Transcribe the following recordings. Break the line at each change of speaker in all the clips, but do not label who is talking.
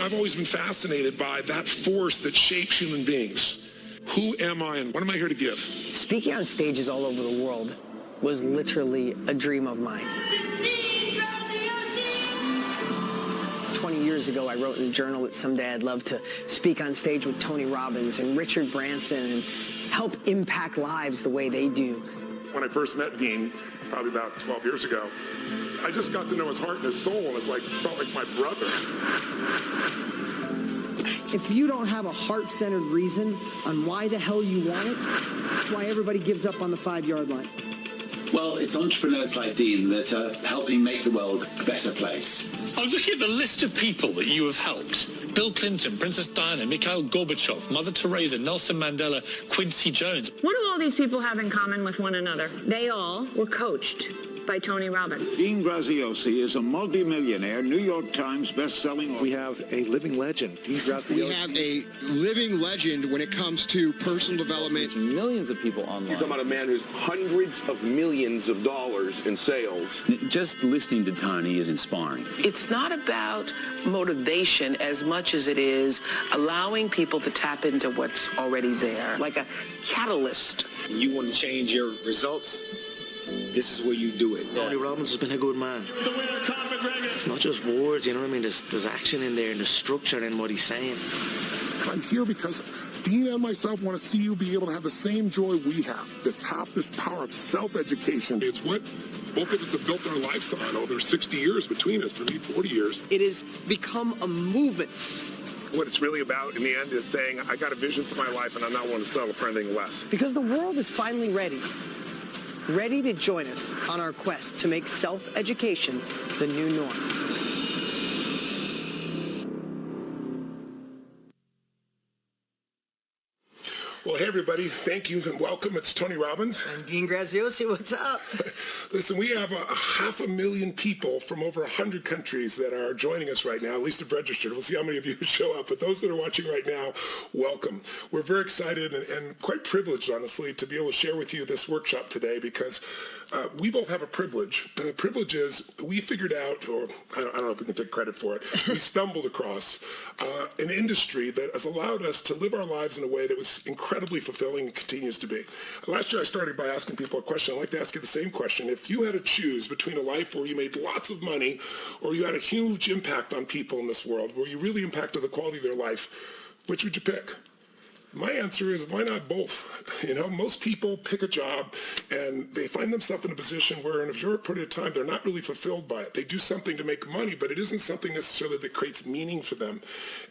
I've always been fascinated by that force that shapes human beings. Who am I and what am I here to give?
Speaking on stages all over the world was literally a dream of mine. 20 years ago, I wrote in a journal that someday I'd love to speak on stage with Tony Robbins and Richard Branson and help impact lives the way they do.
When I first met Dean, probably about 12 years ago, I just got to know his heart and his soul, and it's like, felt like my brother.
If you don't have a heart-centered reason on why the hell you want it, that's why everybody gives up on the 5-yard line.
Well, it's entrepreneurs like Dean that are helping make the world a better place.
I was looking at the list of people that you have helped. Bill Clinton, Princess Diana, Mikhail Gorbachev, Mother Teresa, Nelson Mandela, Quincy Jones.
What do all these people have in common with one another? They all were coached by Tony Robbins.
Dean GRAZIOSI is a multimillionaire, New York Times best-selling.
We have a living legend, Dean GRAZIOSI.
We have a living legend when it comes to personal development.
There's millions of people online.
You're talking about a man who's hundreds of millions of dollars in sales.
Just listening to Tony is inspiring.
It's not about motivation as much as it is allowing people to tap into what's already there, like a catalyst.
You want to change your results? This is where you do it.
Tony Robbins has been a good man. It's not just words, you know what I mean? There's action in there and there's structure in what he's saying.
I'm here because Dean and myself want to see you be able to have the same joy we have, to tap this power of self-education. It's what both of us have built our lives on over 60 years between us, for me 40 years.
It has become a movement.
What it's really about in the end is saying, I got a vision for my life and I'm not willing to settle for anything less.
Because the world is finally ready to join us on our quest to make self-education the new norm.
Well, hey, everybody. Thank you and welcome. It's Tony Robbins.
I'm Dean GRAZIOSI. What's up?
Listen, we have 500,000 people from over 100 countries that are joining us right now, at least have registered. We'll see how many of you show up. But those that are watching right now, welcome. We're very excited and quite privileged, honestly, to be able to share with you this workshop today because we both have a privilege. And the privilege is we figured out, or I don't know if we can take credit for it, we stumbled across an industry that has allowed us to live our lives in a way that was incredibly fulfilling and continues to be. Last year I started by asking people a question. I'd like to ask you the same question. If you had to choose between a life where you made lots of money or you had a huge impact on people in this world, where you really impacted the quality of their life, which would you pick? My answer is, why not both? You know, most people pick a job and they find themselves in a position where in a short period of time, they're not really fulfilled by it. They do something to make money, but it isn't something necessarily that creates meaning for them.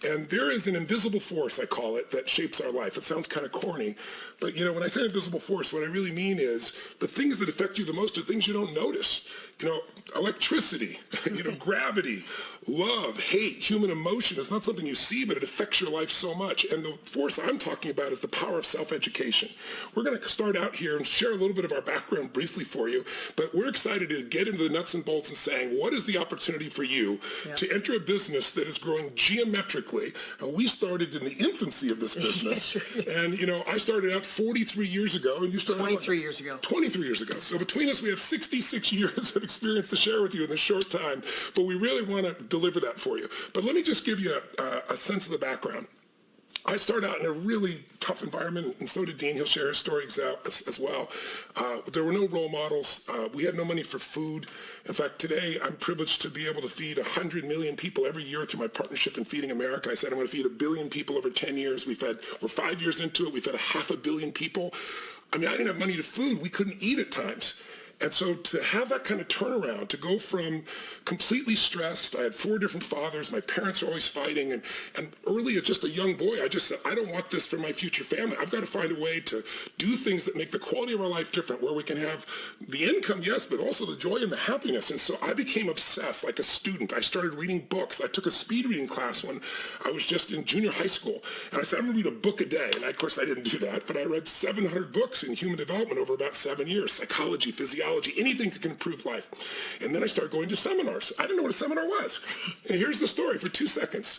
And there is an invisible force, I call it, that shapes our life. It sounds kind of corny, but you know, when I say invisible force, what I really mean is the things that affect you the most are things you don't notice. You know, electricity, you know, gravity, love, hate, human emotion is not something you see, but it affects your life so much. And the force I'm talking about is the power of self-education. We're going to start out here and share a little bit of our background briefly for you, but we're excited to get into the nuts and bolts and saying, what is the opportunity for you to enter a business that is growing geometrically? And we started in the infancy of this business. And, you know, I started out 43 years ago, and you started
23 years ago.
23 years ago. So between us, we have 66 years of experience to share with you in this short time, but we really want to deliver that for you. But let me just give you a sense of the background. I started out in a really tough environment, and so did Dean. He'll share his story as well. There were no role models. We had no money for food. In fact, today I'm privileged to be able to feed 100 million people every year through my partnership in Feeding America. I said I'm going to feed 1 billion people over 10 years. We're 5 years into it. We've fed 500 million people. I mean, I didn't have money to food. We couldn't eat at times. And so to have that kind of turnaround, to go from completely stressed, I had 4 different fathers, my parents are always fighting, and early as just a young boy, I just said, I don't want this for my future family. I've got to find a way to do things that make the quality of our life different, where we can have the income, yes, but also the joy and the happiness. And so I became obsessed like a student. I started reading books. I took a speed reading class when I was just in junior high school. And I said, I'm going to read a book a day. And of course, I didn't do that, but I read 700 books in human development over about 7 years, psychology, physiology, anything that can improve life. And then I started going to seminars. I didn't know what a seminar was. And here's the story for 2 seconds.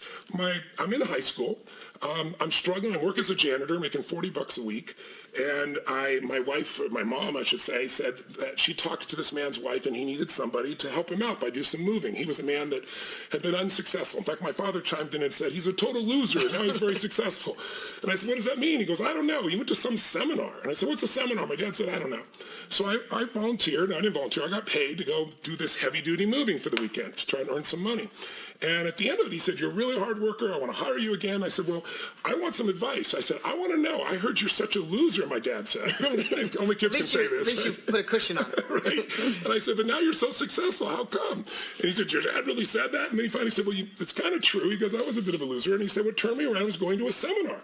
I'm in high school. I'm struggling. I work as a janitor, making $40 a week. And my wife, or my mom, I should say, said that she talked to this man's wife and he needed somebody to help him out by doing some moving. He was a man that had been unsuccessful. In fact, my father chimed in and said, he's a total loser, and now he's very successful. And I said, what does that mean? He goes, I don't know. He went to some seminar. And I said, what's a seminar? My dad said, I don't know. So I volunteered. I didn't volunteer. I got paid to go do this heavy-duty moving for the weekend to try and earn some money. And at the end of it, he said, you're a really hard worker. I want to hire you again. I said, well, I want some advice. I said, I want to know. I heard you're such a loser, my dad said. Only kids can say this.
At least you put a cushion on it.
Right? And I said, but now you're so successful. How come? And he said, your dad really said that? And then he finally said, well, it's kind of true. He goes, I was a bit of a loser. And he said, what turned me around was going to a seminar.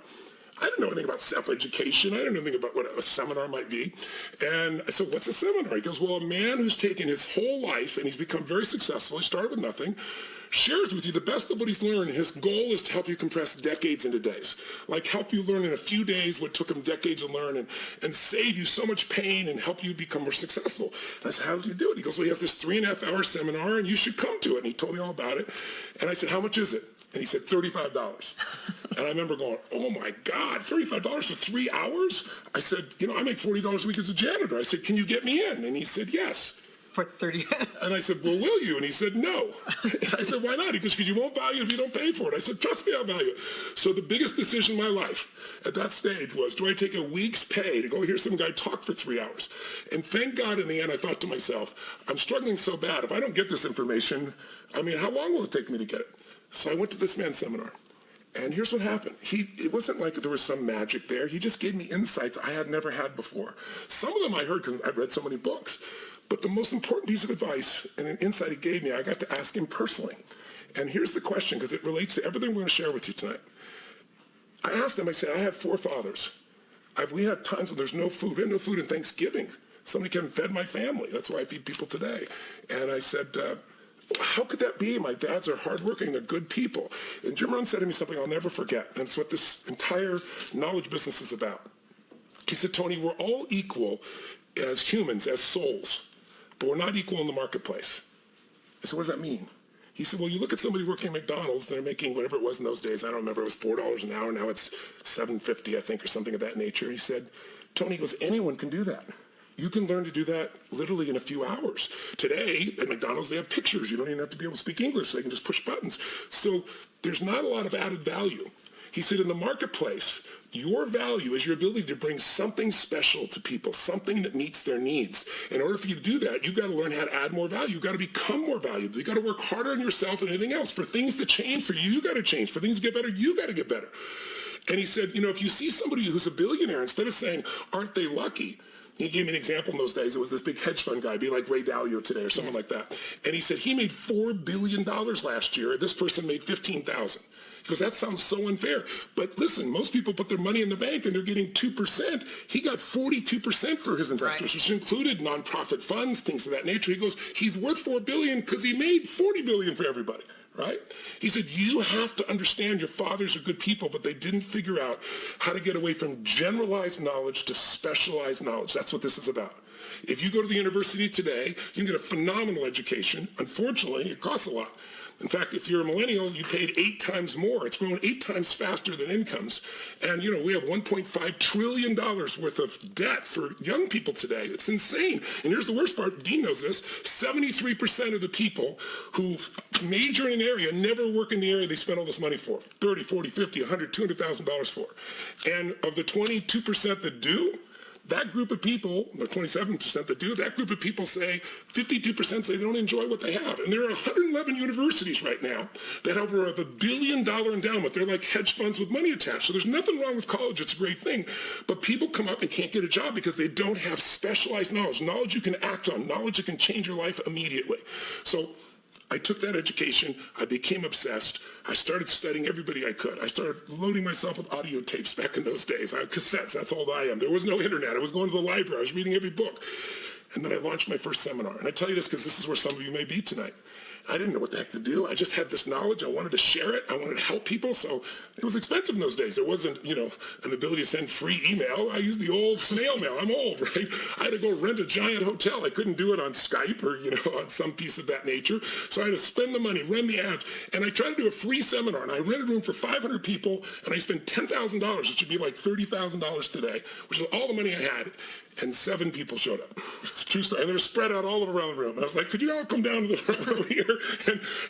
I didn't know anything about self-education. I didn't know anything about what a seminar might be. And I said, what's a seminar? He goes, well, a man who's taken his whole life and he's become very successful, he started with nothing, shares with you the best of what he's learned. His goal is to help you compress decades into days. Like help you learn in a few days what took him decades to learn and save you so much pain and help you become more successful. And I said, how does he do it? He goes, well, he has this 3.5-hour seminar and you should come to it. And he told me all about it. And I said, how much is it? And he said, $35. And I remember going, oh my God, $35 for 3 hours? I said, I make $40 a week as a janitor. I said, can you get me in? And he said, yes.
For 30.
And I said, well, will you? And he said, no. And I said, why not? He goes, because you won't value it if you don't pay for it. I said, trust me, I'll value it. So the biggest decision in my life at that stage was, do I take a week's pay to go hear some guy talk for 3 hours? And thank God in the end, I thought to myself, I'm struggling so bad. If I don't get this information, how long will it take me to get it? So I went to this man's seminar. And here's what happened. It wasn't like there was some magic there. He just gave me insights I had never had before. Some of them I heard because I've read so many books. But the most important piece of advice and an insight he gave me, I got to ask him personally. And here's the question, because it relates to everything we're going to share with you tonight. I asked him, I said, I have 4 fathers. We had times when there's no food. We had no food in Thanksgiving. Somebody came and fed my family. That's why I feed people today. And I said, how could that be? My dads are hardworking. They're good people. And Jim Rohn said to me something I'll never forget. And it's what this entire knowledge business is about. He said, Tony, we're all equal as humans, as souls, but we're not equal in the marketplace. I said, what does that mean? He said, well, you look at somebody working at McDonald's, they're making whatever it was in those days. I don't remember. It was $4 an hour. Now it's $7.50, I think, or something of that nature. He said, Tony, he goes, anyone can do that. You can learn to do that literally in a few hours. Today, at McDonald's, they have pictures. You don't even have to be able to speak English. They can just push buttons. So there's not a lot of added value. He said, in the marketplace, your value is your ability to bring something special to people, something that meets their needs. In order for you to do that, you've got to learn how to add more value. You've got to become more valuable. You've got to work harder on yourself than anything else. For things to change for you, you got to change. For things to get better, you got to get better. And he said, if you see somebody who's a billionaire, instead of saying, aren't they lucky? He gave me an example in those days. It was this big hedge fund guy, be like Ray Dalio today or someone like that. And he said he made $4 billion last year. This person made $15,000. Because that sounds so unfair. But listen, most people put their money in the bank and they're getting 2%. He got 42% for his investors, which included nonprofit funds, things of that nature. He goes, he's worth $4 billion because he made $40 billion for everybody. Right? He said, you have to understand your fathers are good people, but they didn't figure out how to get away from generalized knowledge to specialized knowledge. That's what this is about. If you go to the university today, you can get a phenomenal education. Unfortunately, it costs a lot. In fact, if you're a millennial, you paid 8 times more. It's grown 8 times faster than incomes. And, we have $1.5 trillion worth of debt for young people today. It's insane. And here's the worst part. Dean knows this. 73% of the people who major in an area never work in the area they spend all this money for. 30, 40, 50, 100, $200,000 for. And of the 22% that do, that group of people, or 27% that do, that group of people say, 52% say they don't enjoy what they have. And there are 111 universities right now that have over $1 billion endowment. They're like hedge funds with money attached. So there's nothing wrong with college. It's a great thing. But people come up and can't get a job because they don't have specialized knowledge, knowledge you can act on, knowledge that can change your life immediately. So I took that education. I became obsessed. I started studying everybody I could. I started loading myself with audio tapes back in those days. I had cassettes. That's all I am. There was no internet. I was going to the library. I was reading every book. And then I launched my first seminar. And I tell you this because this is where some of you may be tonight. I didn't know what the heck to do. I just had this knowledge. I wanted to share it. I wanted to help people. So it was expensive in those days. There wasn't, an ability to send free email. I used the old snail mail. I'm old, right? I had to go rent a giant hotel. I couldn't do it on Skype or, on some piece of that nature. So I had to spend the money, run the ads. And I tried to do a free seminar. And I rented a room for 500 people. And I spent $10,000, which would be like $30,000 today, which is all the money I had. And 7 people showed up. It's a true story. And they were spread out all around the room. And I was like, could you all come down to the room here?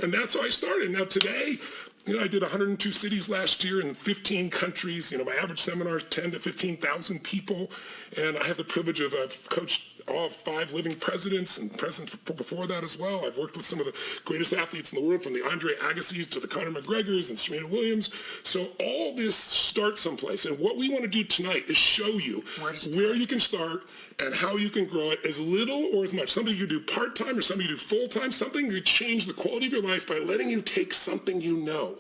And that's how I started. Now today, I did 102 cities last year in 15 countries. My average seminar is 10 to 15,000 people. And I have the privilege of, I've coached all 5 living presidents and presidents before that as well. I've worked with some of the greatest athletes in the world, from the Andre Agassi's to the Conor McGregors and Serena Williams. So all this starts someplace. And what we want to do tonight is show you where you can start and how you can grow it, as little or as much. Something you do part-time or something you do full-time, something that could change the quality of your life by letting you take something you know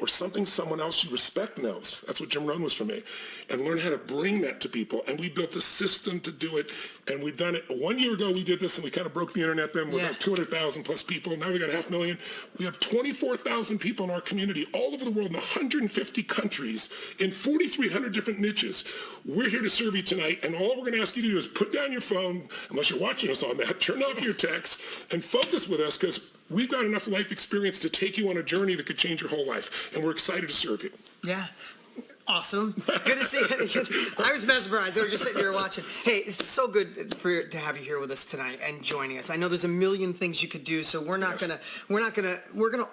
or something someone else you respect knows. That's what Jim Rohn was for me. And learn how to bring that to people. And we built a system to do it. And we've done it. 1 year ago, we did this, and we kind of broke the internet then. We're about 200,000 plus people. Now we got 500,000. We have 24,000 people in our community all over the world in 150 countries in 4,300 different niches. We're here to serve you tonight. And all we're going to ask you to do is put down your phone, unless you're watching us on that, turn off your text, and focus with us, because we've got enough life experience to take you on a journey that could change your whole life. And we're excited to serve you.
Yeah. Awesome. Good to see you. I was mesmerized. I was just sitting here watching. Hey, it's so good to have you here with us tonight and joining us. I know there's a million things you could do, so we're gonna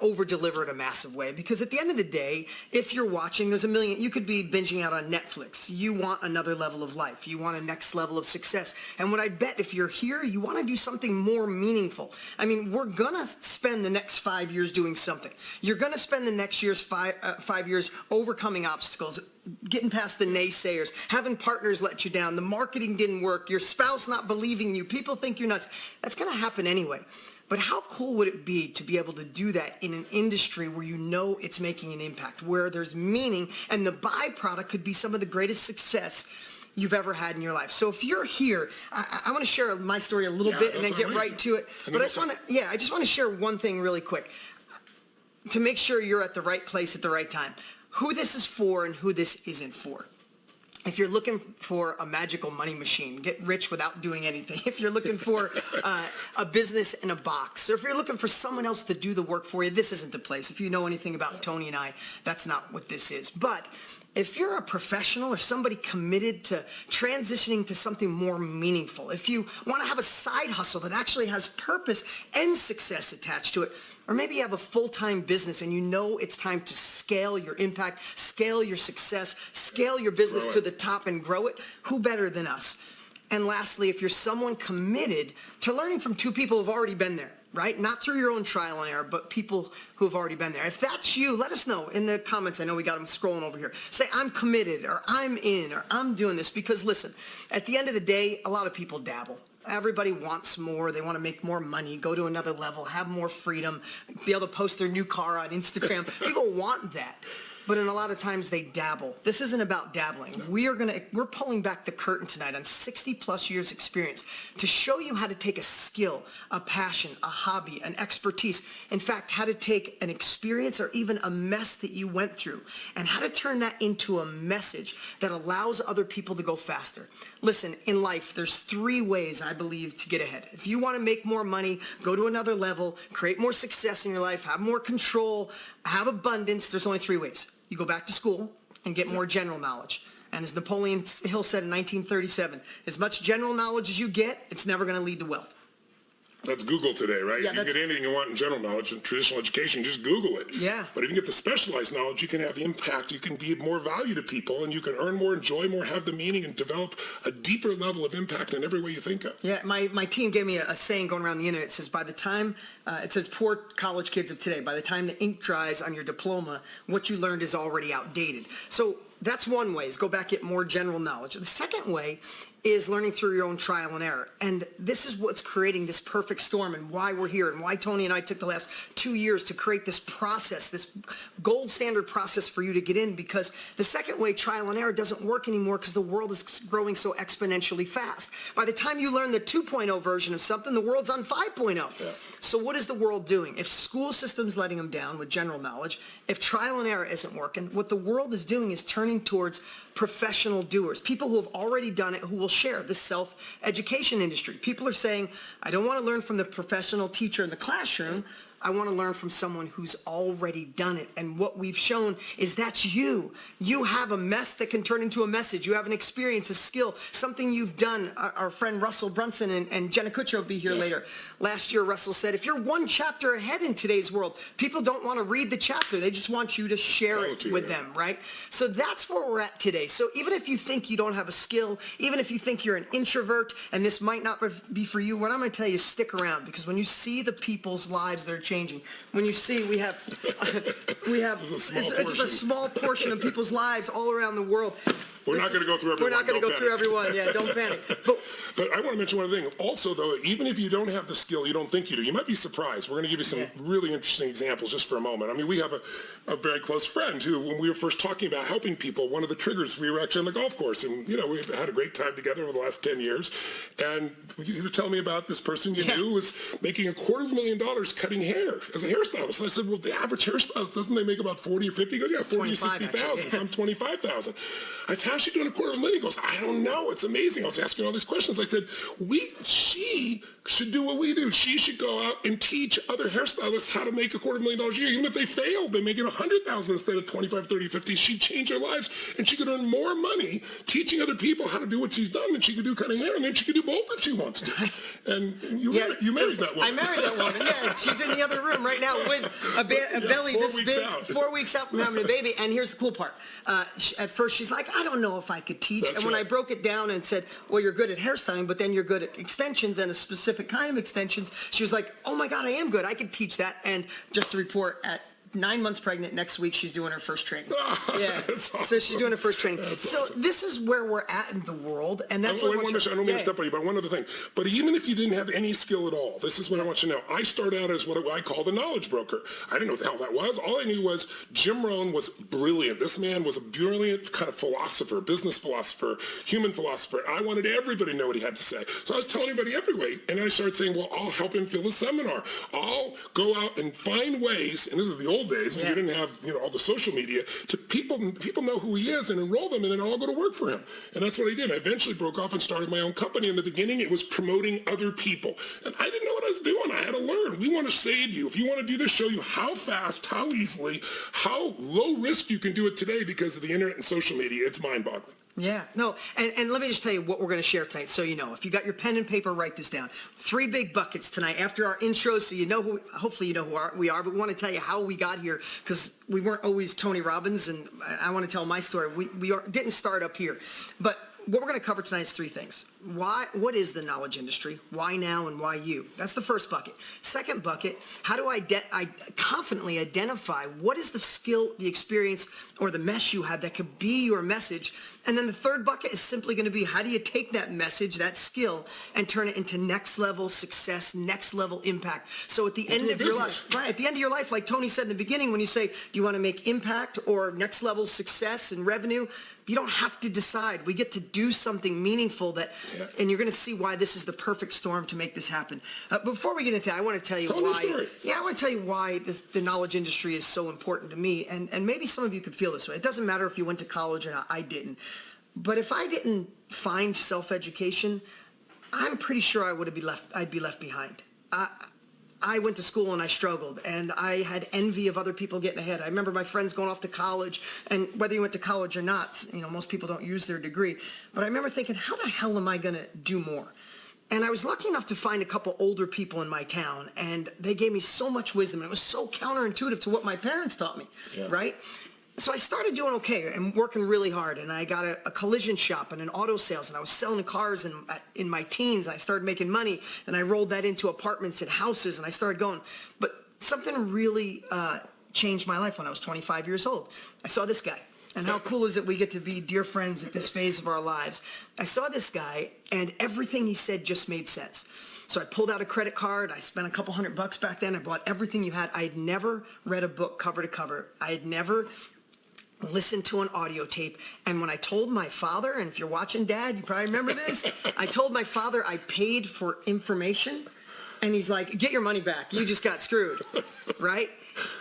over deliver in a massive way, because at the end of the day, if you're watching, there's a million. You could be binging out on Netflix. You want another level of life. You want a next level of success. And what I bet, if you're here, you want to do something more meaningful. I mean, we're gonna spend the next 5 years doing something. You're gonna spend the next year's 5 years overcoming obstacles, getting past the naysayers, having partners let you down, the marketing didn't work, your spouse not believing you, people think you're nuts. That's going to happen anyway. But how cool would it be to be able to do that in an industry where you know it's making an impact, where there's meaning, and the byproduct could be some of the greatest success you've ever had in your life. So if you're here, I want to share my story a little bit and then get right to it. But I just want to share one thing really quick to make sure you're at the right place at the right time. Who this is for and who this isn't for. If you're looking for a magical money machine, get rich without doing anything. If you're looking for a business in a box, or if you're looking for someone else to do the work for you, this isn't the place. If you know anything about Tony and I, that's not what this is. But if you're a professional or somebody committed to transitioning to something more meaningful, if you want to have a side hustle that actually has purpose and success attached to it, or maybe you have a full-time business and you know it's time to scale your impact, scale your success, scale your business to the top and grow it, who better than us? And lastly, if you're someone committed to learning from 2 people who've already been there, right? Not through your own trial and error, but people who have already been there. If that's you, let us know in the comments. I know we got them scrolling over here. Say, I'm committed, or I'm in, or I'm doing this. Because listen, at the end of the day, a lot of people dabble. Everybody wants more. They want to make more money, go to another level, have more freedom, be able to post their new car on Instagram. People want that. But in a lot of times they dabble. This isn't about dabbling. We're pulling back the curtain tonight on 60 plus years experience to show you how to take a skill, a passion, a hobby, an expertise. In fact, how to take an experience or even a mess that you went through and how to turn that into a message that allows other people to go faster. Listen, in life, there's 3 ways I believe to get ahead. If you want to make more money, go to another level, create more success in your life, have more control, have abundance, there's only 3 ways. You go back to school and get more general knowledge. And as Napoleon Hill said in 1937, as much general knowledge as you get, it's never going to lead to wealth.
That's Google today, right? Yeah, you get anything you want in general knowledge in traditional education, just Google it.
Yeah.
But if you get the specialized knowledge, you can have impact, you can be more value to people, and you can earn more, enjoy more, have the meaning, and develop a deeper level of impact in every way you think of.
Yeah, my team gave me a saying going around the internet. It says, by the time, it says, poor college kids of today, by the time the ink dries on your diploma, what you learned is already outdated. So that's one way, is go back, get more general knowledge. The second way is learning through your own trial and error. And this is what's creating this perfect storm and why we're here and why Tony and I took the last 2 years to create this process, this gold standard process for you to get in, because the second way, trial and error, doesn't work anymore because the world is growing so exponentially fast. By the time you learn the 2.0 version of something, the world's on 5.0. Yeah. So what is the world doing? If school system's letting them down with general knowledge, if trial and error isn't working, what the world is doing is turning towards professional doers, people who have already done it, who will share the self-education industry. People are saying, I don't want to learn from the professional teacher in the classroom. I want to learn from someone who's already done it. And what we've shown is that's you. You have a mess that can turn into a message. You have an experience, a skill, something you've done. Our friend Russell Brunson and Jenna Kutcher will be here later. Last year, Russell said, if you're one chapter ahead in today's world, people don't want to read the chapter. They just want you to share it with them, right? So that's where we're at today. So even if you think you don't have a skill, even if you think you're an introvert and this might not be for you, what I'm going to tell you is stick around, because when you see the people's lives that are changing, when you see we have it's just a small portion of people's lives all around the world.
We're not going to go through everyone.
We're not going to go through everyone. Yeah, don't panic.
But I want to mention one thing. Also, though, even if you don't have the skill, you don't think you do, you might be surprised. We're going to give you some really interesting examples just for a moment. I mean, we have a very close friend who, when we were first talking about helping people, one of the triggers, we were actually on the golf course, and, you know, we've had a great time together over the last 10 years. And you were telling me about this person you knew was making $250,000 cutting hair as a hairstylist. And I said, well, the average hairstylist, doesn't they make about 40 or 50? He goes, yeah, 40 or 60,000, some 25,000. I said, how's she doing $250,000? He goes, I don't know. It's amazing. I was asking all these questions. I said, she should do what we do. She should go out and teach other hairstylists how to make $250,000 a year. Even if they failed, they make it $100,000 instead of 25, 30, 50. She'd change their lives, and she could earn more money teaching other people how to do what she's done than she could do cutting hair, and then she could do both if she wants to. And you married that woman.
I married that woman. Yeah, she's in the other room right now with a belly this big, 4 weeks out from having a baby. And here's the cool part. At first, she's like, I don't know if I could teach. And when I broke it down and said, well, you're good at hairstyling, but then you're good at extensions and a specific kind of extensions, she was like, oh my God, I am good. I could teach that. And just to report, at 9 months pregnant, next week she's doing her first training. Yeah, awesome. So she's doing her first training. So awesome. This is where we're at in the world, and that's what I don't mean to step on you, but one other thing. But even if you didn't have any skill at all, this is what I want you to know. I started out as what I call the knowledge broker. I didn't know what the hell that was. All I knew was Jim Rohn was brilliant. This man was a brilliant kind of philosopher, business philosopher, human philosopher. I wanted everybody to know what he had to say. So I was telling everybody everywhere, and I started saying, well, I'll help him fill a seminar. I'll go out and find ways, and this is the old days when you didn't have, you know, all the social media, to people know who he is and enroll them, and then I'll go to work for him. And that's what I did. I eventually broke off and started my own company. In the beginning, it was promoting other people, and I didn't know what I was doing. I had to learn. We want to save you. If you want to do this, show you how fast, how easily, how low risk you can do it today because of the internet and social media. It's mind-boggling. Yeah, no, and let me just tell you what we're going to share tonight, so you know. If you got your pen and paper, write this down. 3 big buckets tonight after our intros, so you know who, hopefully you know who we are, but we want to tell you how we got here, because we weren't always Tony Robbins, and I want to tell my story. We didn't start up here, but what we're going to cover tonight is 3 things. What is the knowledge industry? Why now and why you? That's the first bucket. Second bucket, how do I confidently identify what is the skill, the experience, or the mess you have that could be your message? And then the third bucket is simply going to be, how do you take that message, that skill, and turn it into next level success, next level impact? So at the end of your life, at the end of your life, like Tony said in the beginning, when you say, do you want to make impact or next level success and revenue? You don't have to decide. We get to do something meaningful and you're going to see why this is the perfect storm to make this happen. Before we get into that, I want to tell you why. Yeah, I want to tell you why the knowledge industry is so important to me, and maybe some of you could feel this way. It doesn't matter if you went to college or not. I didn't. But if I didn't find self-education, I'm pretty sure I'd be left behind. I went to school and I struggled, and I had envy of other people getting ahead. I remember my friends going off to college, and whether you went to college or not, you know, most people don't use their degree. But I remember thinking, how the hell am I going to do more? And I was lucky enough to find a couple older people in my town, and they gave me so much wisdom. And it was so counterintuitive to what my parents taught me, right? So I started doing okay and working really hard, and I got a collision shop and an auto sales, and I was selling cars in my teens, and I started making money, and I rolled that into apartments and houses, and I started going. But something really changed my life when I was 25 years old. I saw this guy. And how cool is it we get to be dear friends at this phase of our lives. I saw this guy, and everything he said just made sense. So I pulled out a credit card. I spent a couple $100 back then. I bought everything you had. I had never read a book cover to cover. I had never listened to an audio tape. And when I told my father, and if you're watching, Dad, you probably remember this, I told my father I paid for information. And he's like, get your money back. You just got screwed, right?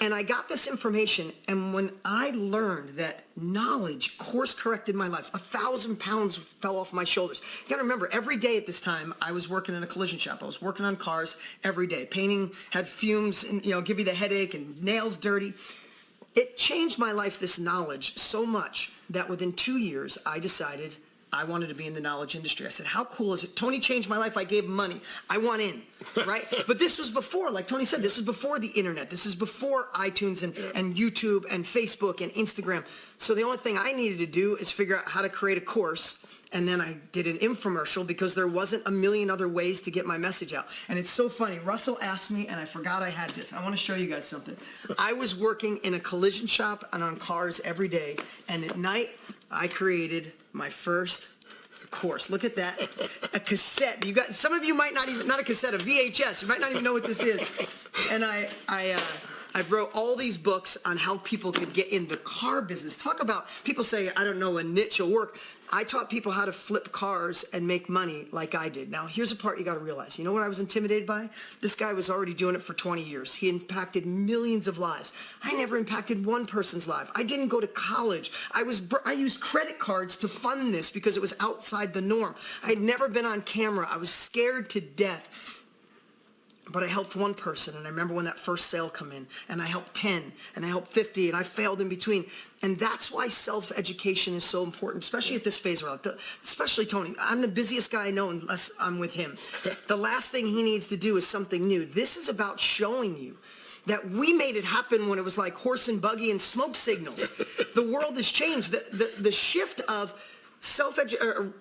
And I got this information, and when I learned that knowledge course-corrected my life, 1,000 pounds fell off my shoulders. You gotta remember, every day at this time, I was working in a collision shop. I was working on cars every day. Painting had fumes and, give you the headache, and nails dirty. It changed my life, this knowledge, so much that within 2 years, I decided I wanted to be in the knowledge industry. I said, how cool is it? Tony changed my life. I gave him money. I want in, right? But this was before, like Tony said, this is before the internet. This is before iTunes and YouTube and Facebook and Instagram. So the only thing I needed to do is figure out how to create a course. And then I did an infomercial because there wasn't a million other ways to get my message out. And it's so funny. Russell asked me, and I forgot I had this. I want to show you guys something. I was working in a collision shop and on cars every day. And at night, I created my first course. Look at that. A cassette. You got, some of you might not even, not a cassette, a VHS. You might not even know what this is. And I wrote all these books on how people could get in the car business. Talk about, people say, I don't know, a niche will work. I taught people how to flip cars and make money like I did. Now, here's a part you got to realize. You know what I was intimidated by? This guy was already doing it for 20 years. He impacted millions of lives. I never impacted one person's life. I didn't go to college. I used credit cards to fund this because it was outside the norm. I had never been on camera. I was scared to death. But I helped one person, and I remember when that first sale come in, and I helped 10, and I helped 50, and I failed in between. And that's why self-education is so important, especially at this phase of our life. Especially Tony. I'm the busiest guy I know unless I'm with him. The last thing he needs to do is something new. This is about showing you that we made it happen when it was like horse and buggy and smoke signals. The world has changed. The shift of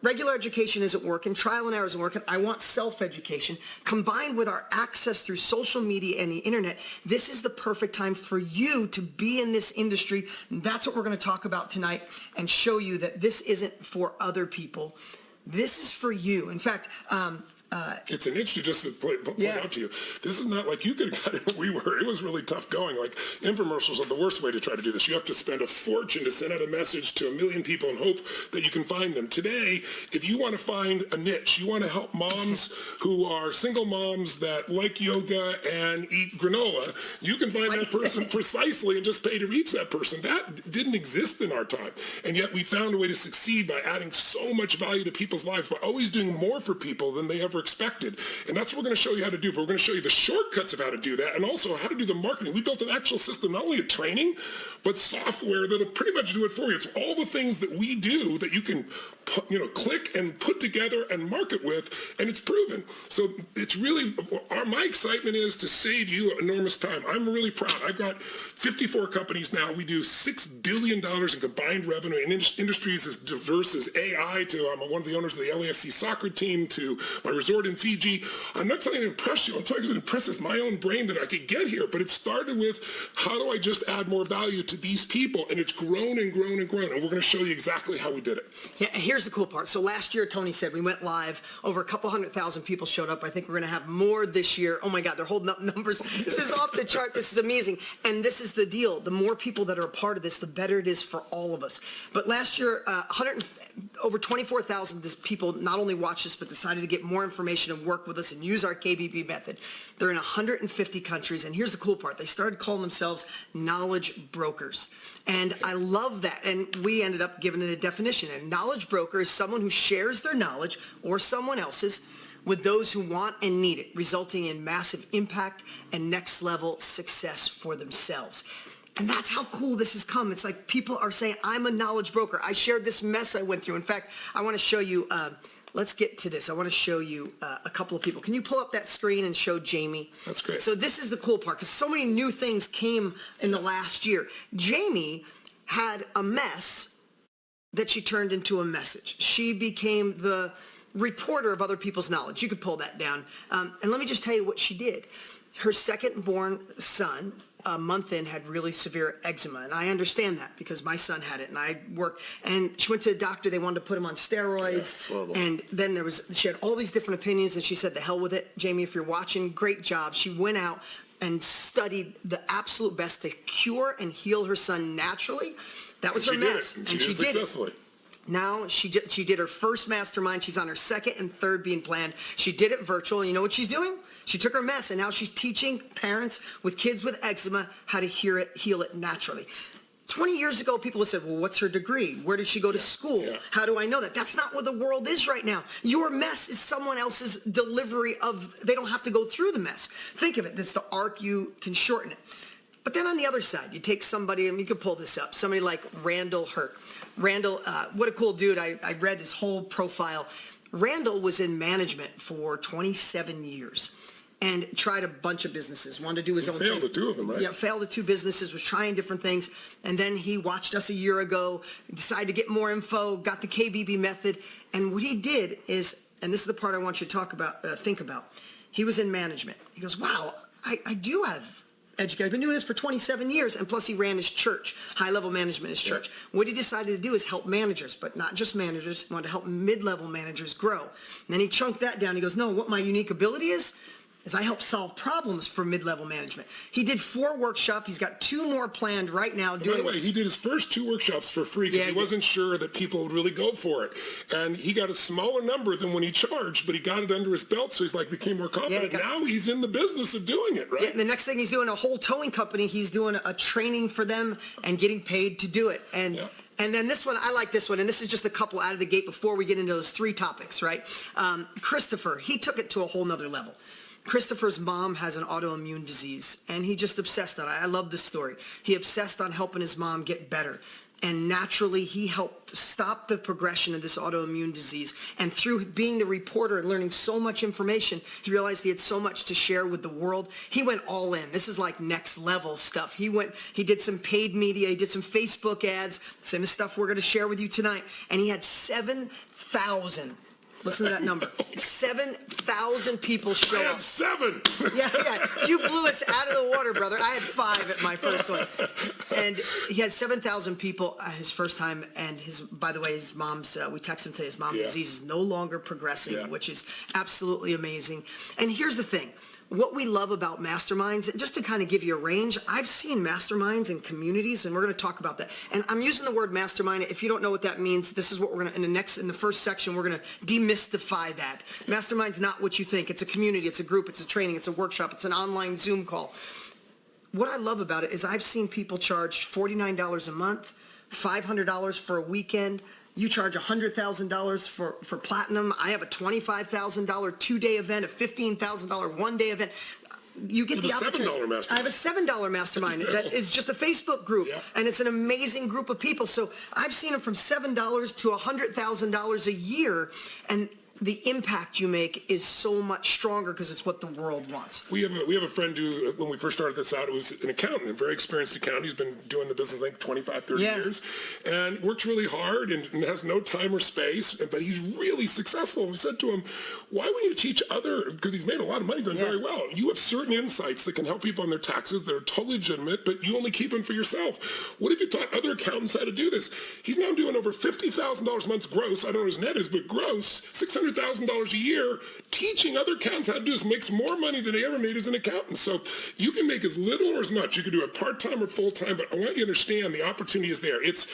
regular education isn't working, trial and error isn't working. I want self-education combined with our access through social media and the internet. This is the perfect time for you to be in this industry. And that's what we're going to talk about tonight and show you that this isn't for other people. This is for you. In fact,
it's an itch to just point out to you. This is not like you could have got it where we were. It was really tough going. Like, infomercials are the worst way to try to do this. You have to spend a fortune to send out a message to 1 million people and hope that you can find them. Today, if you want to find a niche, you want to help moms who are single moms that like yoga and eat granola, you can find that person precisely and just pay to reach that person. That didn't exist in our time. And yet we found a way to succeed by adding so much value to people's lives, by always doing more for people than they ever expected. And that's what we're going to show you how to do. But we're going to show you the shortcuts of how to do that, and also how to do the marketing. We built an actual system, not only a training, but software that'll pretty much do it for you. It's all the things that we do that you can, click and put together and market with, and it's proven. So it's really, my excitement is to save you enormous time. I'm really proud. I've got 54 companies now. We do $6 billion in combined revenue in industries as diverse as AI to, I'm one of the owners of the LAFC soccer team, to my resort in Fiji. I'm not telling you to impress you. I'm telling you to impress my own brain that I could get here. But it started with, how do I just add more value to these people? And it's grown and grown and grown. And we're going to show you exactly how we did it.
Yeah, here's the cool part. So last year, Tony said, we went live. Over a couple 100,000 people showed up. I think we're going to have more this year. Oh my God, they're holding up numbers. This is off the chart. This is amazing. And this is the deal. The more people that are a part of this, the better it is for all of us. But last year, over 24,000 people not only watched this, but decided to get more information and work with us and use our KBB method. They're in 150 countries. And here's the cool part. They started calling themselves knowledge brokers. And I love that. And we ended up giving it a definition. A knowledge broker is someone who shares their knowledge or someone else's with those who want and need it, resulting in massive impact and next level success for themselves. And that's how cool this has come. It's like people are saying, I'm a knowledge broker. I shared this mess I went through. In fact, I want to show you, let's get to this. I want to show you a couple of people. Can you pull up that screen and show Jamie?
That's great.
So this is the cool part, because so many new things came in the last year. Jamie had a mess that she turned into a message. She became the reporter of other people's knowledge. You could pull that down. And let me just tell you what she did. Her second-born son a month in, had really severe eczema. And I understand that because my son had it and I worked. And she went to the doctor. They wanted to put him on steroids. And then she had all these different opinions and she said, the hell with it. Jamie, if you're watching, great job. She went out and studied the absolute best to cure and heal her son naturally. That was her mess.
And she did it successfully.
Now she did her first mastermind. She's on her second and third being planned. She did it virtual. And you know what she's doing? She took her mess and now she's teaching parents with kids with eczema how to heal it naturally. 20 years ago, people would say, well, what's her degree? Where did she go to school? How do I know that? That's not where the world is right now. Your mess is someone else's delivery of, they don't have to go through the mess. Think of it. That's the arc. You can shorten it. But then on the other side, you take somebody, and you can pull this up, somebody like Randall Hurt. Randall, what a cool dude. I read his whole profile. Randall was in management for 27 years. And tried a bunch of businesses, wanted to do his own thing.
Failed at 2 of them, right?
Yeah, failed at 2 businesses, was trying different things. And then he watched us a year ago, decided to get more info, got the KBB method. And what he did is, and this is the part I want you to talk about, think about. He was in management. He goes, wow, I do have education. I've been doing this for 27 years. And plus he ran his church, high-level management in his church. What he decided to do is help managers, but not just managers. He wanted to help mid-level managers grow. And then he chunked that down. He goes, no, what my unique ability is I help solve problems for mid-level management. He did 4 workshops. He's got 2 more planned right now.
By the way, he did his first 2 workshops for free because he wasn't sure that people would really go for it. And he got a smaller number than when he charged, but he got it under his belt, so he's became more confident. Now he's in the business of doing it, right?
Yeah, and the next thing he's doing a whole towing company. He's doing a training for them and getting paid to do it. And then this one, I like this one, and this is just a couple out of the gate before we get into those 3 topics, right? Christopher, he took it to a whole nother level. Christopher's mom has an autoimmune disease, and he just obsessed on it. I love this story. He obsessed on helping his mom get better. And naturally, he helped stop the progression of this autoimmune disease. And through being the reporter and learning so much information, he realized he had so much to share with the world. He went all in. This is like next level stuff. He did some paid media. He did some Facebook ads, same stuff we're going to share with you tonight. And he had 7,000. Listen to that number. 7,000 people show up.
I had 7.
Yeah. You blew us out of the water, brother. I had 5 at my first one. And he had 7,000 people his first time. And by the way, his mom's, we texted him today, his mom's disease is no longer progressing, which is absolutely amazing. And here's the thing. What we love about masterminds, just to kind of give you a range, I've seen masterminds in communities, and we're going to talk about that. And I'm using the word mastermind. If you don't know what that means, this is what we're going to, in the first section, we're going to demystify that. Mastermind's not what you think. It's a community, it's a group, it's a training, it's a workshop, it's an online Zoom call. What I love about it is I've seen people charge $49 a month, $500 for a weekend. You charge $100,000 for platinum. I have a $25,000 2-day event, a $15,000 1-day event. You get the opportunity. $7 mastermind. I have a $7 mastermind that is just a Facebook group, and it's an amazing group of people. So I've seen it from $7 to $100,000 a year, and the impact you make is so much stronger because it's what the world wants.
We have a friend who, when we first started this out, was an accountant, a very experienced accountant. He's been doing the business, I think, 25, 30 years, and works really hard and has no time or space, but he's really successful. And we said to him, why wouldn't you teach because he's made a lot of money, done very well. You have certain insights that can help people on their taxes that are totally legitimate, but you only keep them for yourself. What if you taught other accountants how to do this? He's now doing over $50,000 a month gross. I don't know what his net is, but gross, $600,000 a year teaching other accountants how to do this, makes more money than they ever made as an accountant. So you can make as little or as much. You can do it part-time or full-time, but I want you to understand the opportunity is there. Is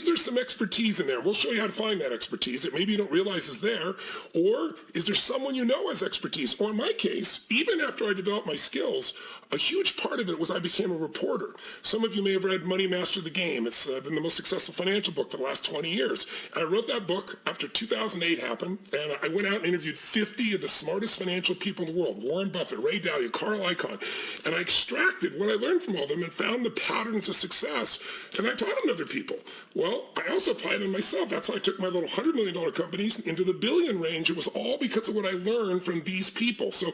there some expertise in there? We'll show you how to find that expertise that maybe you don't realize is there. Or is there someone you know has expertise? Or in my case, even after I developed my skills, a huge part of it was I became a reporter. Some of you may have read Money Master the Game. It's been the most successful financial book for the last 20 years. And I wrote that book after 2008 happened, and I went out and interviewed 50 of the smartest financial people in the world, Warren Buffett, Ray Dalio, Carl Icahn, and I extracted what I learned from all of them and found the patterns of success, and I taught them to other people. Well, I also applied it on myself. That's how I took my little $100 million companies into the billion range. It was all because of what I learned from these people. So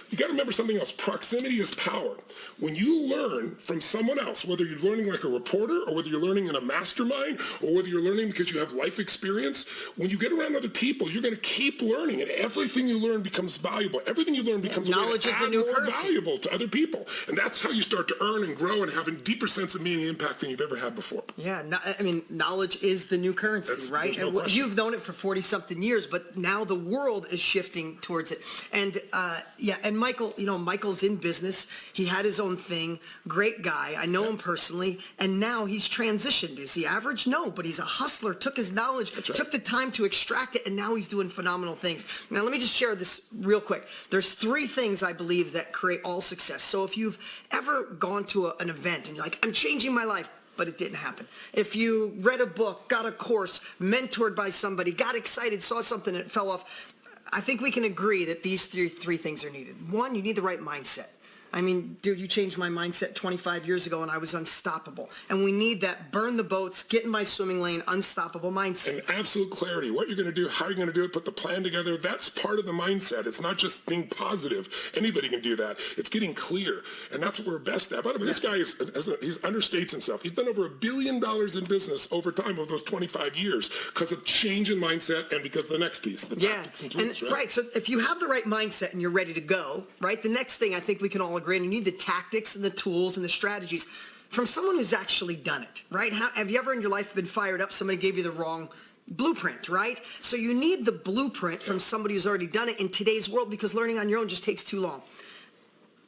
you got to remember something else. Proximity is power. When you learn from someone else, whether you're learning like a reporter or whether you're learning in a mastermind or whether you're learning because you have life experience, when you get around other people, you're going to keep learning, and everything you learn becomes valuable. Everything you learn becomes
knowledge is the new
more
currency.
valuable to other people. And that's how you start to earn and grow and have a deeper sense of meaning and impact than you've ever had before.
Yeah, I mean, knowledge is the new currency, right?
No question.
You've known it for 40-something years, but now the world is shifting towards it. And and Michael, Michael's in business. He had his own thing. Great guy. I know him personally. And now he's transitioned. Is he average? No, but he's a hustler. Took his knowledge, took the time to extract it, and now he's doing phenomenal things. Now, let me just share this real quick. There's 3 things I believe that create all success. So if you've ever gone to an event and you're like, I'm changing my life, but it didn't happen. If you read a book, got a course, mentored by somebody, got excited, saw something and it fell off, I think we can agree that these three things are needed. 1, you need the right mindset. I mean, dude, you changed my mindset 25 years ago and I was unstoppable. And we need that burn the boats, get in my swimming lane, unstoppable mindset.
And absolute clarity. What you're going to do, how you're going to do it, put the plan together. That's part of the mindset. It's not just being positive. Anybody can do that. It's getting clear. And that's what we're best at. By the way, this guy he understates himself. He's done over $1 billion in business over time of those 25 years because of change in mindset and because of the next piece, the tactics and tools,
right? So if you have the right mindset and you're ready to go, right, the next thing I think we can all agree, and you need the tactics and the tools and the strategies from someone who's actually done it, right? Have you ever in your life been fired up, somebody gave you the wrong blueprint, right? So you need the blueprint from somebody who's already done it in today's world because learning on your own just takes too long.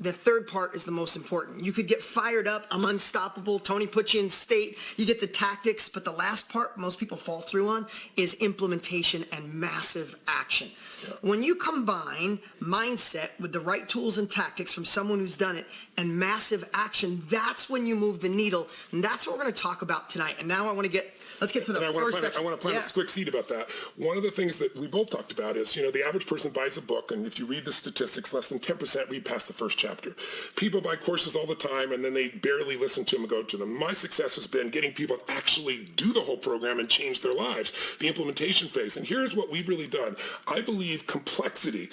The third part is the most important. You could get fired up. I'm unstoppable. Tony put you in state. You get the tactics. But the last part most people fall through on is implementation and massive action. Yeah. When you combine mindset with the right tools and tactics from someone who's done it and massive action, that's when you move the needle. And that's what we're going to talk about tonight. And now let's get to the first section.
I want to plant a quick seed about that. One of the things that we both talked about is, the average person buys a book, and if you read the statistics, less than 10% read past the first chapter. People buy courses all the time, and then they barely listen to them and go to them. My success has been getting people to actually do the whole program and change their lives, the implementation phase. And here's what we've really done. I believe complexity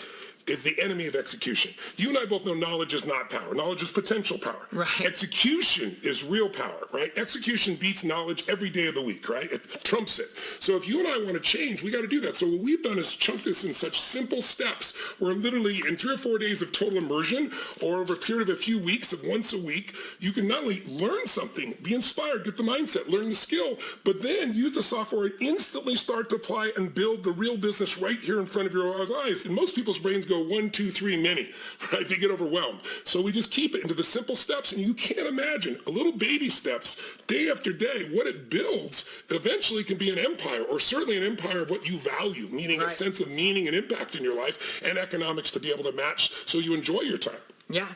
is the enemy of execution. You and I both know knowledge is not power. Knowledge is potential power.
Right.
Execution is real power, right? Execution beats knowledge every day of the week, right? It trumps it. So if you and I want to change, we got to do that. So what we've done is chunk this in such simple steps where literally in 3 or 4 days of total immersion or over a period of a few weeks of once a week, you can not only learn something, be inspired, get the mindset, learn the skill, but then use the software and instantly start to apply and build the real business right here in front of your eyes. And most people's brains go 1, 2, 3, many, right? They get overwhelmed. So we just keep it into the simple steps, and you can't imagine a little baby steps day after day. What it builds eventually can be an empire, or certainly an empire of what you value, meaning a sense of meaning and impact in your life and economics to be able to match so you enjoy your time.
Yeah.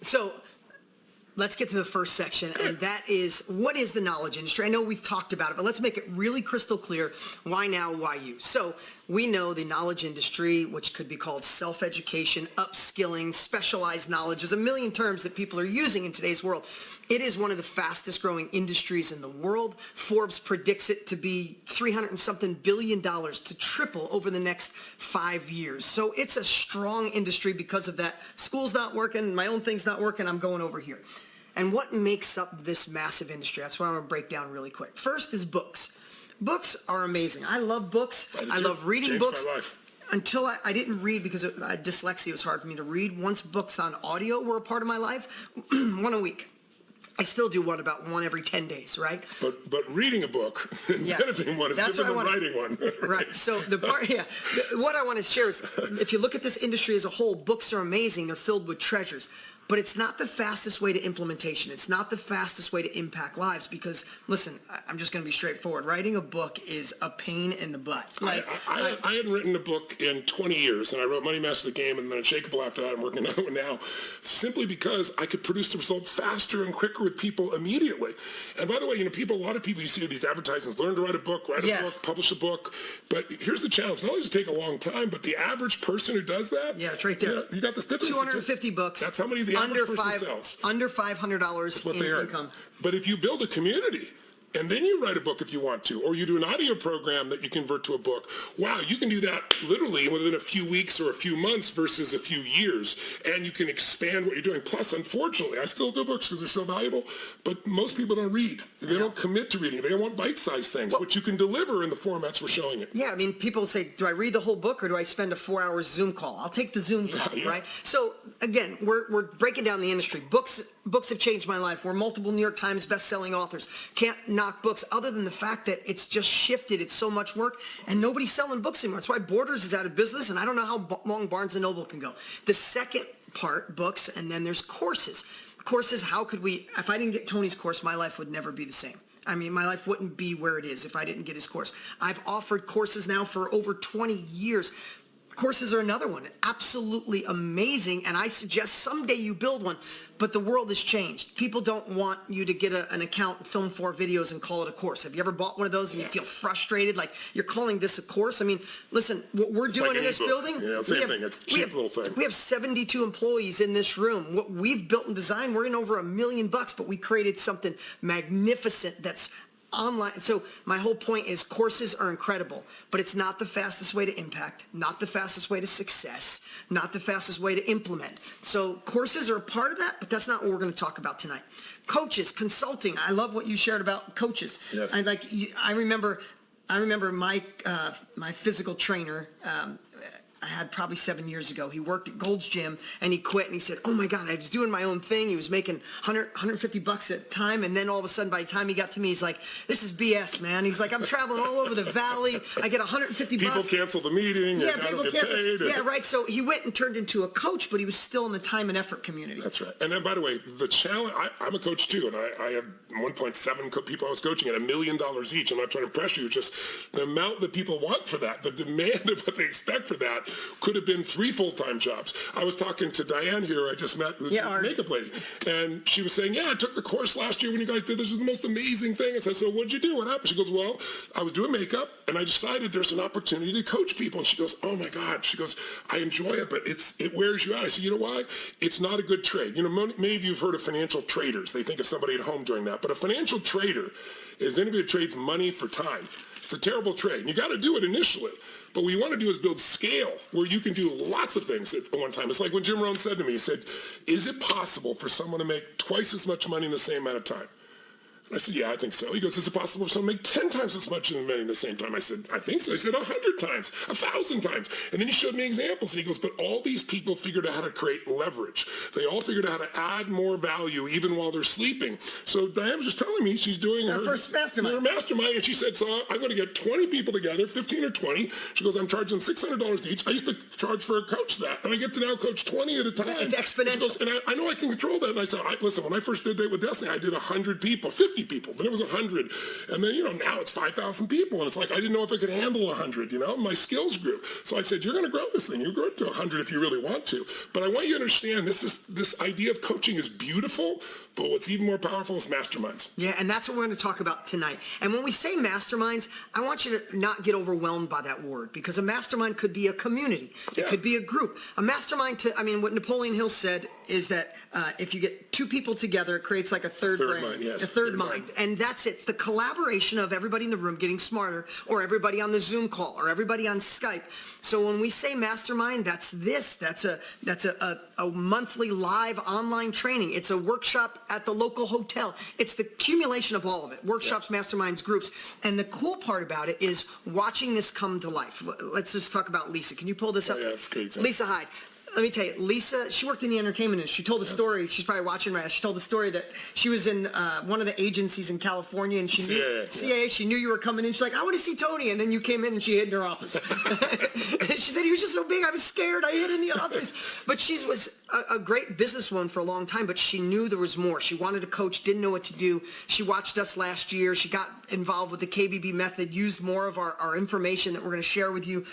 So let's get to the first section, and that is, what is the knowledge industry? I know we've talked about it, but let's make it really crystal clear. Why now, why you? So we know the knowledge industry, which could be called self-education, upskilling, specialized knowledge. There's a million terms that people are using in today's world. It is one of the fastest growing industries in the world. Forbes predicts it to be $300 and something billion to triple over the next 5 years. So it's a strong industry because of that. School's not working, my own thing's not working, I'm going over here. And what makes up this massive industry? That's what I'm going to break down really quick. First is books. Books are amazing. I love books. I love reading books.
My life.
Until I didn't read because of dyslexia, it was hard for me to read. Once books on audio were a part of my life, one a week. I still do about one every 10 days, right?
But reading a book and benefiting one is different than writing one.
Right. So what I want to share is, if you look at this industry as a whole, books are amazing. They're filled with treasures. But it's not the fastest way to implementation. It's not the fastest way to impact lives because, listen, I'm just going to be straightforward. Writing a book is a pain in the butt.
I hadn't written a book in 20 years, and I wrote Money Master the Game and then Unshakable after that. I'm working on it now simply because I could produce the result faster and quicker with people immediately. And by the way, a lot of people you see these advertisements, learn to write a book, book, publish a book. But here's the challenge. Not only does it take a long time, but the average person who does that,
it's right there.
You got the statistics.
250 books.
That's how many the average person sells.
Under $500 in income.
But if you build a community, and then you write a book if you want to, or you do an audio program that you convert to a book. Wow, you can do that literally within a few weeks or a few months versus a few years, and you can expand what you're doing. Plus, unfortunately, I still do books because they're so valuable, but most people don't read. They don't commit to reading. They want bite-sized things, which you can deliver in the formats we're showing it.
Yeah, I mean, people say, do I read the whole book or do I spend a 4-hour Zoom call? I'll take the Zoom call, right? So, again, we're breaking down the industry. Books have changed my life. We're multiple New York Times best-selling authors. Can't knock books other than the fact that it's just shifted. It's so much work, and nobody's selling books anymore. That's why Borders is out of business, and I don't know how long Barnes & Noble can go. The second part, books, and then there's courses. Courses, how could we, if I didn't get Tony's course, my life would never be the same. I mean, my life wouldn't be where it is if I didn't get his course. I've offered courses now for over 20 years. Courses are another one, absolutely amazing, and I suggest someday you build one, but the world has changed. People don't want you to get an account, film 4 videos, and call it a course. Have you ever bought one of those and you feel frustrated, like you're calling this a course? I mean, listen, what we're doing in this building,
same thing. It's a cheap little thing.
We have 72 employees in this room. What we've built and designed, we're in over $1 million, but we created something magnificent that's online. So my whole point is courses are incredible, but it's not the fastest way to impact, not the fastest way to success, not the fastest way to implement. So courses are a part of that, but that's not what we're going to talk about tonight. Coaches, consulting. I love what you shared about coaches.
Yes.
I remember my physical trainer. I had probably 7 years ago. He worked at Gold's Gym and he quit and he said, oh my God, I was doing my own thing. He was making $150 at a time. And then all of a sudden, by the time he got to me, he's like, this is BS, man. He's like, I'm traveling all over the valley. I get $150.
People cancel the meeting.
Yeah,
and I
people
don't get paid.
Yeah, right. So he went and turned into a coach, but he was still in the time and effort community.
That's right. And then, by the way, the challenge, I'm a coach too, and I have 1.7 people I was coaching at $1 million each. I'm not trying to pressure you, just the amount that people want for that, the demand of what they expect for that could have been 3 full-time jobs. I was talking to Diane here, I just met, who's a makeup lady, and she was saying, yeah, I took the course last year when you guys did this. It was the most amazing thing. I said, so what'd you do? What happened? She goes, well, I was doing makeup, and I decided there's an opportunity to coach people. And she goes, oh my God. She goes, I enjoy it, but it wears you out. I said, you know why? It's not a good trade. You know, many of you have heard of financial traders. They think of somebody at home doing that. But a financial trader is anybody that trades money for time. It's a terrible trade. And you got to do it initially. But what you want to do is build scale where you can do lots of things at one time. It's like when Jim Rohn said to me, he said, is it possible for someone to make twice as much money in the same amount of time? I said, yeah, I think so. He goes, is it possible for someone to make 10 times as much money at the same time? I said, I think so. He said, 100 times, 1,000 times. And then he showed me examples. And he goes, but all these people figured out how to create leverage. They all figured out how to add more value even while they're sleeping. So Diane was just telling me she's doing her
first mastermind.
Her mastermind. And she said, so I'm going to get 20 people together, 15 or 20. She goes, I'm charging $600 each. I used to charge for a coach that. And I get to now coach 20 at a time.
It's exponential.
She goes, and I know I can control that. And I said, listen, when I first did Date with Destiny, I did 100 people, 50 people. Then it was 100. And then, now it's 5,000 people. And it's like, I didn't know if I could handle 100, My skills grew. So I said, you're going to grow this thing. You grow it to 100 if you really want to. But I want you to understand this idea of coaching is beautiful, but what's even more powerful is masterminds.
Yeah, and that's what we're going to talk about tonight. And when we say masterminds, I want you to not get overwhelmed by that word, because a mastermind could be a community. It could be a group. A mastermind, what Napoleon Hill said is that if you get 2 people together, it creates like a third brain.
Mind, yes.
A third mind. And that's it. It's the collaboration of everybody in the room getting smarter, or everybody on the Zoom call, or everybody on Skype. So when we say mastermind, that's this. That's a monthly live online training. It's a workshop at the local hotel. It's the accumulation of all of it. Workshops, masterminds, groups. And the cool part about it is watching this come to life. Let's just talk about Lisa. Can you pull this up?
Yeah, that's great.
Lisa Hyde. Let me tell you, Lisa, she worked in the entertainment industry. She told the story. She's probably watching right now. She told the story that she was in one of the agencies in California, and she knew CIA. She knew you were coming in. She's like, I want to see Tony, and then you came in, and she hid in her office. And she said he was just so big, I was scared. I hid in the office. But she was a great businesswoman for a long time, but she knew there was more. She wanted to coach, didn't know what to do. She watched us last year. She got involved with the KBB method, used more of our information that we're going to share with you.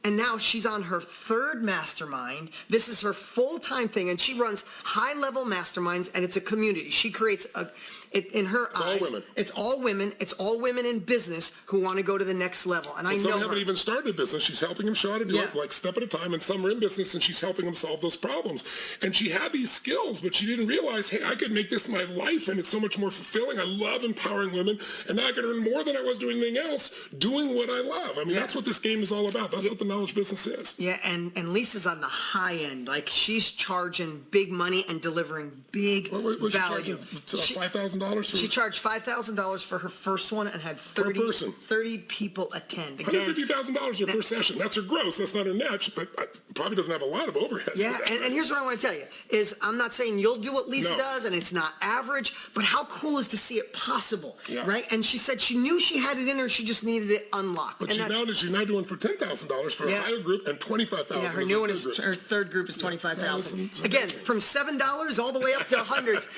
And now she's on her 3rd mastermind. This is her full-time thing, and she runs high-level masterminds, and it's a community. She creates in her eyes,
all women.
It's all women. It's all women in business who want to go to the next level. And I know
some haven't even started a business. She's helping them show how to do it, like step at a time. And some are in business, and she's helping them solve those problems. And she had these skills, but she didn't realize, hey, I could make this my life, and it's so much more fulfilling. I love empowering women, and now I can earn more than I was doing anything else, doing what I love. I mean, that's what this game is all about. That's what the knowledge business is.
Yeah, and Lisa's on the high end. Like, she's charging big money and delivering big value.
$5,000?
She charged $5,000 for her first one and had 30 people attend. Again,
$150,000 her first session. That's her gross. That's not her net, but probably doesn't have a lot of overhead.
Yeah, and here's what I want to tell you, is I'm not saying you'll do what Lisa does, and it's not average, but how cool is to see it possible, right? And she said she knew she had it in her, she just needed it unlocked.
But she's now doing for $10,000 for a higher group and $25,000.
Yeah, her new one is, her third group is $25,000. Again, from $7 all the way up to hundreds.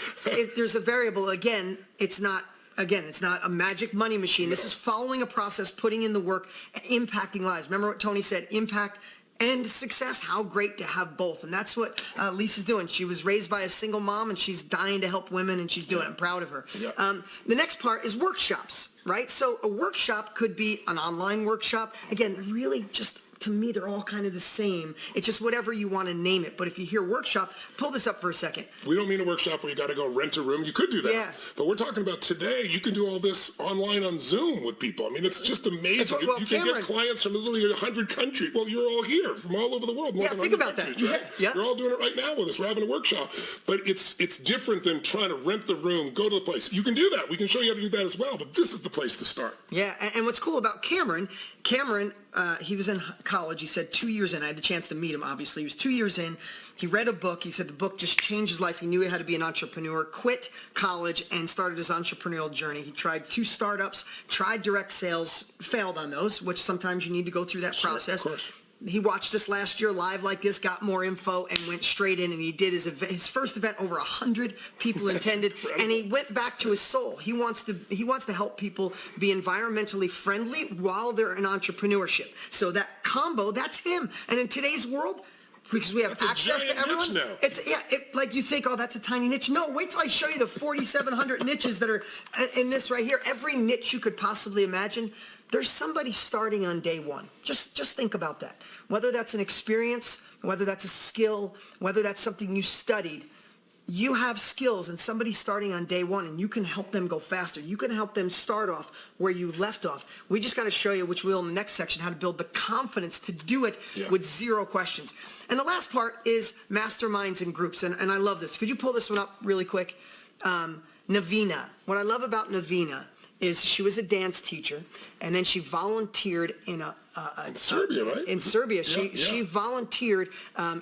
There's a variable. Again, it's not a magic money machine. This is following a process, putting in the work, impacting lives. Remember what Tony said, impact and success. How great to have both. And that's what Lisa's doing. She was raised by a single mom, and she's dying to help women, and she's doing it. I'm proud of her. The next part is workshops, right? So a workshop could be an online workshop. Again, they're really just, to me, they're all kind of the same. It's just whatever you want to name it. But if you hear workshop, pull this up for a second.
We don't mean a workshop where you got to go rent a room. You could do that. Yeah. But we're talking about today, you can do all this online on Zoom with people. I mean, it's just amazing. You can get clients from literally 100 countries. Well, you're all here from all over the world.
Think about that. Right?
Yeah. You're all doing it right now with us. We're having a workshop. But it's different than trying to rent the room, go to the place. You can do that. We can show you how to do that as well. But this is the place to start.
Yeah. And what's cool about Cameron, he was in college. He said 2 years in. I had the chance to meet him, obviously. He was 2 years in. He read a book. He said the book just changed his life. He knew he had to be an entrepreneur, quit college, and started his entrepreneurial journey. He tried 2 startups, tried direct sales, failed on those, which sometimes you need to go through that process.
Of course.
He watched us last year live like this, got more info, and went straight in, and he did his first event. Over 100 people attended, and he went back to his soul. He wants to help people be environmentally friendly while they're in entrepreneurship. So that combo, that's him. And in today's world, because we have access to everyone, like you think, oh, that's a tiny niche. No, wait till I show you the 4,700 niches that are in this right here. Every niche you could possibly imagine. There's somebody starting on day one. Just think about that. Whether that's an experience, whether that's a skill, whether that's something you studied, you have skills, and somebody's starting on day one, and you can help them go faster. You can help them start off where you left off. We just got to show you, which we'll in the next section, how to build the confidence to do it with 0 questions. And the last part is masterminds and groups, and I love this. Could you pull this one up really quick? Navina. What I love about Navina is she was a dance teacher, and then she volunteered in
in Serbia, right?
In Serbia. She volunteered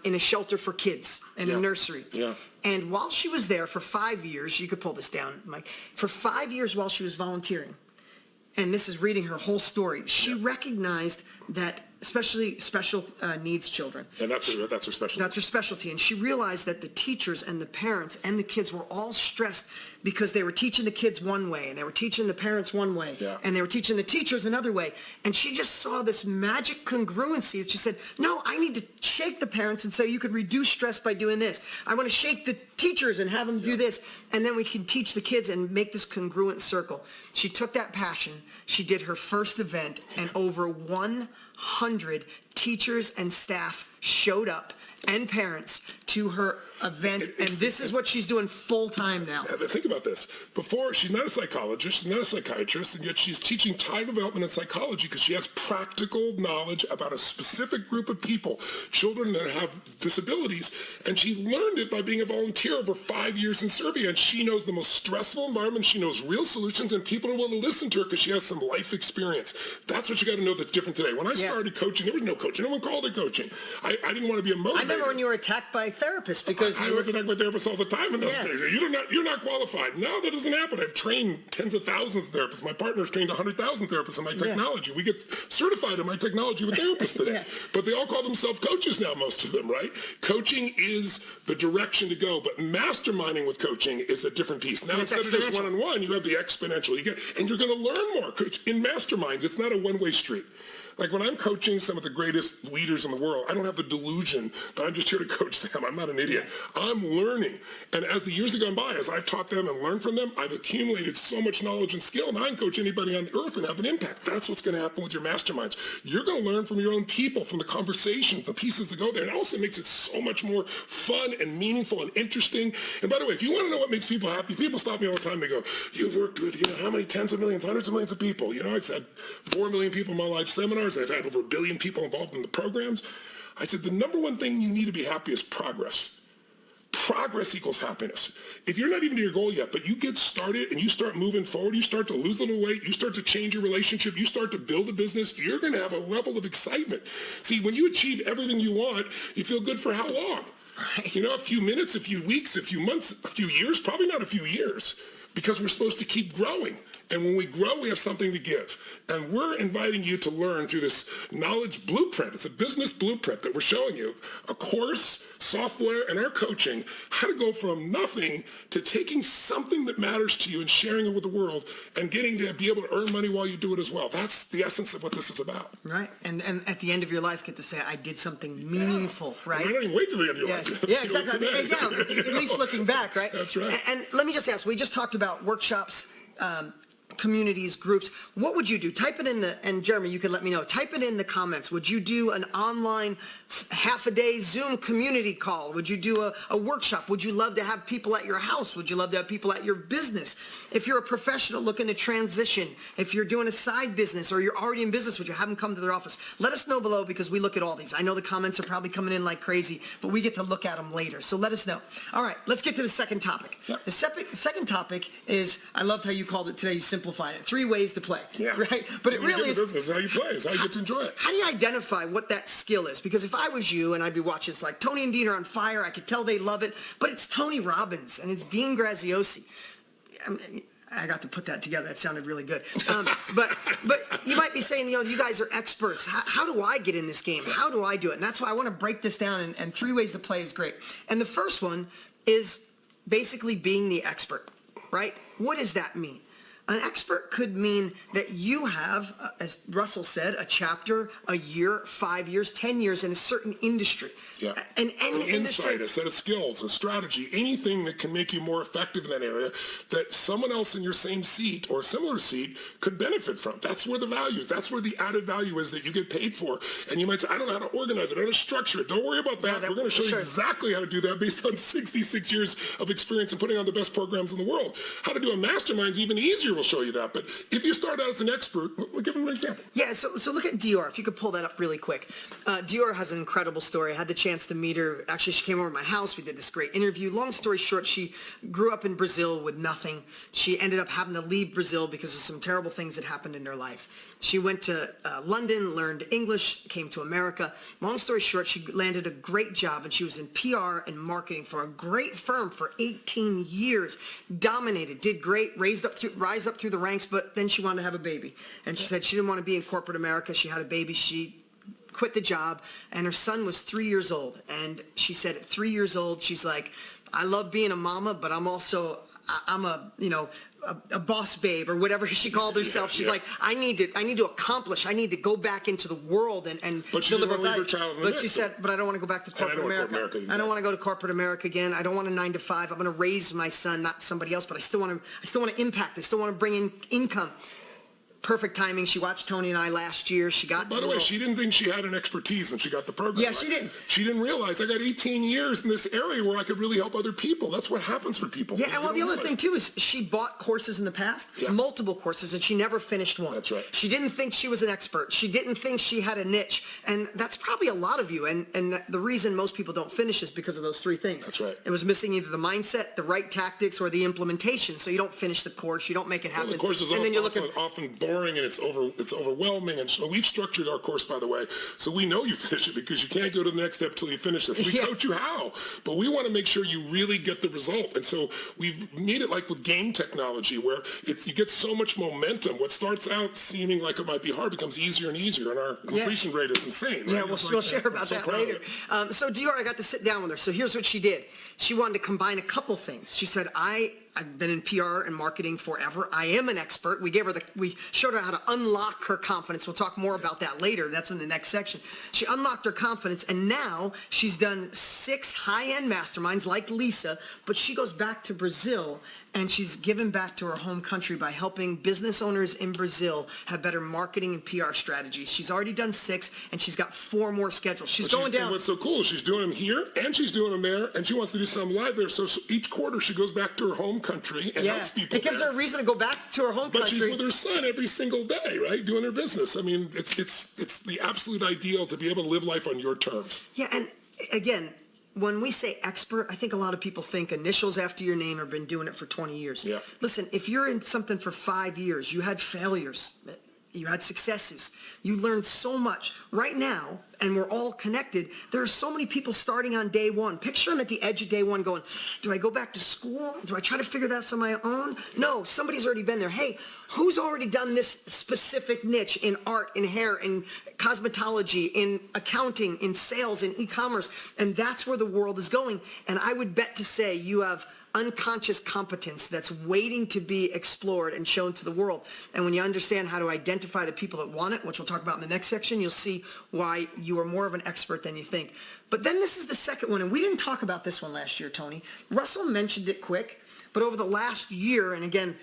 in a shelter for kids, in a nursery.
Yeah.
And while she was there for 5 years, you could pull this down, Mike, for 5 years while she was volunteering, and this is reading her whole story, she recognized that especially special needs children.
And that's her specialty.
That's her specialty. And she realized that the teachers and the parents and the kids were all stressed because they were teaching the kids one way, and they were teaching the parents one way, and they were teaching the teachers another way. And she just saw this magic congruency that she said, no, I need to shake the parents and say, you could reduce stress by doing this. I want to shake the teachers and have them do this. And then we can teach the kids and make this congruent circle. She took that passion. She did her first event, and over 100 teachers and staff showed up, and parents, to her event, and this is what she's doing full time now.
Think about this. Before, she's not a psychologist, she's not a psychiatrist, and yet she's teaching child development and psychology because she has practical knowledge about a specific group of people, children that have disabilities, and she learned it by being a volunteer over 5 years in Serbia, and she knows the most stressful environment, she knows real solutions, and people are willing to listen to her because she has some life experience. That's what you got to know that's different today. When I started coaching, there was no coaching. No one called it coaching. I didn't want to be a motivator.
I remember when you were attacked by therapists because
I was attacked by therapists all the time in those days. You're not qualified. Now that doesn't happen. I've trained tens of thousands of therapists. My partner's trained 100,000 therapists in my technology. We get certified in my technology with therapists today. But they all call themselves coaches now, most of them, right? Coaching is the direction to go, but masterminding with coaching is a different piece. Now instead of just one-on-one, you have the exponential. And you're going to learn more. In masterminds, it's not a one-way street. Like when I'm coaching some of the greatest leaders in the world, I don't have the delusion that I'm just here to coach them. I'm not an idiot. I'm learning. And as the years have gone by, as I've taught them and learned from them, I've accumulated so much knowledge and skill, and I can coach anybody on the earth and have an impact. That's what's going to happen with your masterminds. You're going to learn from your own people, from the conversations, the pieces that go there. And it also makes it so much more fun and meaningful and interesting. And by the way, if you want to know what makes people happy, people stop me all the time. They go, you've worked with, how many tens of millions, hundreds of millions of people? I've had 4 million people in my life seminars. I've had over 1 billion people involved in the programs. I said, the number one thing you need to be happy is progress. Progress equals happiness. If you're not even to your goal yet, but you get started and you start moving forward, you start to lose a little weight, you start to change your relationship, you start to build a business, you're going to have a level of excitement. See, when you achieve everything you want, you feel good for how long? Right. A few minutes, a few weeks, a few months, a few years, probably not a few years, because we're supposed to keep growing. And when we grow, we have something to give. And we're inviting you to learn through this knowledge blueprint. It's a business blueprint that we're showing you, a course, software, and our coaching, how to go from nothing to taking something that matters to you and sharing it with the world and getting to be able to earn money while you do it as well. That's the essence of what this is about.
Right. And at the end of your life, get to say, I did something meaningful, right?
I don't even wait till the end of your life.
Yeah, exactly. At least looking back, right?
That's right.
And let me just ask, we just talked about workshops, communities, groups. What would you do? Type it in and Jeremy, you can let me know. Type it in the comments. Would you do an online half-a-day Zoom community call? Would you do a workshop? Would you love to have people at your house? Would you love to have people at your business? If you're a professional looking to transition, if you're doing a side business or you're already in business, would you have them come to their office? Let us know below because we look at all these. I know the comments are probably coming in like crazy, but we get to look at them later. So let us know. All right, let's get to the second topic. Yep. The second topic is, I loved how you called it today, you simplified it. 3 ways to play. Yeah. Right? But it really is.
This is how you play. It's how you get to enjoy it.
How do you identify what that skill is? Because if I was you and I'd be watching, it's like Tony and Dean are on fire. I could tell they love it. But it's Tony Robbins and it's Dean Graziosi. I got to put that together. That sounded really good. But you might be saying, you guys are experts. How do I get in this game? How do I do it? And that's why I want to break this down. And 3 ways to play is great. And the first one is basically being the expert, right? What does that mean? An expert could mean that you have, as Russell said, a chapter, a year, 5 years, 10 years in a certain industry.
Yeah.
And any
an insight, a set of skills, a strategy, anything that can make you more effective in that area that someone else in your same seat or similar seat could benefit from. That's where the value is. That's where the added value is that you get paid for. And you might say, I don't know how to organize it, how to structure it. Don't worry about that. We're going to show you exactly how to do that based on 66 years of experience in putting on the best programs in the world. How to do a mastermind is even easier. We'll show you that. But if you start out as an expert, we'll give them an example.
Yeah, so look at Dior. If you could pull that up really quick. Dior has an incredible story. I had the chance to meet her. Actually, she came over to my house. We did this great interview. Long story short, she grew up in Brazil with nothing. She ended up having to leave Brazil because of some terrible things that happened in her life. She went to London, learned English, came to America. Long story short, she landed a great job, and she was in PR and marketing for a great firm for 18 years. Dominated, did great, rise up through the ranks, but then she wanted to have a baby. And she said she didn't want to be in corporate America. She had a baby. She quit the job, and her son was 3 years old. And she said at 3 years old, she's like, I love being a mama, but I'm a boss babe or whatever she called herself. She's like, I need to accomplish. I need to go back into the world and deliver value. But she said, but I don't want to go back to corporate America. I don't want to go to corporate America again. I don't want a 9 to 5. I'm going to raise my son, not somebody else, but I still want to impact. I still want to bring in income. Perfect timing. She watched Tony and I last year. She got.
By the way, she didn't think she had an expertise when she got the program.
Yeah, she didn't.
She didn't realize I got 18 years in this area where I could really help other people. That's what happens for people.
Yeah, and well, the other thing too is she bought courses in the past, multiple courses, and she never finished one.
That's right.
She didn't think she was an expert. She didn't think she had a niche, and that's probably a lot of you. And the reason most people don't finish is because of those 3 things.
That's right.
It was missing either the mindset, the right tactics, or the implementation. So you don't finish the course. You don't make it happen.
Well, the course is often boring and it's overwhelming, and so we've structured our course, by the way, so we know you finish it because you can't go to the next step till you finish this. We coach you how, but we want to make sure you really get the result. And so we've made it like with game technology, where you get so much momentum. What starts out seeming like it might be hard becomes easier and easier, and our completion rate is insane. Right?
Yeah, we'll share about that later. So Dior, I got to sit down with her. So here's what she did. She wanted to combine a couple things. She said, I I've been in PR and marketing forever. I am an expert. We showed her how to unlock her confidence. We'll talk more about that later. That's in the next section. She unlocked her confidence, and now she's done 6 high-end masterminds like Lisa, but she goes back to Brazil, and she's given back to her home country by helping business owners in Brazil have better marketing and PR strategies. She's already done 6, and she's got 4 more scheduled. She's going down.
And what's so cool, she's doing them here, and she's doing them there, and she wants to do some live there. So each quarter she goes back to her home country and helps people.
It gives her a reason to go back to her home country.
But she's with her son every single day, right, doing her business. I mean, it's the absolute ideal to be able to live life on your terms.
Yeah, and again, when we say expert, I think a lot of people think initials after your name have been doing it for 20 years.
Yeah.
Listen, if you're in something for 5 years, you had failures, you had successes, you learned so much. Right now, and we're all connected, there are so many people starting on day one. Picture them at the edge of day one going, do I go back to school? Do I try to figure this on my own? No, somebody's already been there. Hey, who's already done this specific niche in art, in hair, in cosmetology, in accounting, in sales, in e-commerce? And that's where the world is going. And I would bet to say you have unconscious competence that's waiting to be explored and shown to the world. And when you understand how to identify the people that want it, which we'll talk about in the next section, you'll see why you are more of an expert than you think. But then this is the second one, and we didn't talk about this one last year, Tony. Russell mentioned it quick, but over the last year, and again,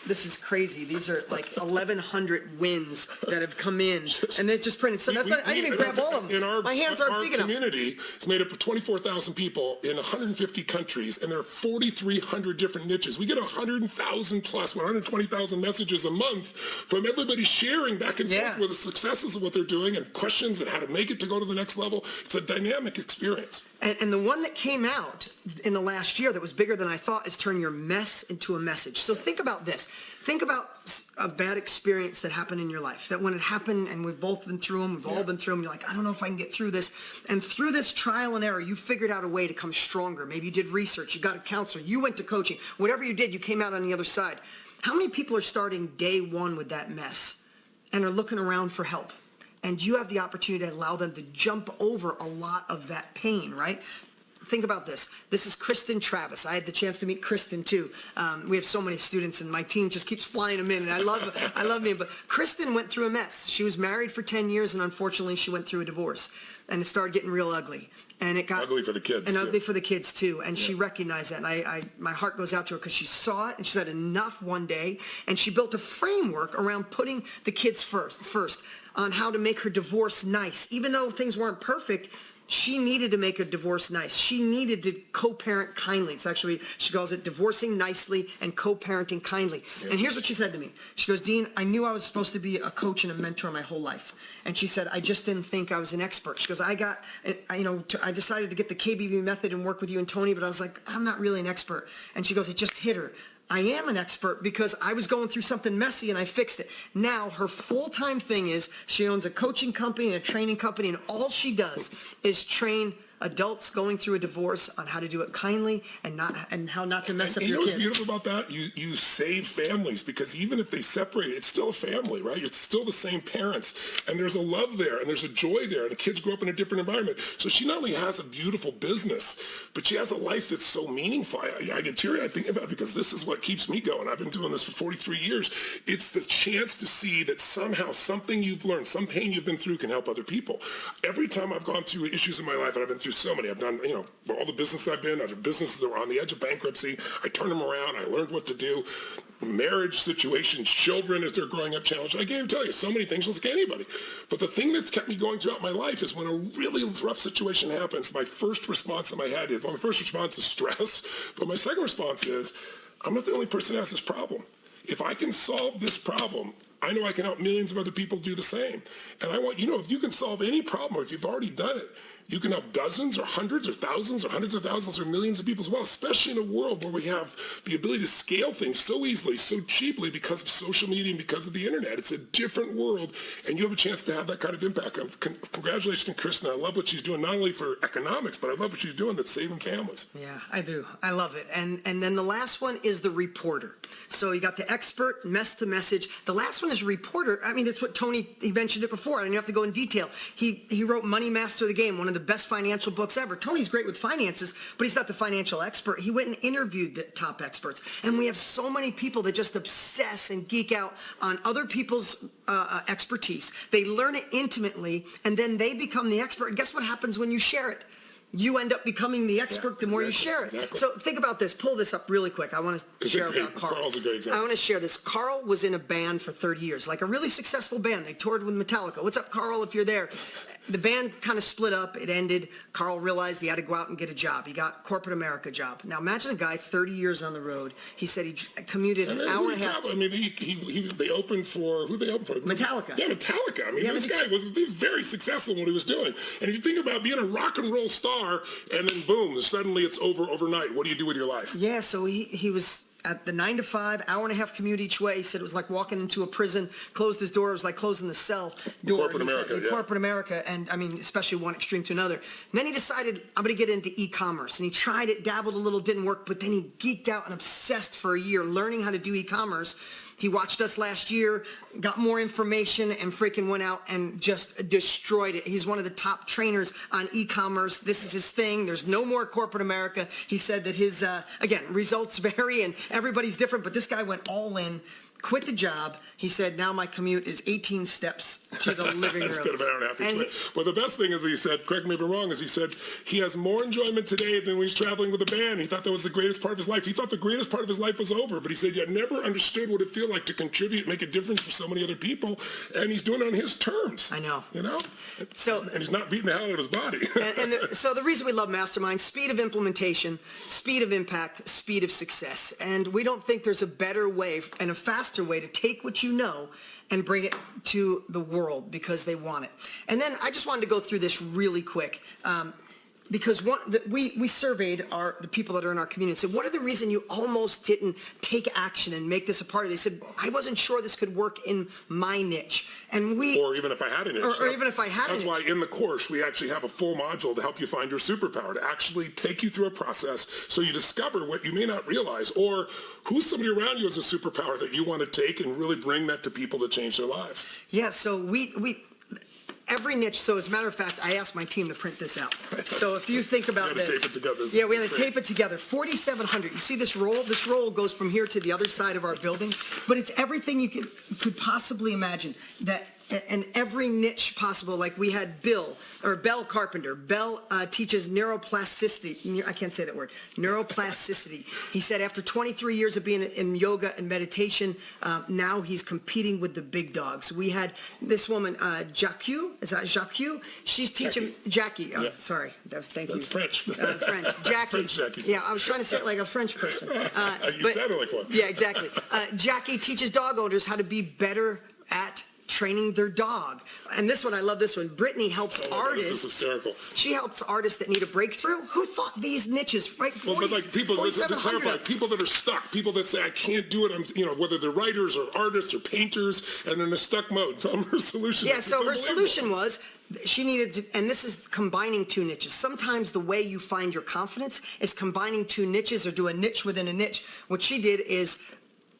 this is crazy. These are like 1,100 wins that have come in, and they just printed. So I didn't even grab all of them. My hands aren't big enough.
Our community is made up of 24,000 people in 150 countries, and there are 4,300 different niches. We get 100,000 plus, 120,000 messages a month from everybody sharing back and forth with the successes of what they're doing and questions and how to make it to go to the next level. It's a dynamic experience.
And the one that came out in the last year that was bigger than I thought is turn your mess into a message. So think about this. Think about a bad experience that happened in your life. That when it happened, and we've both been through them, we've all been through them, you're like, I don't know if I can get through this. And through this trial and error, you figured out a way to come stronger. Maybe you did research, you got a counselor, you went to coaching. Whatever you did, you came out on the other side. How many people are starting day one with that mess and are looking around for help? And you have the opportunity to allow them to jump over a lot of that pain, right? Think about this. This is Kristen Travis. I had the chance to meet Kristen too. We have so many students, and my team just keeps flying them in, and I love me. But Kristen went through a mess. She was married for 10 years, and unfortunately, she went through a divorce, and it started getting real ugly. And it got
ugly for the kids,
ugly for the kids too. And she recognized that. And my heart goes out to her because she saw it, and she said enough one day, and she built a framework around putting the kids first on how to make her divorce nice, even though things weren't perfect. She needed to make a divorce nice. She needed to co-parent kindly. It's actually, she calls it divorcing nicely and co-parenting kindly. Yeah. And here's what she said to me. She goes, Dean, I knew I was supposed to be a coach and a mentor my whole life. And she said, I just didn't think I was an expert. She goes, I decided to get the KBB method and work with you and Tony, but I was like, I'm not really an expert. And she goes, it just hit her. I am an expert because I was going through something messy and I fixed it. Now her full-time thing is she owns a coaching company and a training company, and all she does is train adults going through a divorce on how to do it kindly and how not to mess up your kids.
You know what's beautiful about that? You save families, because even if they separate, it's still a family, right? It's still the same parents, and there's a love there, and there's a joy there, and the kids grow up in a different environment. So she not only has a beautiful business, but she has a life that's so meaningful. I get teary-eyed thinking about it, because this is what keeps me going. I've been doing this for 43 years. It's the chance to see that somehow something you've learned, some pain you've been through, can help other people. Every time I've gone through issues in my life, and I've been through so many. I've done, all the business I've had businesses that were on the edge of bankruptcy. I turned them around. I learned what to do. Marriage situations, children as they're growing up challenged. I can't tell you so many things like anybody. But the thing that's kept me going throughout my life is when a really rough situation happens, my first response in my head is, my first response is stress. But my second response is, I'm not the only person that has this problem. If I can solve this problem, I know I can help millions of other people do the same. And I want, if you can solve any problem, or if you've already done it, you can help dozens or hundreds or thousands or hundreds of thousands or millions of people as well, especially in a world where we have the ability to scale things so easily, so cheaply, because of social media and because of the internet. It's a different world, and you have a chance to have that kind of impact. Congratulations to Kristen. I love what she's doing, not only for economics, but I love what she's doing that's saving families.
Yeah, I do. I love it. And then the last one is the reporter. So you got the expert, mess to message. The last one is reporter. I mean, that's what Tony, he mentioned it before. I don't have to go in detail. He wrote Money Master the Game, one of the best financial books ever. Tony's great with finances, but he's not the financial expert. He went and interviewed the top experts. And we have so many people that just obsess and geek out on other people's expertise. They learn it intimately, and then they become the expert. And guess what happens when you share it? You end up becoming the expert the more you share it.
Exactly.
So think about this. Pull this up really quick. I want to share about Carl.
Carl's a great example.
I want to share this. Carl was in a band for 30 years, like a really successful band. They toured with Metallica. What's up, Carl, if you're there? The band kind of split up. It ended. Carl realized he had to go out and get a job. He got corporate America job. Now imagine a guy 30 years on the road. He said he commuted an hour and a half.
I mean, they opened for, who they opened for?
Metallica.
Yeah, Metallica. I mean, this guy was very successful in what he was doing. And if you think about being a rock and roll star, and then boom, suddenly it's over overnight. What do you do with your life?
Yeah, so he was at the 9 to 5, hour and a half commute each way. He said it was like walking into a prison, closed his door. It was like closing the cell door.
Corporate America, yeah.
Corporate America, and I mean, especially one extreme to another. And then he decided, I'm going to get into e-commerce. And he tried it, dabbled a little, didn't work, but then he geeked out and obsessed for a year learning how to do e-commerce. He watched us last year, got more information, and freaking went out and just destroyed it. He's one of the top trainers on e-commerce. This is his thing. There's no more corporate America. He said that his, again, results vary and everybody's different, but this guy went all in, quit the job. He said, now my commute is 18 steps to the living room.
Instead of an hour and a half each way. But the best thing is what he said, correct me if I'm wrong, is he said he has more enjoyment today than when he's traveling with a band. He thought that was the greatest part of his life. He thought the greatest part of his life was over, but he said, yeah, never understood what it felt like to contribute, make a difference for so many other people, and he's doing it on his terms.
I know.
You know?
So,
and he's not beating the hell out of his body.
So the reason we love Mastermind, speed of implementation, speed of impact, speed of success. And we don't think there's a better way and a faster way to take what you know and bring it to the world because they want it. And then I just wanted to go through this really quick. Because we surveyed the people that are in our community and said, what are the reason you almost didn't take action and make this a part of it? They said, I wasn't sure this could work in my niche. And
or even if I had a niche.
Or even if I had a niche.
That's why in the course we actually have a full module to help you find your superpower, to actually take you through a process so you discover what you may not realize, or who's somebody around you as a superpower that you want to take and really bring that to people to change their lives.
Yeah, so every niche, so as a matter of fact, I asked my team to print this out. So if you think about this.
Tape it together.
Yeah, we had to tape it together. 4,700. You see this roll? This roll goes from here to the other side of our building. But it's everything you could possibly imagine. And every niche possible, like we had Bell Carpenter. Bell teaches neuroplasticity. I can't say that word. Neuroplasticity. He said after 23 years of being in yoga and meditation, now he's competing with the big dogs. We had this woman, Jacques. Is that Jacques? She's teaching Jackie. Oh, yeah. Sorry, thank you.
That's French.
French. Jackie.
French Jackie.
Yeah, I was trying to say it like a French person.
You sounded like one.
Yeah, exactly. Jackie teaches dog owners how to be better at training their dog. And this one, I love this one. Brittany helps artists.
This is hysterical.
She helps artists that need a breakthrough. Who thought these niches, right?
Well, but like people, to clarify, people that are stuck, people that say, I can't do it, whether they're writers or artists or painters, and in a stuck mode. Tell them her solution.
Yeah, so her solution was, she needed to, and this is combining two niches. Sometimes the way you find your confidence is combining two niches or do a niche within a niche. What she did is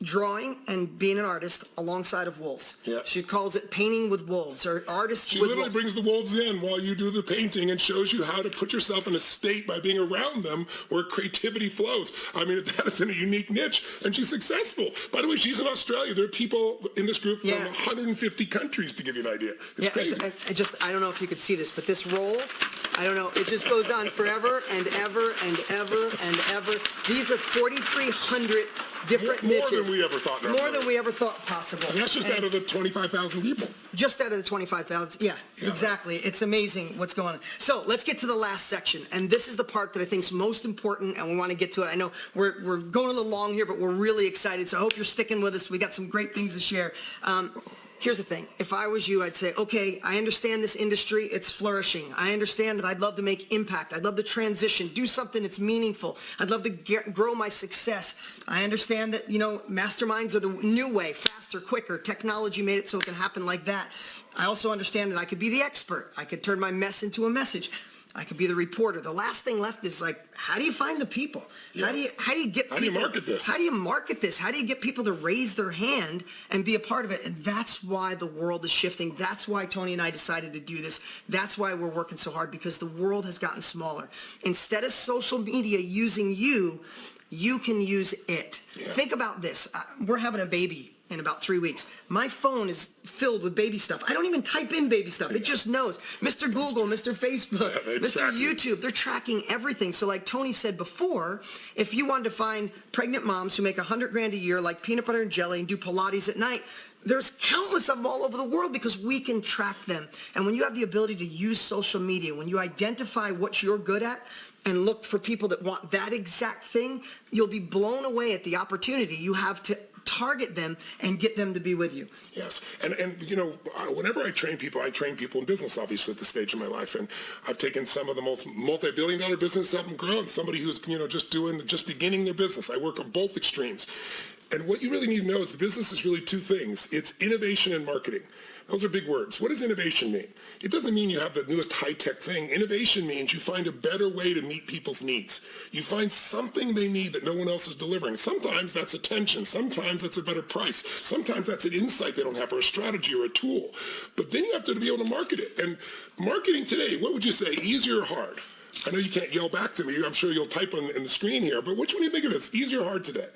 drawing and being an artist alongside of wolves.
Yeah.
She calls it painting with wolves, or artists
she
with
literally
wolves.
brings the wolves in while you do the painting and shows you how to put yourself in a state by being around them where creativity flows. I mean, that is in a unique niche, and she's successful. By the way, she's in Australia. There are people in this group from 150 countries, to give you an idea. It's crazy.
I don't know if you could see this, but this roll, I don't know, it just goes on forever and ever and ever and ever. These are 4,300 different niches.
More than we ever thought.
More than we ever thought possible.
And that's just out of the 25,000 people.
Just out of the 25,000. Yeah, exactly. It's amazing what's going on. So let's get to the last section. And this is the part that I think is most important, and we want to get to it. I know we're going a little long here, but we're really excited. So I hope you're sticking with us. We got some great things to share. Here's the thing. If I was you, I'd say, okay, I understand this industry. It's flourishing. I understand that I'd love to make impact. I'd love to transition, do something that's meaningful. I'd love to grow my success. I understand that, masterminds are the new way, faster, quicker. Technology made it so it can happen like that. I also understand that I could be the expert. I could turn my mess into a message. I could be the reporter. The last thing left is like, how do you find the people?
Yeah.
How do you get people?
How do you market this?
How do you market this? How do you get people to raise their hand and be a part of it? And that's why the world is shifting. That's why Tony and I decided to do this. That's why we're working so hard, because the world has gotten smaller. Instead of social media using you, you can use it. Yeah. Think about this. We're having a baby in about 3 weeks. My phone is filled with baby stuff. I don't even type in baby stuff. It just knows. Mr. Google, Mr. Facebook, Mr. YouTube, they're tracking everything. So like Tony said before, if you wanted to find pregnant moms who make $100,000 a year, like peanut butter and jelly, and do Pilates at night, there's countless of them all over the world because we can track them. And when you have the ability to use social media, when you identify what you're good at, and look for people that want that exact thing, you'll be blown away at the opportunity you have to target them and get them to be with you.
Yes. And you know, whenever I train people in business, obviously, at this stage of my life. And I've taken some of the most multi-billion-dollar businesses up and grown, somebody who's, you know, just beginning their business. I work on both extremes. And what you really need to know is the business is really two things. It's innovation and marketing. Those are big words. What does innovation mean? It doesn't mean you have the newest high-tech thing. Innovation means you find a better way to meet people's needs. You find something they need that no one else is delivering. Sometimes that's attention. Sometimes that's a better price. Sometimes that's an insight they don't have, or a strategy or a tool. But then you have to be able to market it. And marketing today, what would you say, easy or hard? I know you can't yell back to me. I'm sure you'll type on the screen here. But which one do you think of this, easy or hard today?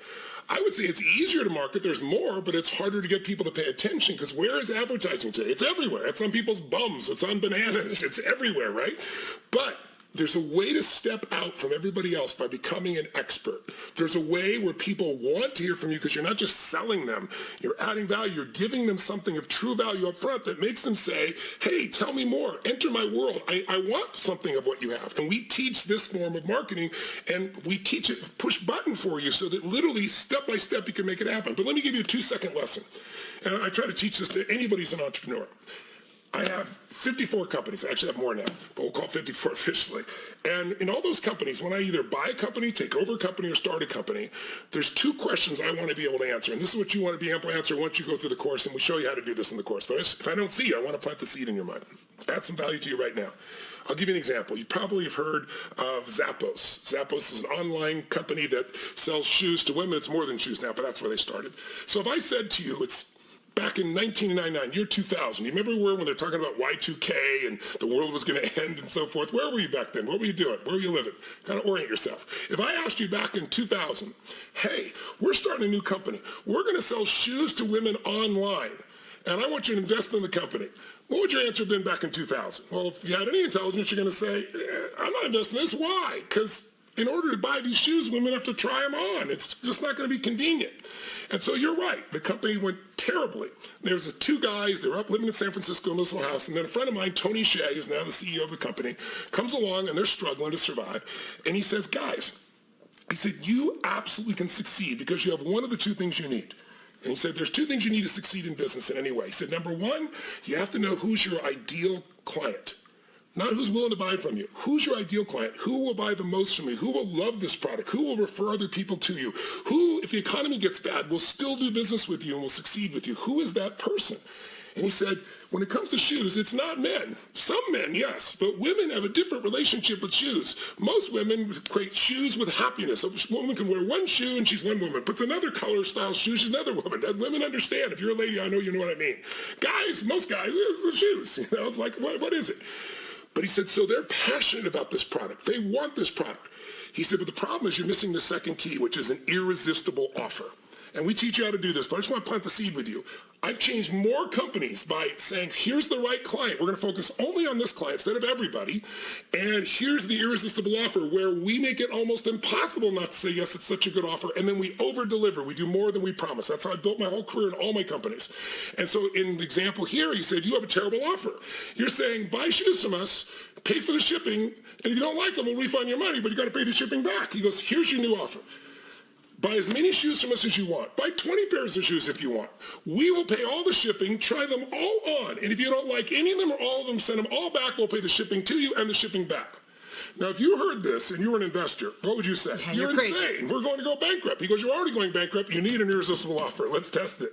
I would say it's easier to market. There's more, but it's harder to get people to pay attention, because where is advertising today? It's everywhere. It's on people's bums. It's on bananas. It's everywhere, right? But there's a way to step out from everybody else by becoming an expert. There's a way where people want to hear from you because you're not just selling them. You're adding value. You're giving them something of true value up front that makes them say, hey, tell me more. Enter my world. I want something of what you have. And we teach this form of marketing, and we teach it push button for you so that literally step by step you can make it happen. But let me give you a 2-second lesson. And I try to teach this to anybody who's an entrepreneur. I have 54 companies. I actually have more now, but we'll call it 54 officially. And in all those companies, when I either buy a company, take over a company, or start a company, there's 2 questions I want to be able to answer. And this is what you want to be able to answer once you go through the course, and we show you how to do this in the course. But if I don't see you, I want to plant the seed in your mind. Add some value to you right now. I'll give you an example. You probably have heard of Zappos. Zappos is an online company that sells shoes to women. It's more than shoes now, but that's where they started. So if I said to you, it's back in 1999, year 2000, you remember when they're talking about Y2K and the world was going to end and so forth? Where were you back then? What were you doing? Where were you living? Kind of orient yourself. If I asked you back in 2000, hey, we're starting a new company. We're going to sell shoes to women online, and I want you to invest in the company. What would your answer have been back in 2000? Well, if you had any intelligence, you're going to say, I'm not investing in this. Why? Because in order to buy these shoes, women have to try them on. It's just not going to be convenient. And so you're right. The company went terribly. There was 2 guys. They were up living in San Francisco in this little house. And then a friend of mine, Tony Hsieh, who's now the CEO of the company, comes along, and they're struggling to survive. And he says, guys, he said, you absolutely can succeed because you have one of the 2 things you need. And he said, there's 2 things you need to succeed in business in any way. He said, number 1, you have to know who's your ideal client. Not who's willing to buy it from you. Who's your ideal client? Who will buy the most from you? Who will love this product? Who will refer other people to you? Who, if the economy gets bad, will still do business with you and will succeed with you? Who is that person? And he said, when it comes to shoes, it's not men. Some men, yes, but women have a different relationship with shoes. Most women equate shoes with happiness. A woman can wear one shoe and she's one woman, puts another color style shoe, she's another woman. That women understand. If you're a lady, I know you know what I mean. Guys, most guys, the shoes. You know, it's like, what is it? But he said, so they're passionate about this product. They want this product. He said, but the problem is you're missing the second key, which is an irresistible offer. And we teach you how to do this, but I just want to plant the seed with you. I've changed more companies by saying, here's the right client. We're going to focus only on this client instead of everybody. And here's the irresistible offer where we make it almost impossible not to say, yes, it's such a good offer. And then we over-deliver. We do more than we promise. That's how I built my whole career in all my companies. And so in the example here, he said, you have a terrible offer. You're saying, buy shoes from us, pay for the shipping, and if you don't like them, we'll refund your money, but you got to pay the shipping back. He goes, here's your new offer. Buy as many shoes from us as you want. Buy 20 pairs of shoes if you want. We will pay all the shipping, try them all on, and if you don't like any of them or all of them, send them all back. We'll pay the shipping to you and the shipping back. Now, if you heard this and you were an investor, what would you say?
Yeah,
you're insane. Crazy. We're going to go bankrupt. He goes, you're already going bankrupt. You need an irresistible offer. Let's test it.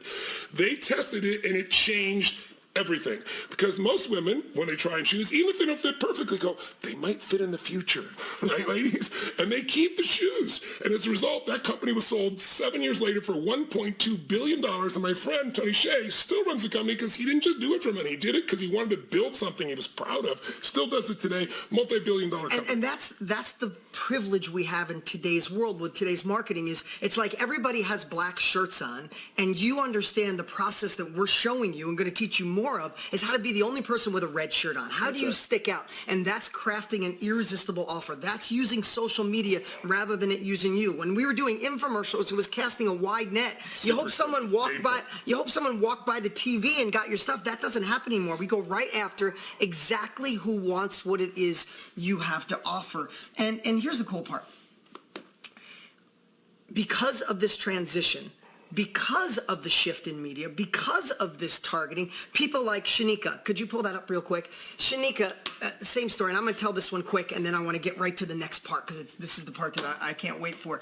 They tested it, and it changed everything. Because most women, when they try and choose, even if they don't fit perfectly, go, they might fit in the future, right, ladies? And they keep the shoes. And as a result, that company was sold 7 years later for $1.2 billion. And my friend, Tony Hsieh, still runs the company because he didn't just do it for money. He did it because he wanted to build something he was proud of. Still does it today, multi-billion-dollar company.
And that's the privilege we have in today's world with today's marketing is it's like everybody has black shirts on, and you understand the process that we're showing you and going to teach you more of is how to be the only person with a red shirt on. How do you stick out? And that's crafting an irresistible offer. That's using social media rather than it using you. When we were doing infomercials, it was casting a wide net. You hope someone walked by the TV and got your stuff. That doesn't happen anymore. We go right after exactly who wants what it is you have to offer. And here's the cool part. Because of this transition, because of the shift in media, because of this targeting, people like Shanika, could you pull that up real quick? Shanika, same story, and I'm going to tell this one quick, and then I want to get right to the next part, because this is the part that I can't wait for.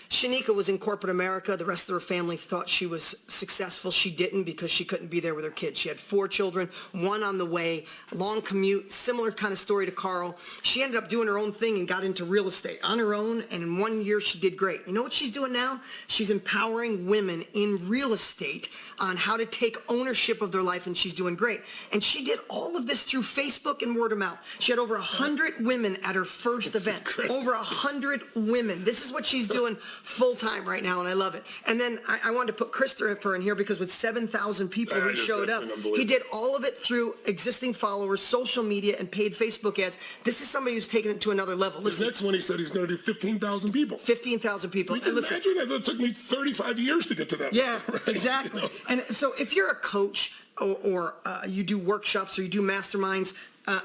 Shanika was in corporate America. The rest of her family thought she was successful. She didn't because she couldn't be there with her kids. She had 4 children, 1 on the way, long commute, similar kind of story to Carl. She ended up doing her own thing and got into real estate on her own, and in 1 year she did great. You know what she's doing now? She's empowering women in real estate on how to take ownership of their life, and she's doing great. And she did all of this through Facebook and word of mouth. She had over 100 women at her first event. Over 100 women. This is what she's doing full time right now, and I love it. And then I wanted to put Christopher in here because with 7,000 people who showed up, he did all of it through existing followers, social media, and paid Facebook ads. This is somebody who's taken it to another level.
Listen, the next one he said he's going to do 15,000 people.
15,000 people.
You can imagine that took me 35 years to get to that.
Yeah,
right?
exactly. You know? And so if you're a coach or you do workshops or you do masterminds,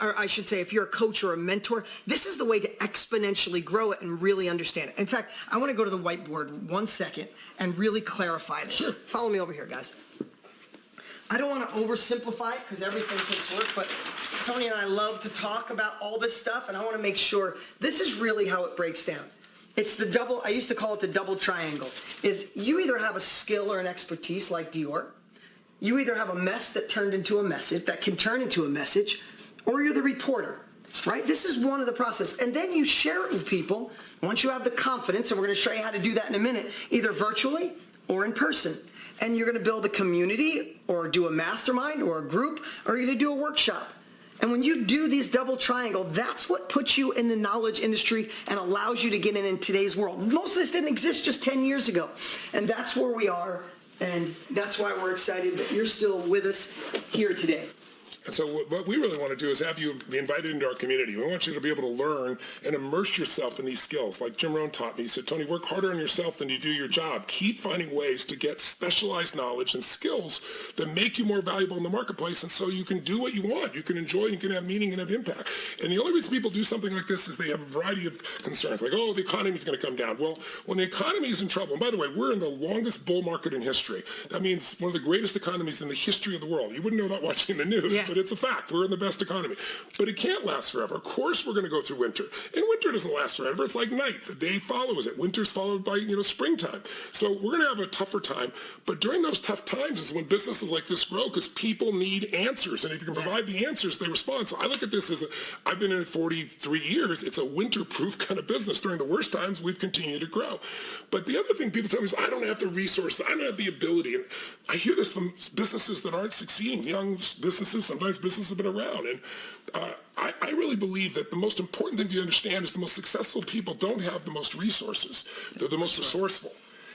or I should say if you're a coach or a mentor, this is the way to exponentially grow it and really understand it. In fact, I want to go to the whiteboard 1 second and really clarify this. Sure. Follow me over here, guys. I don't want to oversimplify it because everything takes work, but Tony and I love to talk about all this stuff, and I want to make sure this is really how it breaks down. It's the double, I used to call it the double triangle, is you either have a skill or an expertise like Dior, you either have a mess that turned into a message, that can turn into a message, or you're the reporter, right? This is one of the process. And then you share it with people once you have the confidence, and we're going to show you how to do that in a minute, either virtually or in person. And you're going to build a community or do a mastermind or a group, or you're going to do a workshop. And when you do these double triangle, that's what puts you in the knowledge industry and allows you to get in today's world. Most of this didn't exist just 10 years ago. And that's where we are. And that's why we're excited that you're still with us here today.
And so what we really want to do is have you be invited into our community. We want you to be able to learn and immerse yourself in these skills. Like Jim Rohn taught me, he said, Tony, work harder on yourself than you do your job. Keep finding ways to get specialized knowledge and skills that make you more valuable in the marketplace, and so you can do what you want. You can enjoy and you can have meaning and have impact. And the only reason people do something like this is they have a variety of concerns, like, oh, the economy is going to come down. Well, when the economy is in trouble, and by the way, we're in the longest bull market in history. That means one of the greatest economies in the history of the world. You wouldn't know that watching the news, but it's a fact. We're in the best economy. But it can't last forever. Of course we're going to go through winter. And winter doesn't last forever. It's like night. The day follows it. Winter's followed by, springtime. So we're going to have a tougher time. But during those tough times is when businesses like this grow, because people need answers. And if you can provide the answers, they respond. So I look at this as I've been in it 43 years. It's a winter-proof kind of business. During the worst times, we've continued to grow. But the other thing people tell me is I don't have the resources. I don't have the ability. And I hear this from businesses that aren't succeeding, young businesses. Sometimes businesses have been around. And I really believe that the most important thing to understand is the most successful people don't have the most resources. They're the most resourceful.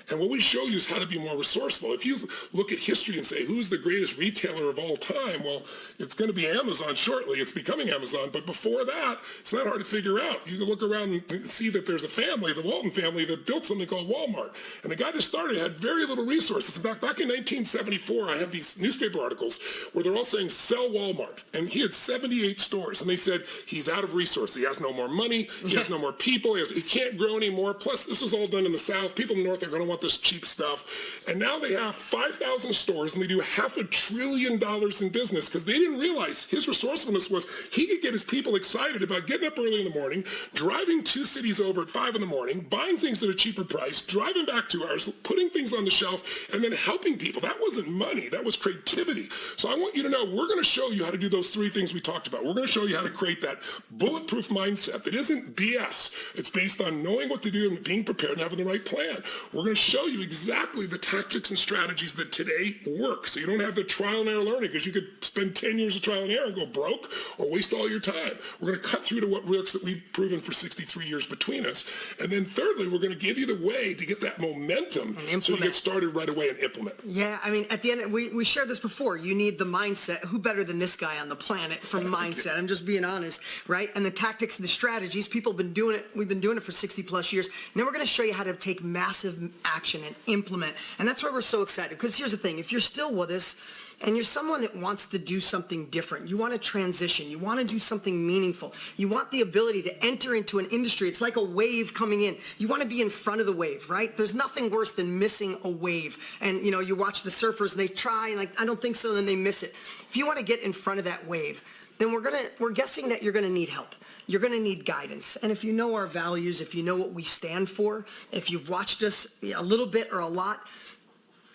And what we show you is how to be more resourceful. If you look at history and say, who's the greatest retailer of all time? Well, it's going to be Amazon shortly. It's becoming Amazon. But before that, it's not hard to figure out. You can look around and see that there's a family, the Walton family, that built something called Walmart. And the guy that started had very little resources. In fact, back in 1974, I have these newspaper articles where they're all saying, sell Walmart. And he had 78 stores. And they said, he's out of resources. He has no more money. He has no more people. He can't grow anymore. Plus, this is all done in the South. People in the North are going to want want this cheap stuff. And now they have 5,000 stores, and they do $500 billion in business because they didn't realize his resourcefulness was he could get his people excited about getting up early in the morning, driving 2 cities over at 5 in the morning, buying things at a cheaper price, driving back 2 hours, putting things on the shelf, and then helping people. That wasn't money. That was creativity. So I want you to know we're going to show you how to do those 3 things we talked about. We're going to show you how to create that bulletproof mindset that isn't BS. It's based on knowing what to do and being prepared and having the right plan. We're going to show you exactly the tactics and strategies that today work. So you don't have the trial and error learning, because you could spend 10 years of trial and error and go broke or waste all your time. We're going to cut through to what works that we've proven for 63 years between us. And then thirdly, we're going to give you the way to get that momentum so you get started right away and implement.
Yeah, I mean, at the end, we shared this before. You need the mindset. Who better than this guy on the planet for mindset? I'm just being honest, right? And the tactics and the strategies, people have been doing it. We've been doing it for 60 plus years. And then we're going to show you how to take massive action and implement. And that's why we're so excited. Because here's the thing. If you're still with us, and you're someone that wants to do something different, you want to transition, you want to do something meaningful, you want the ability to enter into an industry, it's like a wave coming in. You want to be in front of the wave, right? There's nothing worse than missing a wave. And, you know, you watch the surfers, and they try, and like, I don't think so, then they miss it. If you want to get in front of that wave, then we're guessing that you're going to need help. You're going to need guidance. And if you know our values, if you know what we stand for, if you've watched us a little bit or a lot,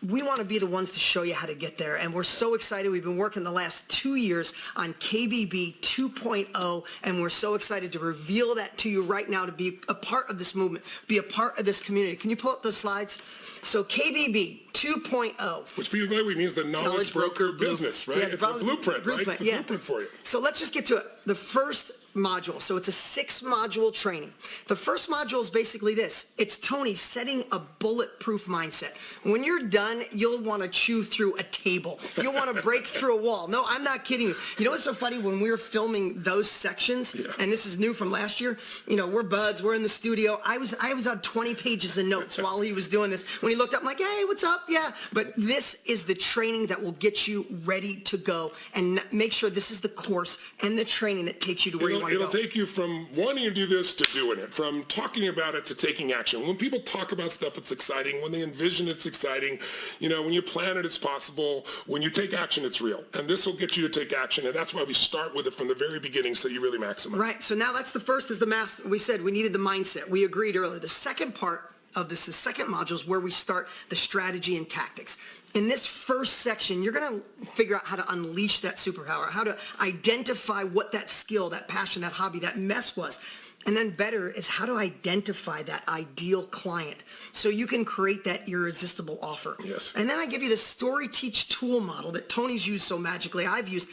we want to be the ones to show you how to get there. And we're so excited. We've been working the last 2 years on KBB 2.0, and we're so excited to reveal that to you right now, to be a part of this movement, be a part of this community. Can you pull up those slides? So KBB 2.0.
Which, by the way, means the knowledge broker business, right?
Yeah,
it's a blueprint, right? It's a blueprint for you.
So let's just get to it. The first module. So it's a 6-module training. The first module is basically this. It's Tony setting a bulletproof mindset. When you're done, you'll want to chew through a table. You'll want to break through a wall. No, I'm not kidding you. You know what's so funny? When we were filming those sections, and this is new from last year, you know, we're buds, we're in the studio. I was on 20 pages of notes while he was doing this. When he looked up, I'm like, hey, what's up? Yeah. But this is the training that will get you ready to go, and make sure this is the course and the training that takes you to where you want to go.
It'll take you from wanting to do this to doing it, from talking about it to taking action. When people talk about stuff, it's exciting. When they envision, it's exciting. You know, when you plan it, it's possible. When you take action, it's real. And this will get you to take action, and that's why we start with it from the very beginning, so you really maximize.
Right. So now that's the first, is the master. We said we needed the mindset. We agreed earlier. The second part of this, the second module, is where we start the strategy and tactics. In this first section, you're going to figure out how to unleash that superpower, how to identify what that skill, that passion, that hobby, that mess was. And then better is how to identify that ideal client so you can create that irresistible offer.
Yes.
And then I give you the story teach tool model that Tony's used so magically, I've used,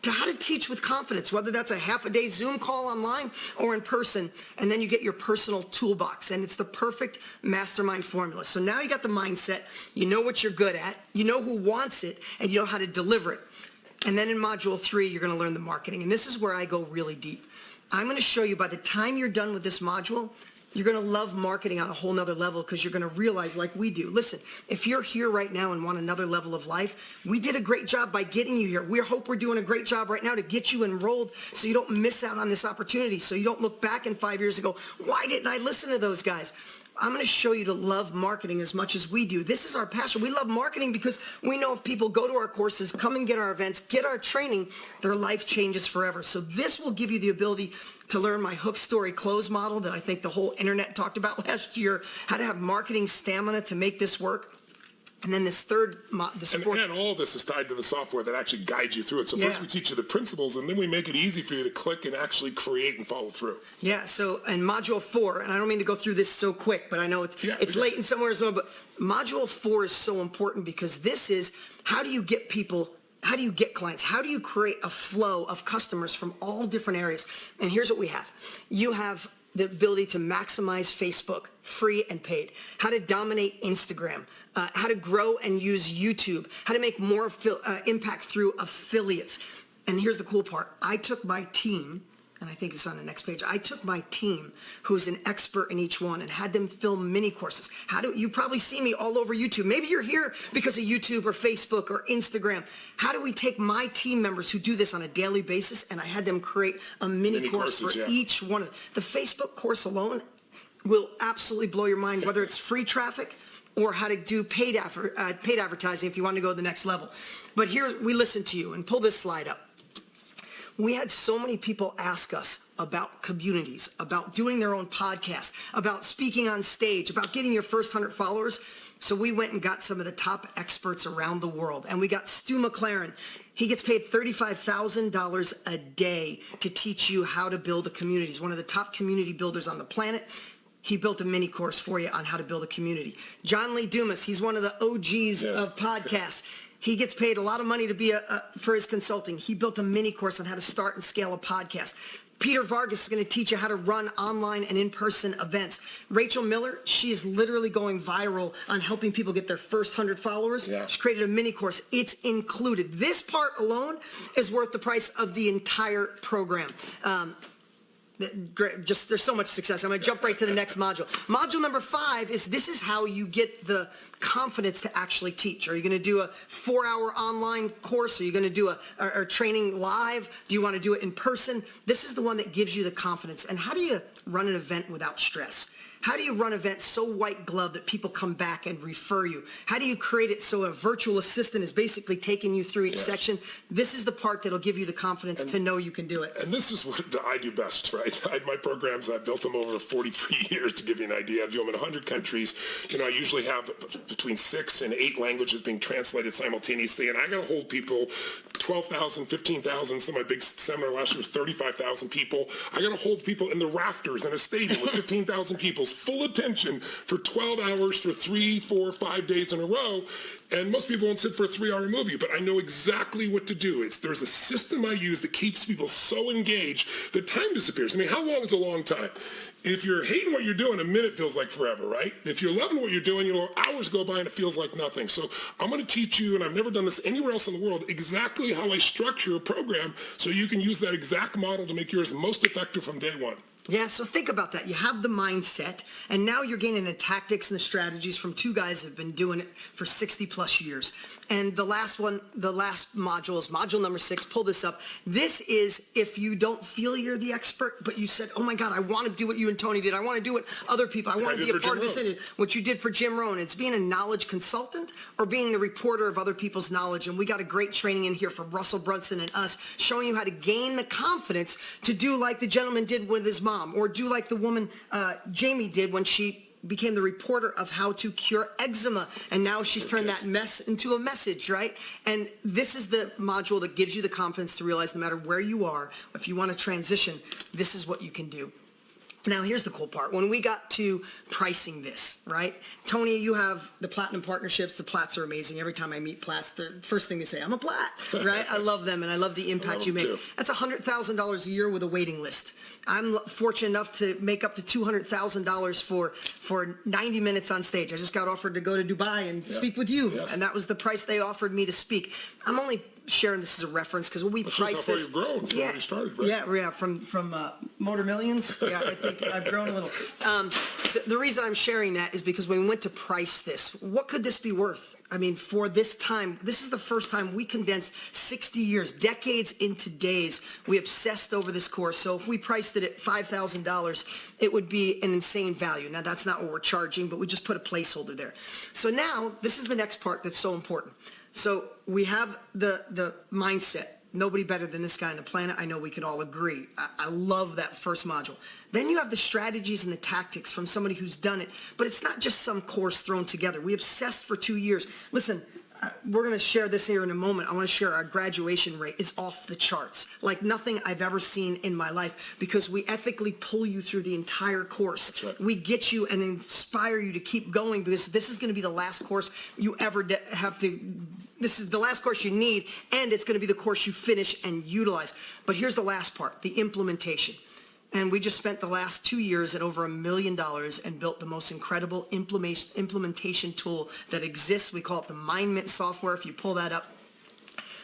to how to teach with confidence, whether that's a half-a-day Zoom call online or in person, and then you get your personal toolbox, and it's the perfect mastermind formula. So now you got the mindset, you know what you're good at, you know who wants it, and you know how to deliver it. And then in Module 3, you're going to learn the marketing, and this is where I go really deep. I'm going to show you, by the time you're done with this module, you're going to love marketing on a whole nother level, because you're going to realize, like we do, listen, if you're here right now and want another level of life, we did a great job by getting you here. We hope we're doing a great job right now to get you enrolled so you don't miss out on this opportunity, so you don't look back in 5 years and go, why didn't I listen to those guys? I'm going to show you to love marketing as much as we do. This is our passion. We love marketing because we know if people go to our courses, come and get our events, get our training, their life changes forever. So this will give you the ability to learn my hook, story, close model that I think the whole internet talked about last year, how to have marketing stamina to make this work. And then this fourth.
And all this is tied to the software that actually guides you through it. So first we teach you the principles, and then we make it easy for you to click and actually create and follow through.
Yeah, so in Module 4, and I don't mean to go through this so quick, but I know it's late in somewhere as well, but Module 4 is so important because this is, how do you get people, how do you get clients? How do you create a flow of customers from all different areas? And here's what we have. You have the ability to maximize Facebook, free and paid, how to dominate Instagram, how to grow and use YouTube, how to make more impact through affiliates. And here's the cool part. I took my team, and I think it's on the next page, I took my team who's an expert in each one and had them film mini courses. You probably see me all over YouTube. Maybe you're here because of YouTube or Facebook or Instagram. How do we take my team members who do this on a daily basis, and I had them create a mini course for each one of them. The Facebook course alone will absolutely blow your mind, whether it's free traffic, or how to do paid advertising if you want to go to the next level. But here, we listen to you, and pull this slide up. We had so many people ask us about communities, about doing their own podcast, about speaking on stage, about getting your first 100 followers. So we went and got some of the top experts around the world. And we got Stu McLaren. He gets paid $35,000 a day to teach you how to build a community. He's one of the top community builders on the planet. He built a mini course for you on how to build a community. John Lee Dumas, he's one of the OGs of podcasts. He gets paid a lot of money to be for his consulting. He built a mini course on how to start and scale a podcast. Peter Vargas is going to teach you how to run online and in-person events. Rachel Miller, she is literally going viral on helping people get their first 100 followers. Yeah. She created a mini course. It's included. This part alone is worth the price of the entire program. Just there's so much success. I'm going to jump right to the next module. Module number 5 is this is how you get the confidence to actually teach. Are you going to do a 4-hour online course? Are you going to do a training live? Do you want to do it in person? This is the one that gives you the confidence. And how do you run an event without stress? How do you run events so white glove that people come back and refer you? How do you create it so a virtual assistant is basically taking you through each section? This is the part that'll give you the confidence to know you can do it.
And this is what I do best, right? My programs, I've built them over 43 years to give you an idea. I do them in 100 countries. You know, I usually have between 6 and 8 languages being translated simultaneously, and I got to hold people, 12,000, 15,000. So my big seminar last year was 35,000 people. I got to hold people in the rafters in a stadium with 15,000 people. Full attention for 12 hours for 3, 4, 5 days in a row. And most people won't sit for a 3-hour movie, but I know exactly what to do. There's a system I use that keeps people so engaged that time disappears. I mean, how long is a long time? If you're hating what you're doing, a minute feels like forever, right? If you're loving what you're doing, hours go by and it feels like nothing. So I'm going to teach you, and I've never done this anywhere else in the world, exactly how I structure a program so you can use that exact model to make yours most effective from day one.
Yeah, so think about that. You have the mindset, and now you're gaining the tactics and the strategies from 2 guys that have been doing it for 60 plus years. And the last module is module number 6. Pull this up. This is if you don't feel you're the expert, but you said, oh my God, I want to do what you and Tony did. I want to do what other people. I want to be a part of this. What you did for Jim Rohn. It's being a knowledge consultant or being the reporter of other people's knowledge. And we got a great training in here from Russell Brunson and us showing you how to gain the confidence to do like the gentleman did with his mom, or do like the woman Jamie did when she became the reporter of how to cure eczema, and now she's turned that mess into a message, right? And this is the module that gives you the confidence to realize no matter where you are, if you want to transition, this is what you can do. Now, here's the cool part. When we got to pricing this, right? Tony, you have the platinum partnerships. The Plats are amazing. Every time I meet Plats, the first thing they say, I'm a Plat, right? I love them, and I love the impact you make. Too. That's $100,000 a year with a waiting list. I'm fortunate enough to make up to $200,000 for 90 minutes on stage. I just got offered to go to Dubai and speak with you, and that was the price they offered me to speak. I'm only sharing this as a reference because when we priced this,
you've grown from when you started, right?
Yeah, from Motor Millions. Yeah, I think I've grown a little. So the reason I'm sharing that is because when we went to price this, what could this be worth? I mean, for this time, this is the first time we condensed 60 years, decades into days. We obsessed over this course. So if we priced it at $5,000, it would be an insane value. Now, that's not what we're charging, but we just put a placeholder there. So now, this is the next part that's so important. So we have the mindset. Nobody better than this guy on the planet. I know we can all agree. I love that first module. Then you have the strategies and the tactics from somebody who's done it. But it's not just some course thrown together. We obsessed for 2 years. Listen, we're going to share this here in a moment. I want to share our graduation rate is off the charts, like nothing I've ever seen in my life, because we ethically pull you through the entire course. That's right. We get you and inspire you to keep going, because this is going to be the last course you ever have to. This is the last course you need, and it's going to be the course you finish and utilize. But here's the last part, the implementation. And we just spent the last 2 years at over $1 million and built the most incredible implementation tool that exists. We call it the MindMint software. If you pull that up,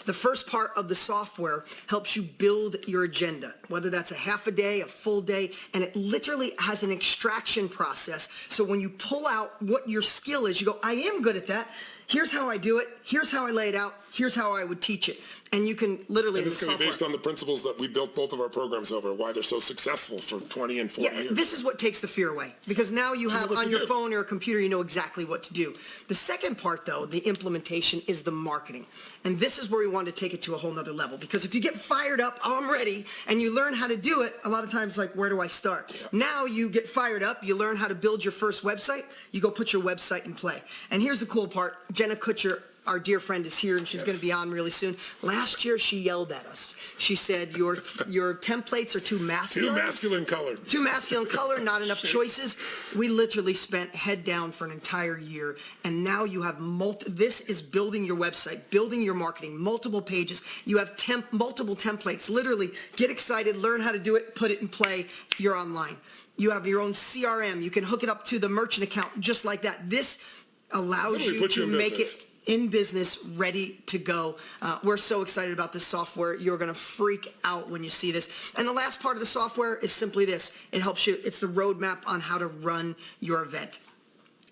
the first part of the software helps you build your agenda, whether that's a half a day, a full day, and it literally has an extraction process. So when you pull out what your skill is, you go, I am good at that. Here's how I do it. Here's how I lay it out. Here's how I would teach it. And you can literally...
And it's going to be based on the principles that we built both of our programs over, why they're so successful for 20 and 40 years.
This is what takes the fear away. Because now you have on your phone or a computer, you know exactly what to do. The second part, though, the implementation, is the marketing. And this is where we want to take it to a whole nother level. Because if you get fired up, oh, I'm ready, and you learn how to do it, a lot of times, like, where do I start? Yeah. Now you get fired up, you learn how to build your first website, you go put your website in play. And here's the cool part. Jenna Kutcher, our dear friend, is here, and she's going to be on really soon. Last year, she yelled at us. She said, your templates are too masculine.
Too masculine colored.
Too masculine color, not enough choices. We literally spent head down for an entire year, and now you have this is building your website, building your marketing, multiple pages. You have multiple templates. Literally, get excited, learn how to do it, put it in play. You're online. You have your own CRM. You can hook it up to the merchant account just like that. This allows you to make it in business, ready to go. We're so excited about this software. You're going to freak out when you see this. And the last part of the software is simply this. It helps you. It's the roadmap on how to run your event.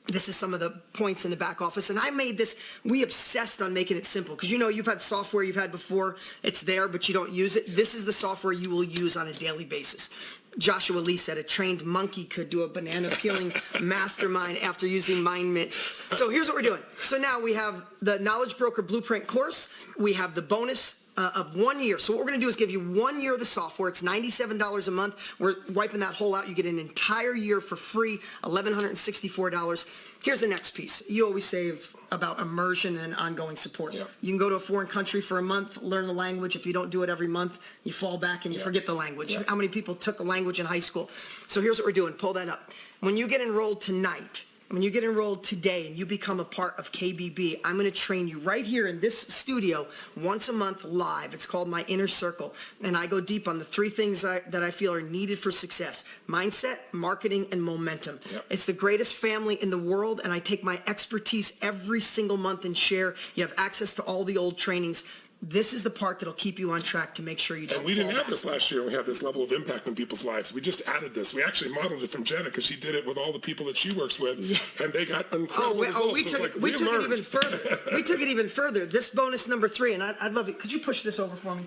This is some of the points in the back office. And I made this, we obsessed on making it simple. Because you know you've had software you've had before. It's there, but you don't use it. This is the software you will use on a daily basis. Joshua Lee said a trained monkey could do a banana peeling mastermind after using MindMint. So here's what we're doing. So now we have the Knowledge Broker Blueprint course. We have the bonus of 1 year. So what we're going to do is give you 1 year of the software. It's $97 a month. We're wiping that hole out. You get an entire year for free, $1,164. Here's the next piece. You always save about immersion and ongoing support. Yep. You can go to a foreign country for a month, learn the language. If you don't do it every month, you fall back and you forget the language. Yep. How many people took a language in high school? So here's what we're doing. Pull that up. When you get enrolled tonight, when you get enrolled today and you become a part of KBB, I'm going to train you right here in this studio once a month live. It's called My Inner Circle. And I go deep on the 3 things that I feel are needed for success: mindset, marketing, and momentum. Yep. It's the greatest family in the world, and I take my expertise every single month and share. You have access to all the old trainings. This is the part that'll keep you on track to make sure you don't.
And we didn't have this last year. We have this level of impact in people's lives. We just added this. We actually modeled it from Jenna because she did it with all the people that she works with, and they got incredible results.
We took it even further. We took it even further. This bonus number 3, and I'd love it. Could you push this over for me?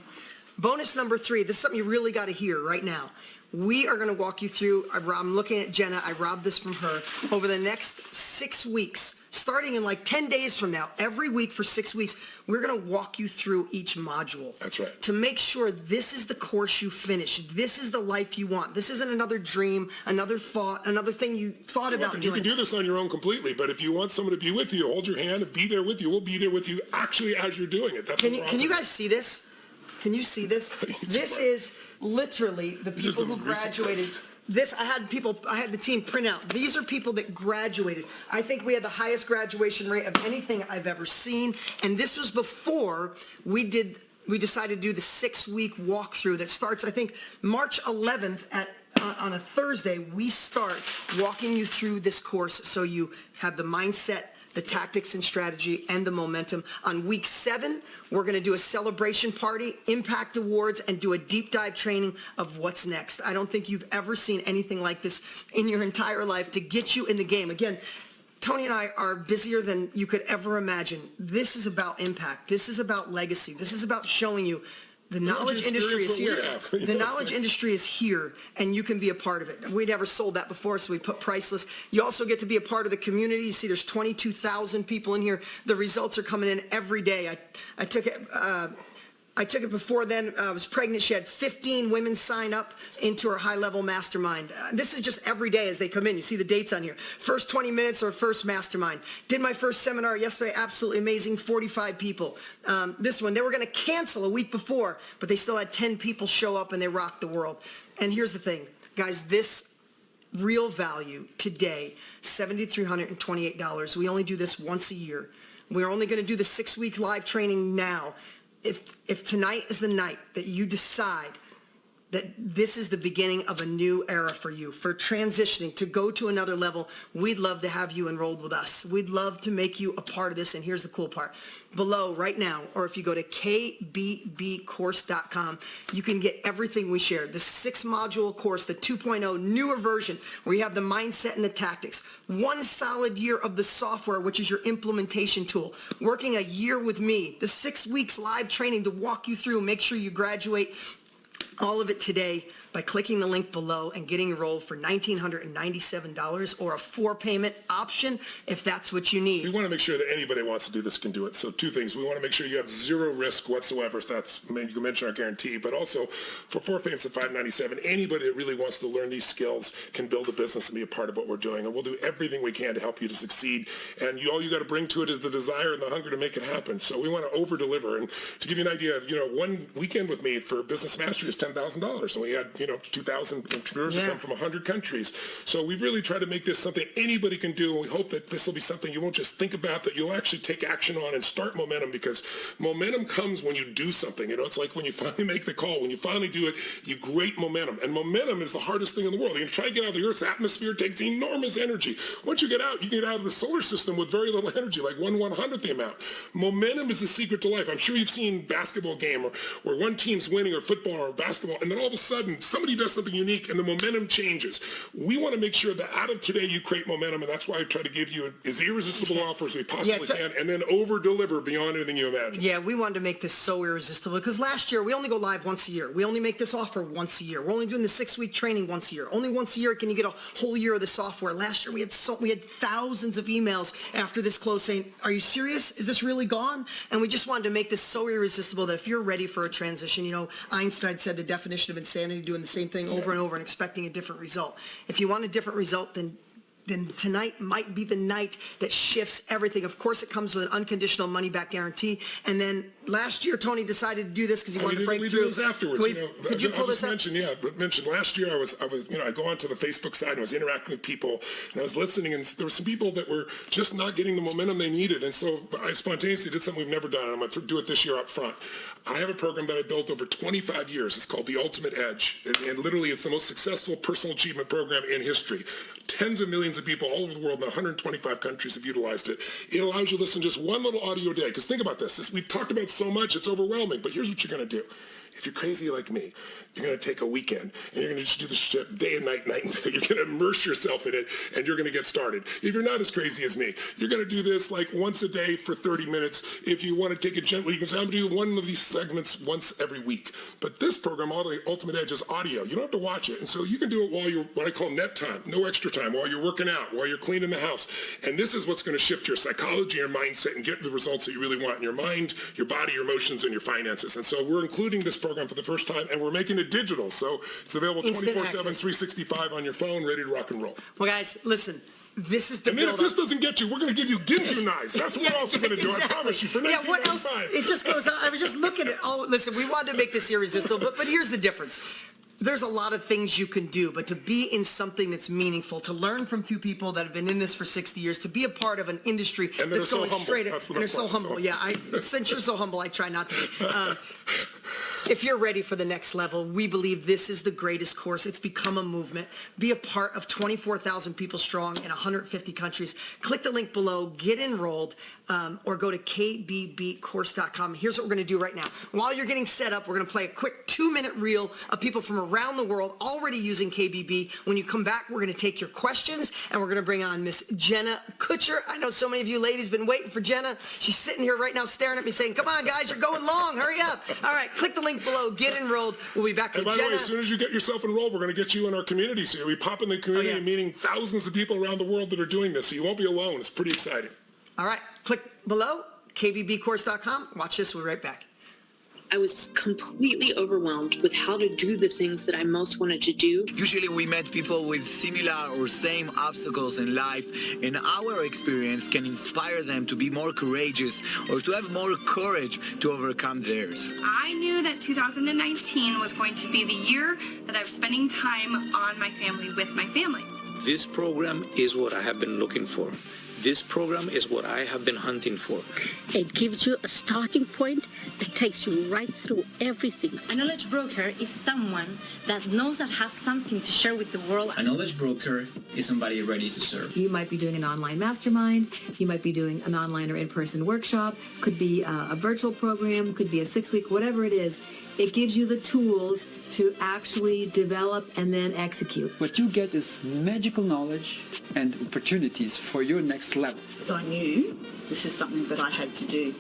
Bonus number 3. This is something you really got to hear right now. We are going to walk you through. I'm looking at Jenna. I robbed this from her. Over the next 6 weeks, starting in like 10 days from now, every week for 6 weeks, we're going to walk you through each module.
That's right.
To make sure this is the course you finish. This is the life you want. This isn't another dream, another thought, another thing you thought about doing.
You can do this on your own completely, but if you want someone to be with you, hold your hand and be there with you. We'll be there with you actually as you're doing it. That's
can you guys see this? Can you see this? This is literally the people who graduated. This, I had the team print out. These are people that graduated. I think we had the highest graduation rate of anything I've ever seen. And this was before we decided to do the 6-week walkthrough that starts, I think, March 11th on a Thursday. We start walking you through this course so you have the mindset, the tactics and strategy, and the momentum. On week 7, we're going to do a celebration party, impact awards, and do a deep dive training of what's next. I don't think you've ever seen anything like this in your entire life to get you in the game. Again, Tony and I are busier than you could ever imagine. This is about impact. This is about legacy. This is about showing you the knowledge industry is here. The knowledge industry is here, and you can be a part of it. We never sold that before, so we put priceless. You also get to be a part of the community. You see there's 22,000 people in here. The results are coming in every day. I took it before then. I was pregnant. She had 15 women sign up into her high-level mastermind. This is just every day as they come in. You see the dates on here. First 20 minutes or first mastermind. Did my first seminar yesterday. Absolutely amazing. 45 people. This one, they were going to cancel a week before, but they still had 10 people show up, and they rocked the world. And here's the thing, guys. This real value today, $7,328. We only do this once a year. We're only going to do the 6-week live training now. If tonight is the night that you decide that this is the beginning of a new era for you, for transitioning to go to another level. We'd love to have you enrolled with us. We'd love to make you a part of this. And here's the cool part. Below right now, or if you go to kbbcourse.com, you can get everything we shared. The 6-module course, the 2.0 newer version, where you have the mindset and the tactics. 1 solid year of the software, which is your implementation tool. Working a year with me. The 6 weeks live training to walk you through, make sure you graduate. All of it today by clicking the link below and getting enrolled for $1,997 or a 4-payment option if that's what you need.
We want to make sure that anybody who wants to do this can do it. So 2 things. We want to make sure you have 0 risk whatsoever. If that's, you can mention our guarantee, but also for 4 payments of $597, anybody that really wants to learn these skills can build a business and be a part of what we're doing. And we'll do everything we can to help you to succeed. And all you got to bring to it is the desire and the hunger to make it happen. So we want to over deliver. And to give you an idea, 1 weekend with me for Business Mastery is $10,000. And we had, 2,000 entrepreneurs that come from 100 countries. So we really try to make this something anybody can do. And we hope that this will be something you won't just think about, that you'll actually take action on and start momentum, because momentum comes when you do something. It's like when you finally make the call, when you finally do it, you create momentum. And momentum is the hardest thing in the world. You can try to get out of the Earth's atmosphere, it takes enormous energy. Once you get out, you can get out of the solar system with very little energy, like 1/100th the amount. Momentum is the secret to life. I'm sure you've seen basketball game where one team's winning, or football or basketball, and then all of a sudden somebody does something unique and the momentum changes. We want to make sure that out of today you create momentum, and that's why I try to give you as irresistible offer as we possibly can, and then over-deliver beyond anything you imagine.
Yeah, we wanted to make this so irresistible, because last year we only go live once a year. We only make this offer once a year. We're only doing the 6-week training once a year. Only once a year can you get a whole year of the software. Last year we had thousands of emails after this close saying, "Are you serious? Is this really gone?" And we just wanted to make this so irresistible that if you're ready for a transition, Einstein said the definition of insanity, doing the same thing over and over and expecting a different result. If you want a different result, then tonight might be the night that shifts everything. Of course, it comes with an unconditional money-back guarantee. And then last year, Tony decided to do this because he wanted to break through.
We did this afterwards.
Could you pull this up?
Mentioned last year, I go onto the Facebook side and I was interacting with people, and I was listening, and there were some people that were just not getting the momentum they needed. And so I spontaneously did something we've never done, and I'm going to do it this year up front. I have a program that I built over 25 years. It's called The Ultimate Edge. And literally, it's the most successful personal achievement program in history. Tens of millions of people all over the world in 125 countries have utilized it. It allows you to listen to just one little audio a day. Because think about this. We've talked about so much, it's overwhelming. But here's what you're going to do. If you're crazy like me, you're going to take a weekend, and you're going to just do this shit day and night, night and day. You're going to immerse yourself in it, and you're going to get started. If you're not as crazy as me, you're going to do this like once a day for 30 minutes. If you want to take it gently, you can say, I'm going to do one of these segments once every week. But this program, Ultimate Edge, is audio. You don't have to watch it. And so you can do it while you're, what I call net time, no extra time, while you're working out, while you're cleaning the house. And this is what's going to shift your psychology, your mindset, and get the results that you really want in your mind, your body, your emotions, and your finances. And so we're including this program for the first time, and we're making it digital. So it's available 24/7, 365 on your phone, ready to rock and roll.
Well, guys, listen. This is the
And then if this doesn't get you, we're going to give you Ginsu knives. That's what we're also going to do.
Exactly.
I promise you. For $19.95.
What else? It just goes on. I was just looking at all. Listen, we wanted to make this irresistible, but here's the difference. There's a lot of things you can do, but to be in something that's meaningful, to learn from 2 people that have been in this for 60 years, to be a part of an industry that's going straight at, and they're so humble. Yeah, since you're so humble, I try not to be. If you're ready for the next level, we believe this is the greatest course. It's become a movement. Be a part of 24,000 people strong in 150 countries. Click the link below, get enrolled, or go to kbbcourse.com. Here's what we're going to do right now. While you're getting set up, we're going to play a quick 2-minute reel of people from around the world already using KBB. When you come back, we're going to take your questions, and we're going to bring on Miss Jenna Kutcher. I know so many of you ladies have been waiting for Jenna. She's sitting here right now staring at me saying, come on, guys, you're going long. Hurry up. All right, click the link below, get enrolled. We'll be back with Jenna.
And by the way, as soon as you get yourself enrolled, we're going to get you in our community. So we pop in the community, meeting thousands of people around the world that are doing this. So you won't be alone. It's pretty exciting.
All right, click below, kbbcourse.com. Watch this. We'll be right back.
I was completely overwhelmed with how to do the things that I most wanted to do.
Usually we met people with similar or same obstacles in life, and our experience can inspire them to be more courageous or to have more courage to overcome theirs.
I knew that 2019 was going to be the year that I was spending time on my family with my family.
This program is what I have been looking for.
This program is what I have been hunting for.
It gives you a starting point that takes you right through everything.
A knowledge broker is someone that knows that has something to share with the world.
A knowledge broker is somebody ready to serve.
You might be doing an online mastermind. You might be doing an online or in-person workshop. Could be a virtual program. Could be a 6-week, whatever it is. It gives you the tools to actually develop and then execute.
What you get is magical knowledge and opportunities for your next level.
So I knew this is something that I had to do.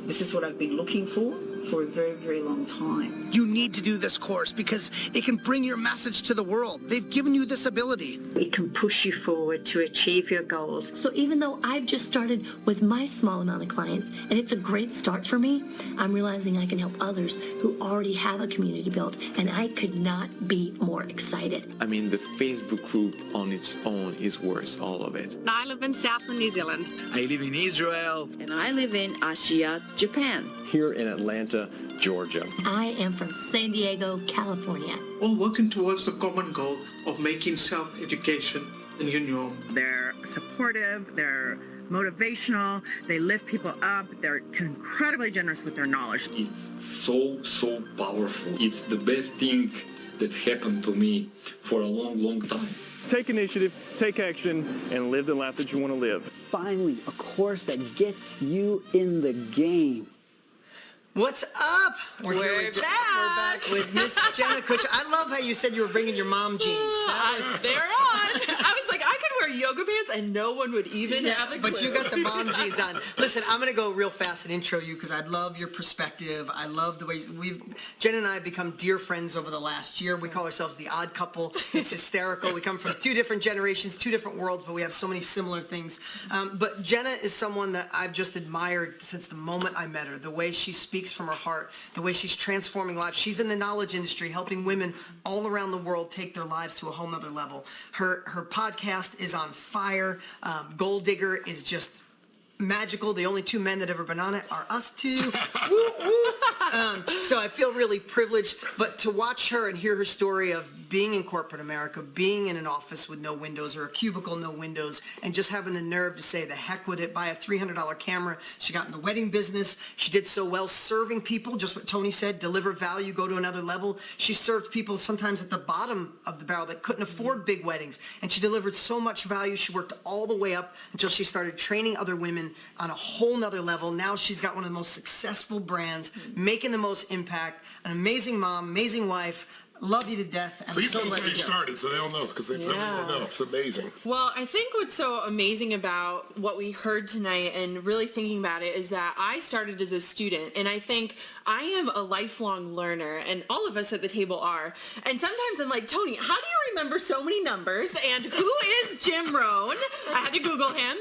This is what I've been looking for a very, very long time.
You need to do this course because it can bring your message to the world. They've given you this ability.
It can push you forward to achieve your goals. So even though I've just started with my small amount of clients, and it's a great start for me, I'm realizing I can help others who already have a community built, and I could not be more excited.
I mean, the Facebook group on its own is worth all of it.
I live in Southland, New Zealand.
I live in Israel.
And I live in Ashia, Japan.
Here in Atlanta, Georgia.
I am from San Diego, California.
All working towards the common goal of making self-education the new norm.
They're supportive, they're motivational, they lift people up, they're incredibly generous with their knowledge.
It's so powerful. It's the best thing that happened to me for a long time.
Take initiative, take action, and live the life that you want to live.
Finally, a course that gets you in the game.
What's up?
We're back.
We're back with Miss Jenna Kutcher. I love how you said you were bringing your mom jeans.
They're on. I was like, I could wear yoga pants and no one would even have a clue.
But you got the mom jeans on. Listen, I'm going to go real fast and intro you because I love your perspective. I love the way Jen and I have become dear friends over the last year. We call ourselves the odd couple. It's hysterical. We come from 2 different generations, 2 different worlds, but we have so many similar things. But Jenna is someone that I've just admired since the moment I met her. The way she speaks from her heart, the way she's transforming lives. She's in the knowledge industry, helping women all around the world take their lives to a whole nother level. Her podcast is on fire. Gold Digger is just magical. The only 2 men that ever been on it are us 2. Woo, woo. So I feel really privileged, but to watch her and hear her story of being in corporate America, being in an office with no windows or a cubicle, no windows, and just having the nerve to say the heck with it, buy a $300 camera. She got in the wedding business. She did so well serving people, just what Tony said, deliver value, go to another level. She served people sometimes at the bottom of the barrel that couldn't afford big weddings, and she delivered so much value. She worked all the way up until she started training other women on a whole nother level. Now she's got one of the most successful brands, making the most impact, an amazing mom, amazing wife. Love you to death.
Please tell us how you started so they all know, because they probably won't know. It's amazing.
Well, I think what's so amazing about what we heard tonight and really thinking about it is that I started as a student, and I think I am a lifelong learner, and all of us at the table are. And sometimes I'm like, Tony, how do you remember so many numbers? And who is Jim Rohn? I had to Google him.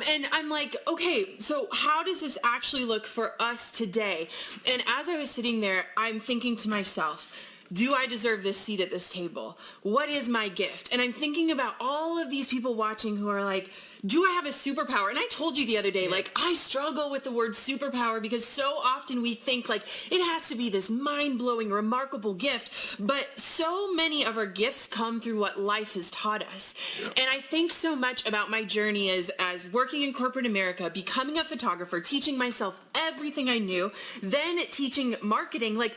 And I'm like, okay, so how does this actually look for us today? And as I was sitting there, I'm thinking to myself, do I deserve this seat at this table? What is my gift? And I'm thinking about all of these people watching who are like, do I have a superpower? And I told you the other day, like, I struggle with the word superpower because so often we think like it has to be this mind-blowing, remarkable gift. But so many of our gifts come through what life has taught us. And I think so much about my journey as working in corporate America, becoming a photographer, teaching myself everything I knew, then teaching marketing. Like,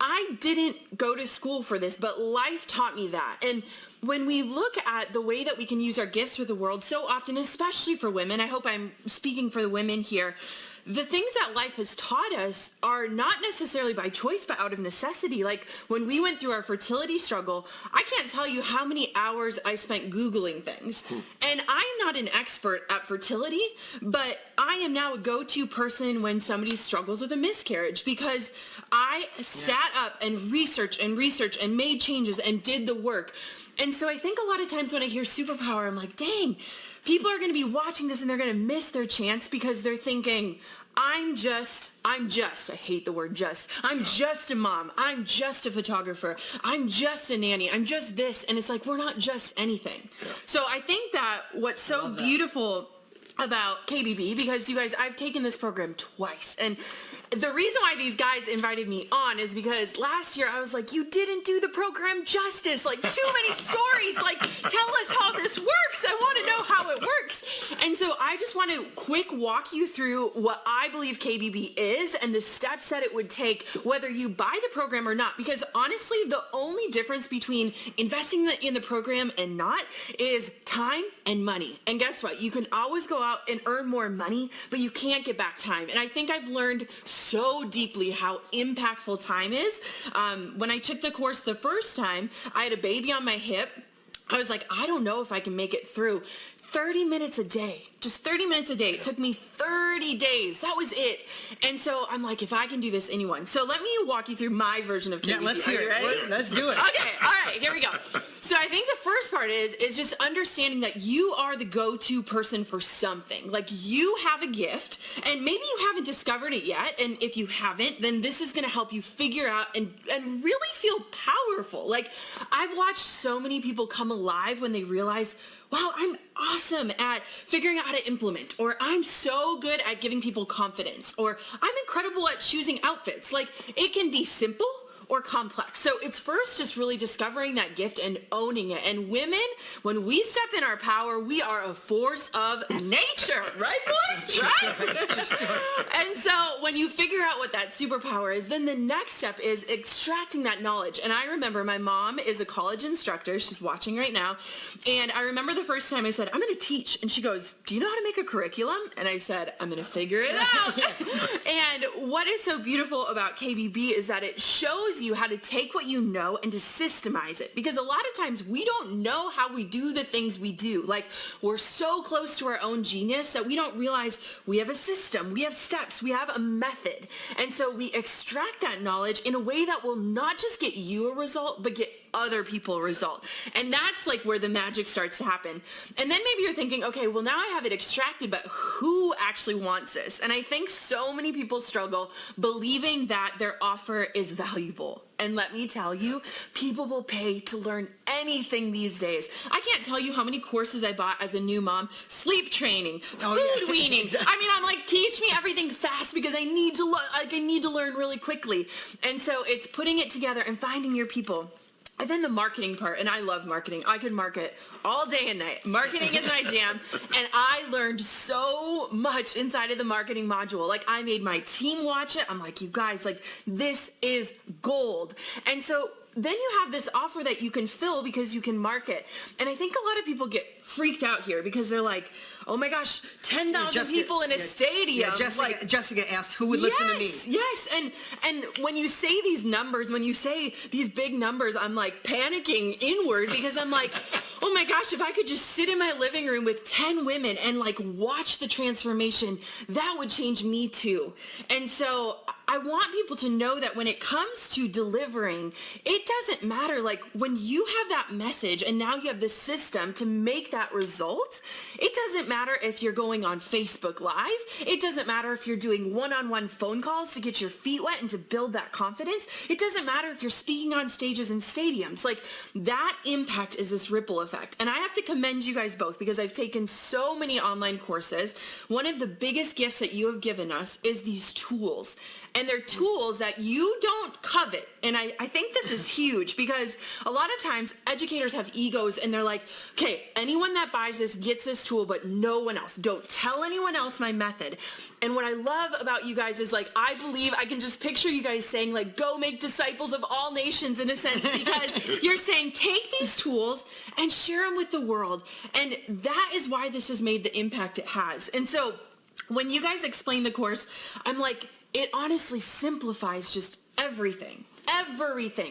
I didn't go to school for this, but life taught me that. And when we look at the way that we can use our gifts with the world, so often, especially for women, I hope I'm speaking for the women here, the things that life has taught us are not necessarily by choice, but out of necessity. Like when we went through our fertility struggle, I can't tell you how many hours I spent Googling things. And I'm not an expert at fertility, but I am now a go-to person when somebody struggles with a miscarriage because I sat up and researched and made changes and did the work. And so I think a lot of times when I hear superpower, I'm like, dang, people are going to be watching this and they're going to miss their chance because they're thinking, I hate the word just. I'm just a mom. I'm just a photographer. I'm just a nanny. I'm just this. And it's like, we're not just anything. So I think that what's so beautiful about KBB, because you guys, I've taken this program twice, and the reason why these guys invited me on is because last year I was like, you didn't do the program justice. Like, too many stories. Like, tell us how this works. I want to know how it works. And so I just want to quick walk you through what I believe KBB is and the steps that it would take, whether you buy the program or not. Because honestly, the only difference between investing in the program and not is time and money. And guess what? You can always go out and earn more money, but you can't get back time. And I think I've learned so deeply how impactful time is. When I took the course the first time, I had a baby on my hip. I was like, I don't know if I can make it through. 30 minutes a day, just 30 minutes a day. It took me 30 days. That was it. And so I'm like, if I can do this, anyone. So let me walk you through my version of KBB.
Yeah, let's hear it. Let's do it.
Okay, all right, here we go. So I think the first part is just understanding that you are the go-to person for something. Like, you have a gift, and maybe you haven't discovered it yet. And if you haven't, then this is going to help you figure out and really feel powerful. Like, I've watched so many people come alive when they realize, wow, I'm awesome at figuring out how to implement, or I'm so good at giving people confidence, or I'm incredible at choosing outfits. Like, it can be simple or complex. So it's first just really discovering that gift and owning it. And women, when we step in our power, we are a force of nature, right, boys? Right? And so when you figure out what that superpower is, then the next step is extracting that knowledge. And I remember my mom is a college instructor. She's watching right now. And I remember the first time I said, I'm going to teach. And she goes, do you know how to make a curriculum? And I said, I'm going to figure it out. And what is so beautiful about KBB is that it shows you how to take what you know and to systemize it. Because a lot of times we don't know how we do the things we do. Like, we're so close to our own genius that we don't realize we have a system, we have steps, we have a method. And so we extract that knowledge in a way that will not just get you a result, but get other people a result. And that's like where the magic starts to happen. And then maybe you're thinking, okay, well, now I have it extracted, but who actually wants this? And I think so many people struggle believing that their offer is valuable. And let me tell you, people will pay to learn anything these days. I can't tell you how many courses I bought as a new mom. Sleep training, food weaning. Exactly. I mean, I'm like, teach me everything fast because I need to learn really quickly. And so it's putting it together and finding your people. And then the marketing part, and I love marketing. I could market all day and night. Marketing is my jam, and I learned so much inside of the marketing module. Like, I made my team watch it. I'm like, you guys, like, this is gold. And so then you have this offer that you can fill because you can market. And I think a lot of people get freaked out here because they're like, oh my gosh, 10,000 people in a stadium.
Yeah, Jessica asked who would listen to me.
Yes, and when you say these numbers, when you say these big numbers, I'm like panicking inward because I'm like, oh my gosh, if I could just sit in my living room with 10 women and like watch the transformation, that would change me too. And so I want people to know that when it comes to delivering, it doesn't matter. Like, when you have that message and now you have the system to make that result, it doesn't matter if you're going on Facebook Live. It doesn't matter if you're doing one-on-one phone calls to get your feet wet and to build that confidence. It doesn't matter if you're speaking on stages in stadiums. Like, that impact is this ripple effect. And I have to commend you guys both because I've taken so many online courses. One of the biggest gifts that you have given us is these tools. And they're tools that you don't covet. And I think this is huge because a lot of times educators have egos and they're like, okay, anyone that buys this gets this tool, but no one else. Don't tell anyone else my method. And what I love about you guys is, like, I believe I can just picture you guys saying, like, go make disciples of all nations, in a sense, because you're saying take these tools and share them with the world. And that is why this has made the impact it has. And so when you guys explain the course, I'm like, it honestly simplifies just everything.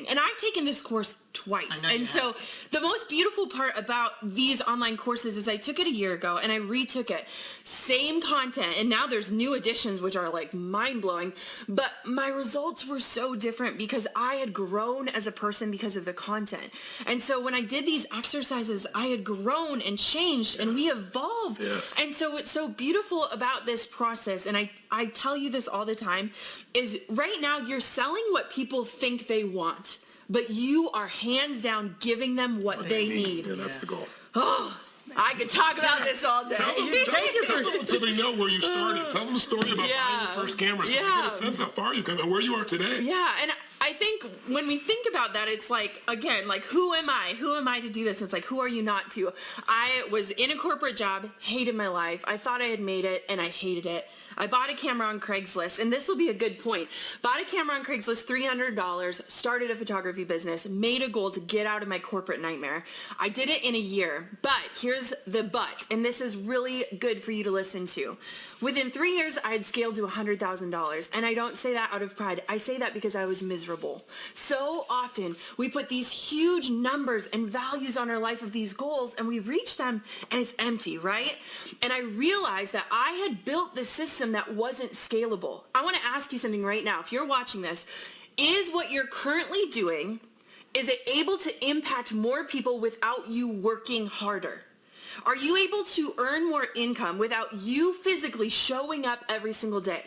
And I've taken this course twice. And so the most beautiful part about these online courses is I took it a year ago and I retook it. Same content. And now there's new additions, which are like mind-blowing. But my results were so different because I had grown as a person because of the content. And so when I did these exercises, I had grown and changed and we evolved. Yes. And so what's so beautiful about this process, and I tell you this all the time, is right now you're selling what people think they want, but you are hands down giving them what they need.
Yeah, that's the goal.
Oh, I could talk about this all day.
Tell them so they know where you started. Tell them the story about buying your first camera so they get a sense how far you've come and where you are today.
Yeah, and I think when we think about that, it's like, again, like, who am I? Who am I to do this? And it's like, who are you not to? I was in a corporate job, hated my life. I thought I had made it, and I hated it. I bought a camera on Craigslist, and this will be a good point. Bought a camera on Craigslist, $300, started a photography business, made a goal to get out of my corporate nightmare. I did it in a year, but here's the but, and this is really good for you to listen to. Within 3 years, I had scaled to $100,000, and I don't say that out of pride. I say that because I was miserable. So often, we put these huge numbers and values on our life of these goals, and we reach them, and it's empty, right? And I realized that I had built this system that wasn't scalable. I want to ask you something right now. If you're watching this, is what you're currently doing, is it able to impact more people without you working harder? Are you able to earn more income without you physically showing up every single day?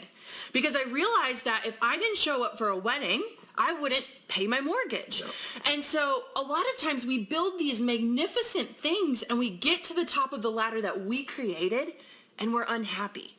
Because I realized that if I didn't show up for a wedding, I wouldn't pay my mortgage. No. And so a lot of times we build these magnificent things and we get to the top of the ladder that we created and we're unhappy.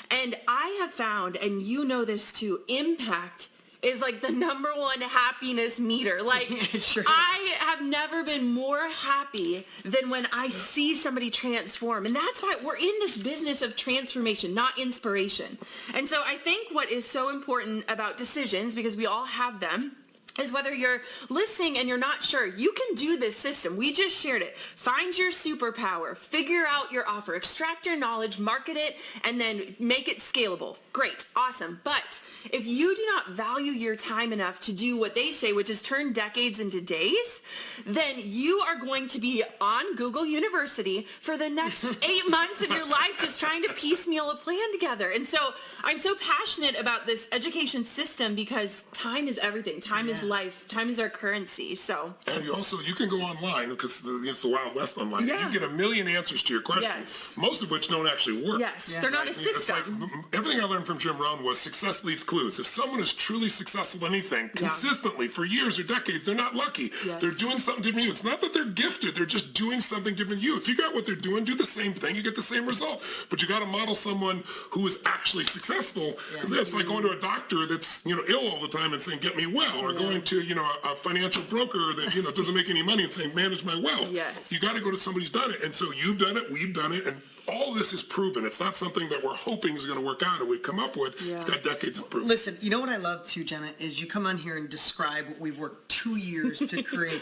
And I have found, and you know this too, impact is like the #1 happiness meter. Like, sure. I have never been more happy than when I see somebody transform. And that's why we're in this business of transformation, not inspiration. And so I think what is so important about decisions, because we all have them, is whether you're listening and you're not sure, you can do this system. We just shared it. Find your superpower, figure out your offer, extract your knowledge, market it, and then make it scalable. Great, awesome. But if you do not value your time enough to do what they say, which is turn decades into days, then you are going to be on Google University for the next 8 months of your life just trying to piecemeal a plan together. And so I'm so passionate about this education system because time is everything. Time is life. Time is our currency. So. And
you can go online because it's the Wild West online. Yeah. You can get a million answers to your questions, most of which don't actually work.
Yes, they're not a system.
Like, everything I learned from Jim Rohn was success leaves clues. If someone is truly successful in anything, consistently for years or decades, they're not lucky. Yes. They're doing something different to you. It's not that they're gifted. They're just doing something different to you. If you got what they're doing, do the same thing, you get the same result. But you got to model someone who is actually successful, because it's like going to a doctor that's ill all the time and saying, get me well, or going to a financial broker that doesn't make any money and saying, manage my wealth.
Yes.
You got to go to somebody who's done it. And so you've done it, we've done it, and all this is proven. It's not something that we're hoping is going to work out or we've come up with. Yeah. It's got decades of proof.
Listen, you know what I love too, Jenna, is you come on here and describe what we've worked 2 years to create.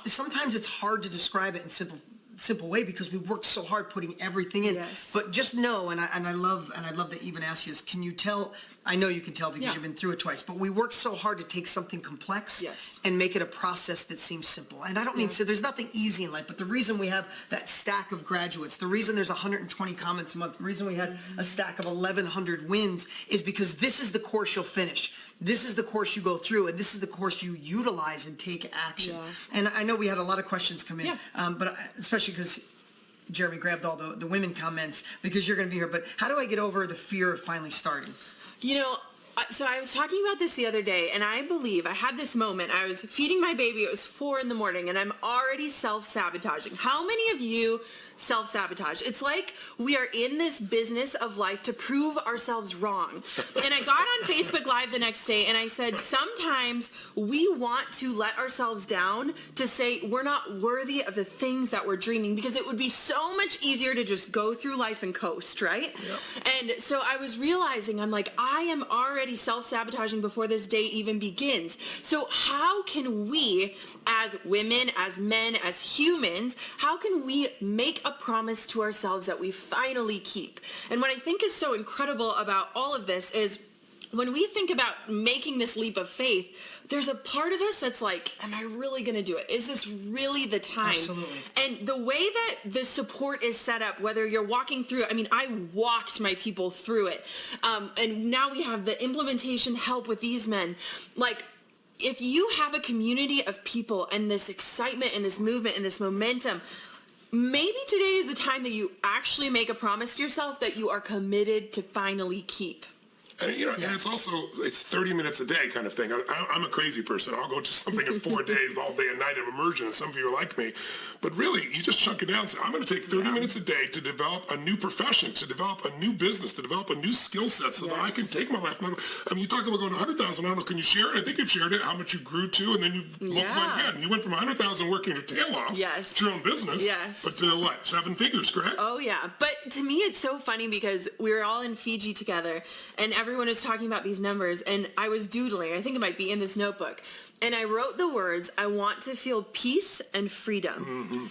Sometimes it's hard to describe it in simple way because we worked so hard putting everything in. Yes. But just know, and I love that even ask you this, can you tell? I know you can tell because you've been through it twice, but we work so hard to take something complex and make it a process that seems simple. And I don't mean, so there's nothing easy in life, but the reason we have that stack of graduates, the reason there's 120 comments a month, the reason we had a stack of 1,100 wins is because this is the course you'll finish. This is the course you go through, and this is the course you utilize and take action. Yeah. And I know we had a lot of questions come in, but especially because Jeremy grabbed all the women comments because you're going to be here. But how do I get over the fear of finally starting?
So I was talking about this the other day, and I believe I had this moment. I was feeding my baby. It was 4 a.m, and I'm already self-sabotaging. How many of you self-sabotage? It's like we are in this business of life to prove ourselves wrong. And I got on Facebook Live the next day, and I said, sometimes we want to let ourselves down to say we're not worthy of the things that we're dreaming, because it would be so much easier to just go through life and coast, right? Yep. And so I was realizing, I'm like, I am already self-sabotaging before this day even begins. So how can we, as women, as men, as humans, how can we make a promise to ourselves that we finally keep? And what I think is so incredible about all of this is when we think about making this leap of faith, there's a part of us that's like, am I really going to do it? Is this really the time?
Absolutely.
And the way that the support is set up, whether you're walking through, I walked my people through it. And now we have the implementation help with these men. Like, if you have a community of people and this excitement and this movement and this momentum, maybe today is the time that you actually make a promise to yourself that you are committed to finally keep.
And, and it's also, it's 30 minutes a day kind of thing. I'm a crazy person. I'll go to something in 4 days, all day and night in immersion, and some of you are like me. But really, you just chunk it down and say, I'm going to take 30 minutes a day to develop a new profession, to develop a new business, to develop a new skill set so that I can take my life. I mean, you talk about going to 100,000. I don't know, can you share it? I think you've shared it, how much you grew to, and then you've multiplied again. You went from 100,000 working your tail off to your own business.
Yes.
But to what, 7 figures, correct?
Oh, yeah. But to me, it's so funny because we were all in Fiji together, and everyone was talking about these numbers, and I was doodling. I think it might be in this notebook. And I wrote the words, I want to feel peace and freedom.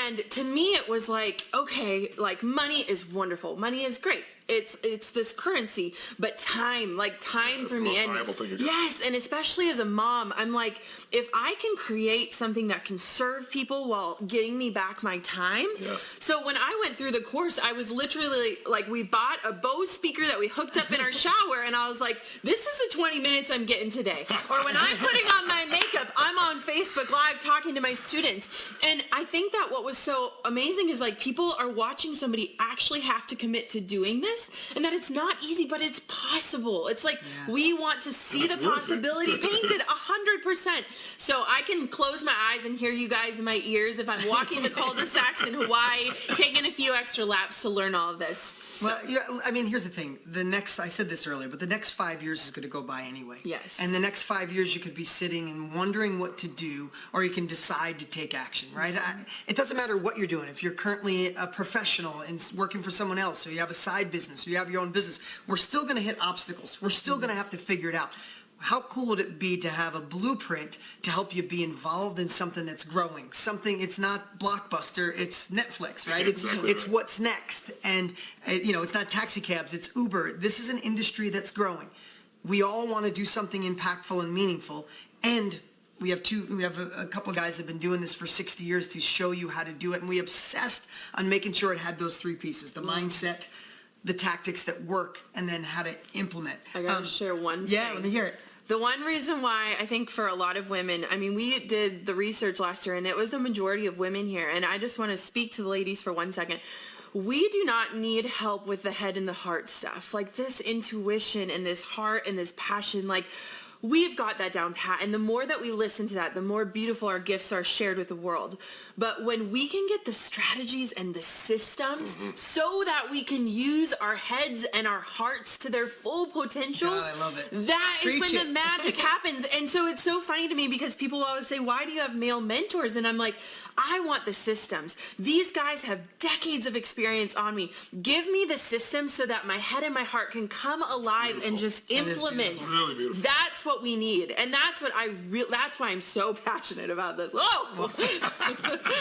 And to me, it was like, okay, like money is wonderful. Money is great. It's this currency, but time for me.
That's the most valuable thing you got.
Yes, and especially as a mom, I'm like, if I can create something that can serve people while getting me back my time.
Yes.
So when I went through the course, I was literally like, we bought a Bose speaker that we hooked up in our shower, and I was like, this is the 20 minutes I'm getting today. Or when I'm putting on my makeup, I'm on Facebook Live talking to my students. And I think that what was so amazing is like people are watching somebody actually have to commit to doing this, and that it's not easy, but it's possible. It's like we want to see the possibility painted 100%. So I can close my eyes and hear you guys in my ears if I'm walking the cul-de-sacs in Hawaii, taking a few extra laps to learn all of this.
Well, yeah, I mean, here's the thing. I said this earlier, but the next 5 years is going to go by anyway.
Yes.
And the next 5 years you could be sitting and wondering what to do, or you can decide to take action, right? It doesn't matter what you're doing. If you're currently a professional and working for someone else, or you have a side business, or you have your own business, we're still going to hit obstacles. We're still going to have to figure it out. How cool would it be to have a blueprint to help you be involved in something that's growing? Something, it's not Blockbuster, it's Netflix, right? It's what's next. And, it's not taxi cabs, it's Uber. This is an industry that's growing. We all want to do something impactful and meaningful. And we have a couple of guys that have been doing this for 60 years to show you how to do it. And we obsessed on making sure it had those three pieces, the mindset, the tactics that work, and then how to implement.
I gotta share one thing.
Yeah, let me hear it.
The one reason why I think for a lot of women, I mean, we did the research last year and it was the majority of women here. And I just want to speak to the ladies for 1 second. We do not need help with the head and the heart stuff. Like this intuition and this heart and this passion, like we've got that down pat. And the more that we listen to that, the more beautiful our gifts are shared with the world. But when we can get the strategies and the systems so that we can use our heads and our hearts to their full potential,
God, I love it.
That is when the magic happens. And so it's so funny to me because people always say, why do you have male mentors? And I'm like, I want the systems. These guys have decades of experience on me. Give me the systems so that my head and my heart can come alive and just implement.
It's really beautiful.
That's what we need. And that's what that's why I'm so passionate about this. Oh!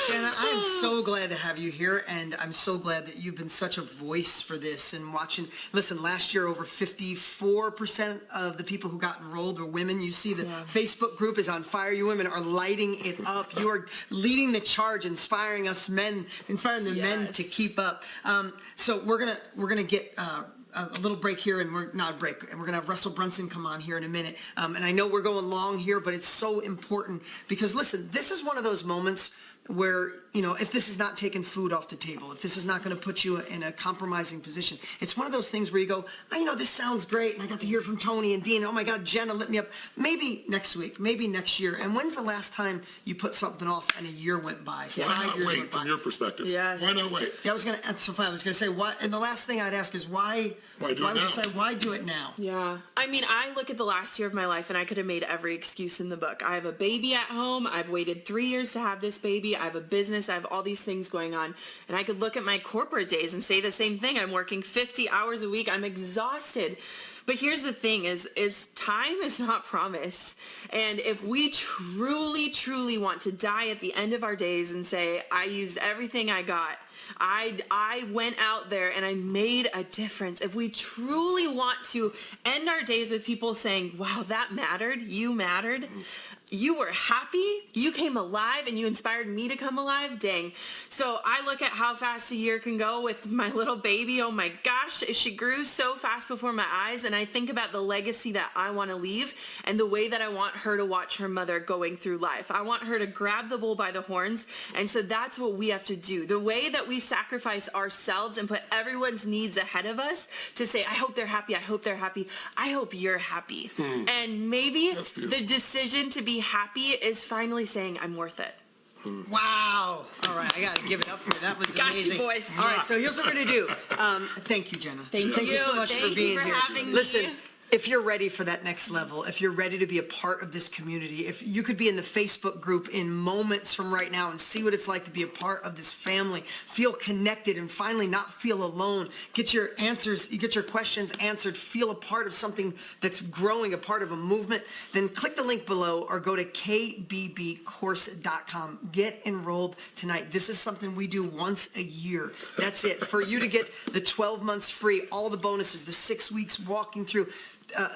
Jenna, I am so glad to have you here, and I'm so glad that you've been such a voice for this and watching. Listen, last year over 54% of the people who got enrolled were women. You see the Facebook group is on fire. You women are lighting it up. You are leading the charge, inspiring us men, inspiring the men to keep up. So we're gonna get a little break here, and we're not a break. And we're gonna have Russell Brunson come on here in a minute. And I know we're going long here, but it's so important because listen, this is one of those moments where, if this is not taking food off the table, if this is not going to put you in a compromising position, it's one of those things where you go, this sounds great, and I got to hear from Tony and Dean. Oh my God, Jenna lit me up. Maybe next week, maybe next year. And when's the last time you put something off and a year went by?
Why not wait from your perspective?
Yes.
Why not wait?
Yeah, that's so fun. I was going to say, why? And the last thing I'd ask is why do it now?
Yeah. I mean, I look at the last year of my life and I could have made every excuse in the book. I have a baby at home. I've waited 3 years to have this baby. I have a business. I have all these things going on. And I could look at my corporate days and say the same thing. I'm working 50 hours a week. I'm exhausted. But here's the thing is time is not promised. And if we truly, truly want to die at the end of our days and say, I used everything I got, I went out there and I made a difference. If we truly want to end our days with people saying, wow, that mattered, you mattered, you were happy, you came alive, and you inspired me to come alive. Dang. So I look at how fast a year can go with my little baby. Oh my gosh, she grew so fast before my eyes, and I think about the legacy that I want to leave and the way that I want her to watch her mother going through life. I want her to grab the bull by the horns, and so that's what we have to do. The way that we sacrifice ourselves and put everyone's needs ahead of us to say, I hope they're happy, I hope they're happy, I hope you're happy. And maybe the decision to be happy is finally saying I'm worth it.
Wow. All right, I got to give it up for you. That was amazing.
Got you, boys.
All right, so here's what we're going to do. Thank you, Jenna.
Thank
you so much for being
for
here.
having me.
Listen, if you're ready for that next level, if you're ready to be a part of this community, if you could be in the Facebook group in moments from right now and see what it's like to be a part of this family, feel connected and finally not feel alone, get your answers, you get your questions answered, feel a part of something that's growing, a part of a movement, then click the link below or go to kbbcourse.com. Get enrolled tonight. This is something we do once a year. That's it. For you to get the 12 months free, all the bonuses, the 6 weeks walking through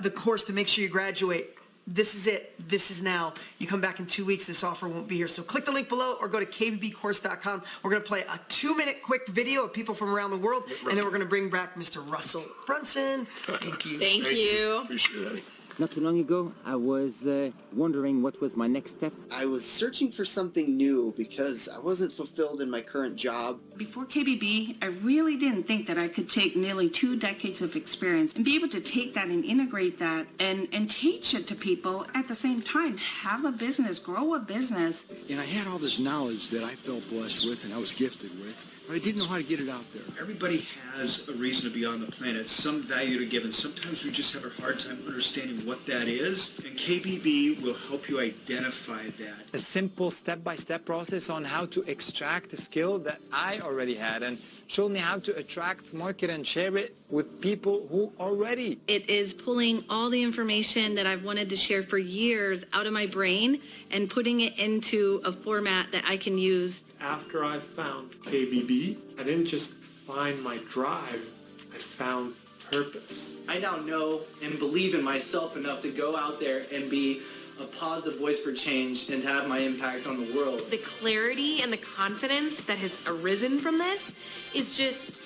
the course to make sure you graduate. This is it. This is now. You come back in 2 weeks, this offer won't be here. So click the link below or go to kbbcourse.com. We're going to play a 2-minute quick video of people from around the world, and then we're going to bring back Mr. Russell Brunson. Thank you.
Thank you.
Appreciate it.
Not too long ago, I was wondering what was my next step.
I was searching for something new because I wasn't fulfilled in my current job.
Before KBB, I really didn't think that I could take nearly 2 decades of experience and be able to take that and integrate that and teach it to people at the same time. Have a business, grow a business.
And I had all this knowledge that I felt blessed with and I was gifted with, but I didn't know how to get it out there.
Everybody has a reason to be on the planet, some value to give, and sometimes we just have a hard time understanding what that is, and KBB will help you identify that.
A simple step-by-step process on how to extract the skill that I already had and showed me how to attract, market, and share it with people who already.
It is pulling all the information that I've wanted to share for years out of my brain and putting it into a format that I can use.
After I found KBB, I didn't just find my drive, I found purpose.
I now know and believe in myself enough to go out there and be a positive voice for change and to have my impact on the world.
The clarity and the confidence that has arisen from this is just,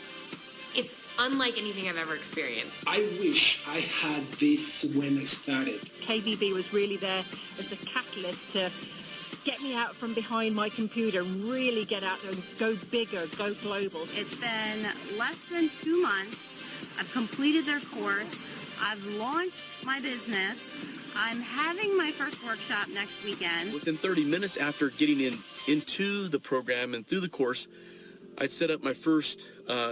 it's unlike anything I've ever experienced.
I wish I had this when I started.
KBB was really there as the catalyst to get me out from behind my computer, really get out there and go bigger, go global.
It's been less than 2 months. I've completed their course. I've launched my business. I'm having my first workshop next weekend.
Within 30 minutes after getting into the program and through the course, I'd set up my first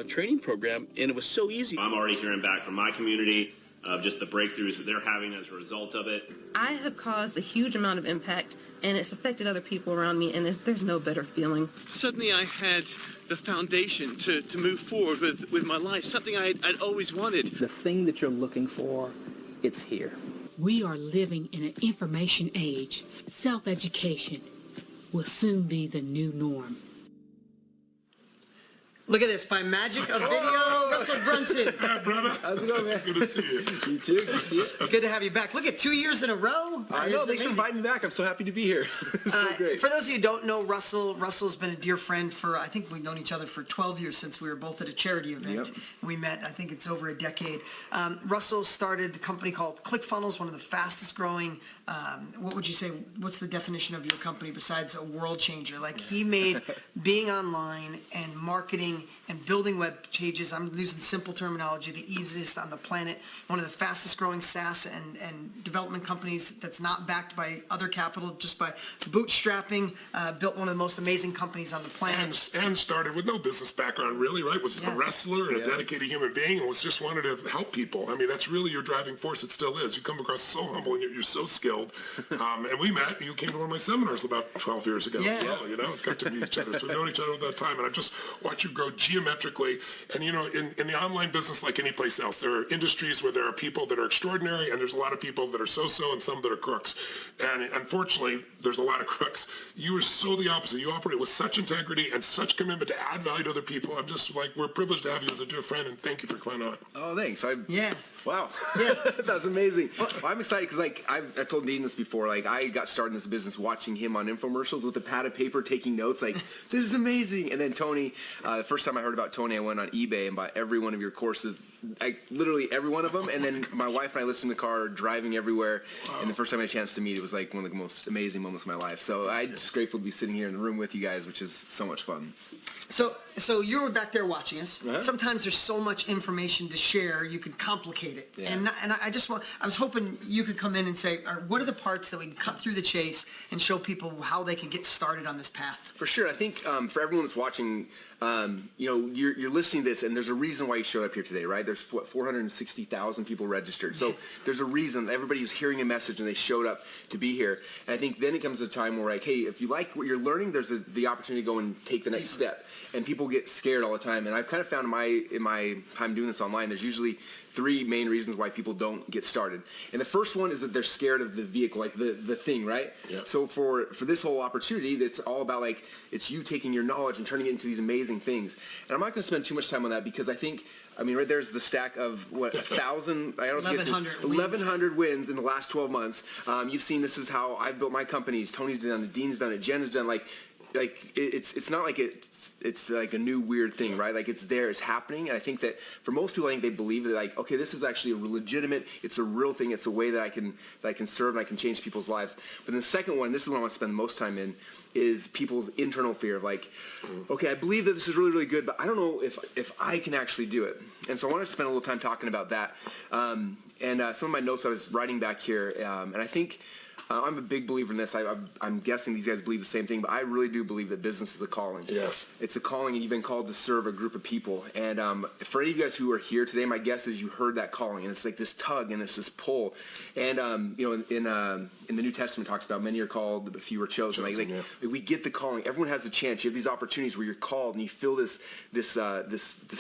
training program, and it was so easy.
I'm already hearing back from my community of just the breakthroughs that they're having as a result of it.
I have caused a huge amount of impact, and it's affected other people around me, and there's no better feeling.
Suddenly I had the foundation to move forward with my life, something I'd always wanted.
The thing that you're looking for, it's here.
We are living in an information age. Self-education will soon be the new norm.
Look at this, by magic of video, Russell Brunson.
Hi, brother.
How's it going, man?
Good to see you.
You too, good to see you. Good to have you back. Look at 2 years in a row.
I know, thanks for inviting me back. I'm so happy to be here. It's so great.
For those of you who don't know Russell's been a dear friend for, I think we've known each other for 12 years since we were both at a charity event. Yep. We met, I think it's over a decade. Russell started the company called ClickFunnels, one of the fastest growing, what would you say, what's the definition of your company besides a world changer? Like he made being online and marketing and building web pages, I'm using simple terminology, the easiest on the planet, one of the fastest growing SaaS and development companies that's not backed by other capital, just by bootstrapping, built one of the most amazing companies on the planet.
And started with no business background, really, right? Was a wrestler and a dedicated human being and was just wanted to help people. I mean, that's really your driving force. It still is. You come across so humble and you're so skilled. And we met, you came to one of my seminars about 12 years ago as well, you know, got to meet each other. So we've known each other at that time. And I just watched you grow geometrically. And, you know, in the online business, like any place else, there are industries where there are people that are extraordinary and there's a lot of people that are so-so and some that are crooks. And unfortunately, there's a lot of crooks. You are so the opposite. You operate with such integrity and such commitment to add value to other people. I'm just like, we're privileged to have you as a dear friend, and thank you for coming on.
Oh, thanks.
Yeah.
Wow. Yeah. That's amazing. Well, I'm excited because, like, I've told
told Dean this before. Like, I got started in this business watching him on infomercials with a pad of paper, taking notes. Like, this is amazing. And then Tony, the first time I heard about Tony, I went on eBay and bought every one of your courses. Literally every one of them. And then my wife and I listened in the car, driving everywhere. Wow. And the first time I had a chance to meet, it was like one of the most amazing moments of my life. So I'm just grateful to be sitting here in the room with you guys, which is so much fun.
So you were back there watching us. Uh-huh. Sometimes there's so much information to share, you could complicate it. Yeah. And I was hoping you could come in and say, what are the parts that we can cut through the chase and show people how they can get started on this path?
For sure. I think for everyone that's watching, you're listening to this, and there's a reason why you showed up here today, right? There's 460,000 people registered. So there's a reason everybody was hearing a message and they showed up to be here. And I think then it comes a time where, like, hey, if you like what you're learning, there's the opportunity to go and take the next step. And people get scared all the time. And I've kind of found in my time doing this online, there's usually 3 main reasons why people don't get started. And the first one is that they're scared of the vehicle, like the thing, right? Yeah. So for this whole opportunity, it's all about, like, it's you taking your knowledge and turning it into these amazing things. And I'm not going to spend too much time on that because I think, right there's the stack of, 1,000, I don't know, 1,100 wins in the last 12 months. You've seen this is how I've built my companies. Tony's done it, Dean's done it, Jen has done it. Like it's not like it's like a new weird thing, right? Like, it's there, it's happening. And I think that for most people, I think they believe that, like, okay, this is actually a legitimate, it's a real thing, it's a way that I can serve and I can change people's lives. But then the second one, this is what I want to spend the most time in, is people's internal fear of, like, okay, I believe that this is really, really good, but I don't know if I can actually do it. And so I wanted to spend a little time talking about that. Some of my notes I was writing back here, and I think I'm a big believer in this. I'm guessing these guys believe the same thing, but I really do believe that business is a calling. Yes. It's a calling, and you've been called to serve a group of people. And for any of you guys who are here today, my guess is you heard that calling, and it's like this tug and it's this pull. And in the New Testament, it talks about many are called, but few are chosen. Like, we get the calling. Everyone has the chance. You have these opportunities where you're called, and you feel this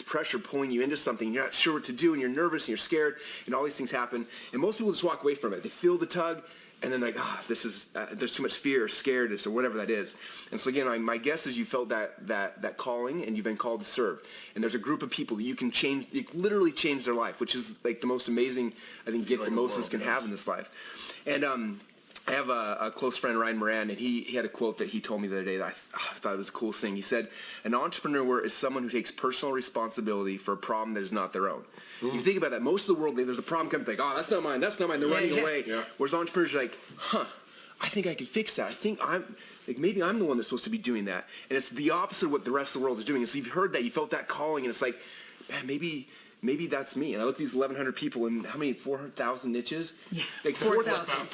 pressure pulling you into something. You're not sure what to do, and you're nervous, and you're scared, and all these things happen. And most people just walk away from it. They feel the tug. And then, like, there's too much fear or scaredness or whatever that is. And so, again, my guess is you felt that calling, and you've been called to serve. And there's a group of people that you can change, you can literally change their life, which is, like, the most amazing, I think, gift that most of us can have in this life. And I have a close friend, Ryan Moran, and he had a quote that he told me the other day that I thought it was the coolest thing. He said, an entrepreneur is someone who takes personal responsibility for a problem that is not their own. You think about that. Most of the world, there's a problem coming, like, oh, that's not mine. They're running away. Yeah. Whereas entrepreneurs are like, I think I can fix that. I think maybe I'm the one that's supposed to be doing that. And it's the opposite of what the rest of the world is doing. And so you've heard that, you felt that calling, and it's like, man, maybe that's me. And I look at these 1,100 people, and how many, 4,000 niches? Yeah. Like
4,000.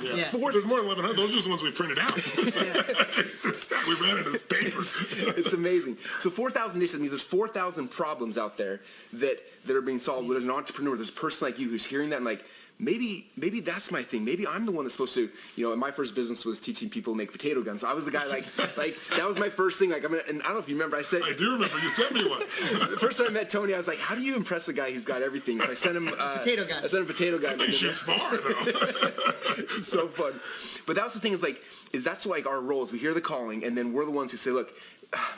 Yeah. There's more than 1,100. Those are just the ones we printed out. We ran it as papers.
It's amazing. So 4,000 niches means there's 4,000 problems out there that are being solved. But as an entrepreneur, there's a person like you who's hearing that and like, maybe that's my thing. Maybe I'm the one that's supposed to, and my first business was teaching people to make potato guns. So I was the guy like that was my first thing. Like, and I don't know if you remember, I do remember, you sent me one. The first time I met Tony, I was like, how do you impress a guy who's got everything? So I sent him potato gun. I sent him a potato gun.
He shoots far, though.
It's so fun. But that was the thing is that's like our roles. We hear the calling, and then we're the ones who say, look,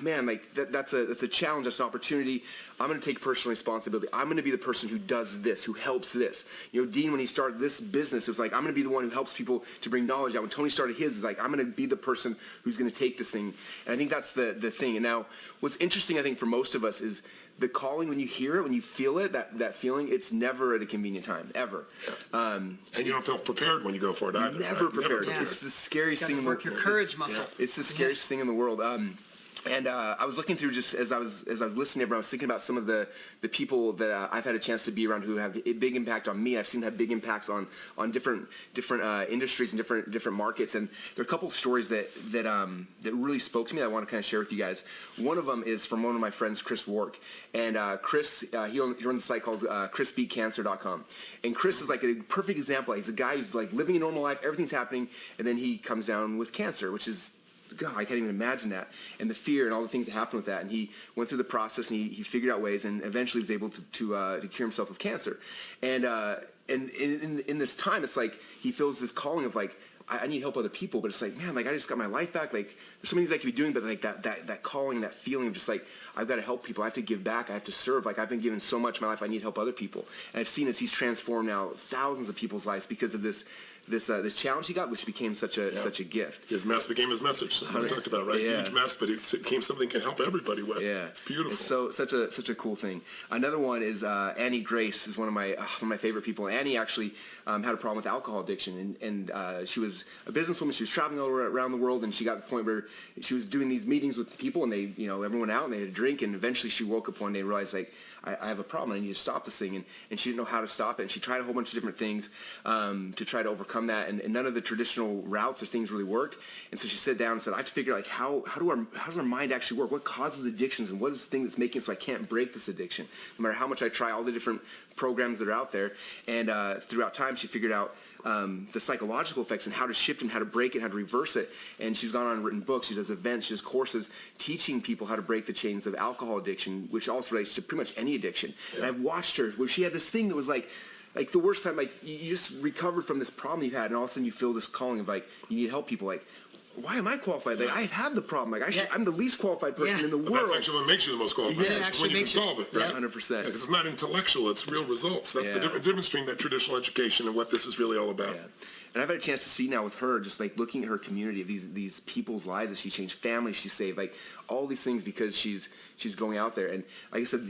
man, like that's a challenge, that's an opportunity. I'm going to take personal responsibility. I'm going to be the person who does this, who helps this. Dean, when he started this business, it was like, I'm going to be the one who helps people to bring knowledge out. When Tony started his, it's like, I'm going to be the person who's going to take this thing. And I think that's the thing. And now what's interesting, I think, for most of us is the calling, when you hear it, when you feel it, that feeling, it's never at a convenient time, ever.
And you don't feel prepared when you go for it either.
Never prepared. Yeah. It's the scariest thing in the world.
Work your courage muscle.
It's the scariest thing in the world. And I was looking through, just as I was listening to everyone, I was thinking about some of the people that I've had a chance to be around who have a big impact on me. I've seen have big impacts on different industries and different markets. And there are a couple of stories that really spoke to me that I want to kind of share with you guys. One of them is from one of my friends, Chris Wark. And Chris, he runs a site called ChrisBeatCancer.com. And Chris is like a perfect example. He's a guy who's like living a normal life, everything's happening, and then he comes down with cancer, which is, God, I can't even imagine that, and the fear and all the things that happened with that. And he went through the process, and he figured out ways, and eventually was able to cure himself of cancer. And in this time, it's like he feels this calling of like, I need to help other people, but it's like, man, like I just got my life back. Like there's so many things I could be doing, but like that calling, that feeling of just like, I've got to help people. I have to give back. I have to serve. Like I've been given so much in my life. I need to help other people. And I've seen as he's transformed now thousands of people's lives because of this this challenge he got, which became such a gift.
His mess became his message. We talked about, right?
Yeah.
Huge mess, but it became something can help everybody with.
Yeah,
it's beautiful.
It's such a cool thing. Another one is Annie Grace is one of my favorite people. Annie actually had a problem with alcohol addiction, and she was a businesswoman. She was traveling all around the world, and she got to the point where she was doing these meetings with people, and they, everyone out, and they had a drink, and eventually she woke up one day and realized, like, I have a problem. I need to stop this thing, and she didn't know how to stop it. And she tried a whole bunch of different things to try to overcome that, and none of the traditional routes or things really worked. And so she sat down and said, I have to figure out, like, how does our mind actually work? What causes addictions, and what is the thing that's making it so I can't break this addiction? No matter how much I try all the different programs that are out there. And throughout time, she figured out the psychological effects and how to shift and how to break it, how to reverse it. And she's gone on and written books. She does events. She does courses teaching people how to break the chains of alcohol addiction, which also relates to pretty much any addiction. Yeah. And I've watched her where she had this thing that was like the worst time, like you just recovered from this problem you've had, and all of a sudden you feel this calling of like, you need to help people. Like, why am I qualified? Like, I've had the problem. Like, I'm the least qualified person in the world.
That's actually what makes you the most qualified.
Yeah,
when you can solve it, right?
100%.
Because it's not intellectual; it's real results. That's the difference between that traditional education and what this is really all about.
Yeah. And I've had a chance to see now with her, just like looking at her community of these people's lives that she changed, families she saved, like all these things because she's going out there. And like I said,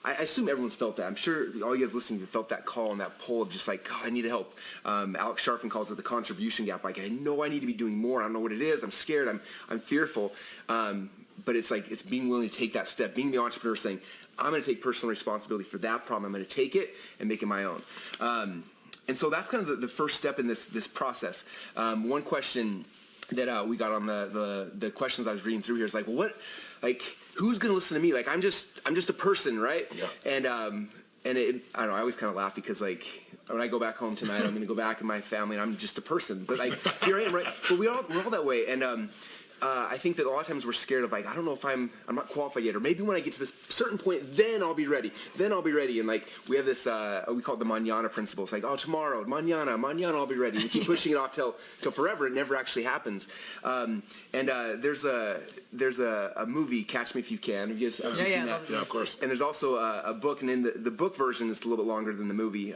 I assume everyone's felt that. I'm sure all you guys listening felt that call and that pull of just like, God, I need help. Alex Sharfin calls it the contribution gap. Like, I know I need to be doing more. I don't know what it is. I'm scared. I'm fearful. But it's like, it's being willing to take that step, being the entrepreneur saying, I'm going to take personal responsibility for that problem. I'm going to take it and make it my own. And so that's kind of the first step in this process. One question that we got on the questions I was reading through here is like, well, who's going to listen to me? Like, I'm just a person, right? Yeah. And I don't know, I always kind of laugh because like when I go back home tonight, I'm going to go back in my family and I'm just a person. But like, here I am, right? But we're all that way. And I think that a lot of times we're scared of like, I don't know if I'm not qualified yet, or maybe when I get to this certain point, then I'll be ready. And like, we have this, we call it the mañana principle. It's like, oh, tomorrow, mañana I'll be ready. We keep pushing it off till forever. It never actually happens. There's a movie, Catch Me If You Can. Have you guys ever seen that?
Yeah, of course.
And there's also a book, and in the book version, it's a little bit longer than the movie.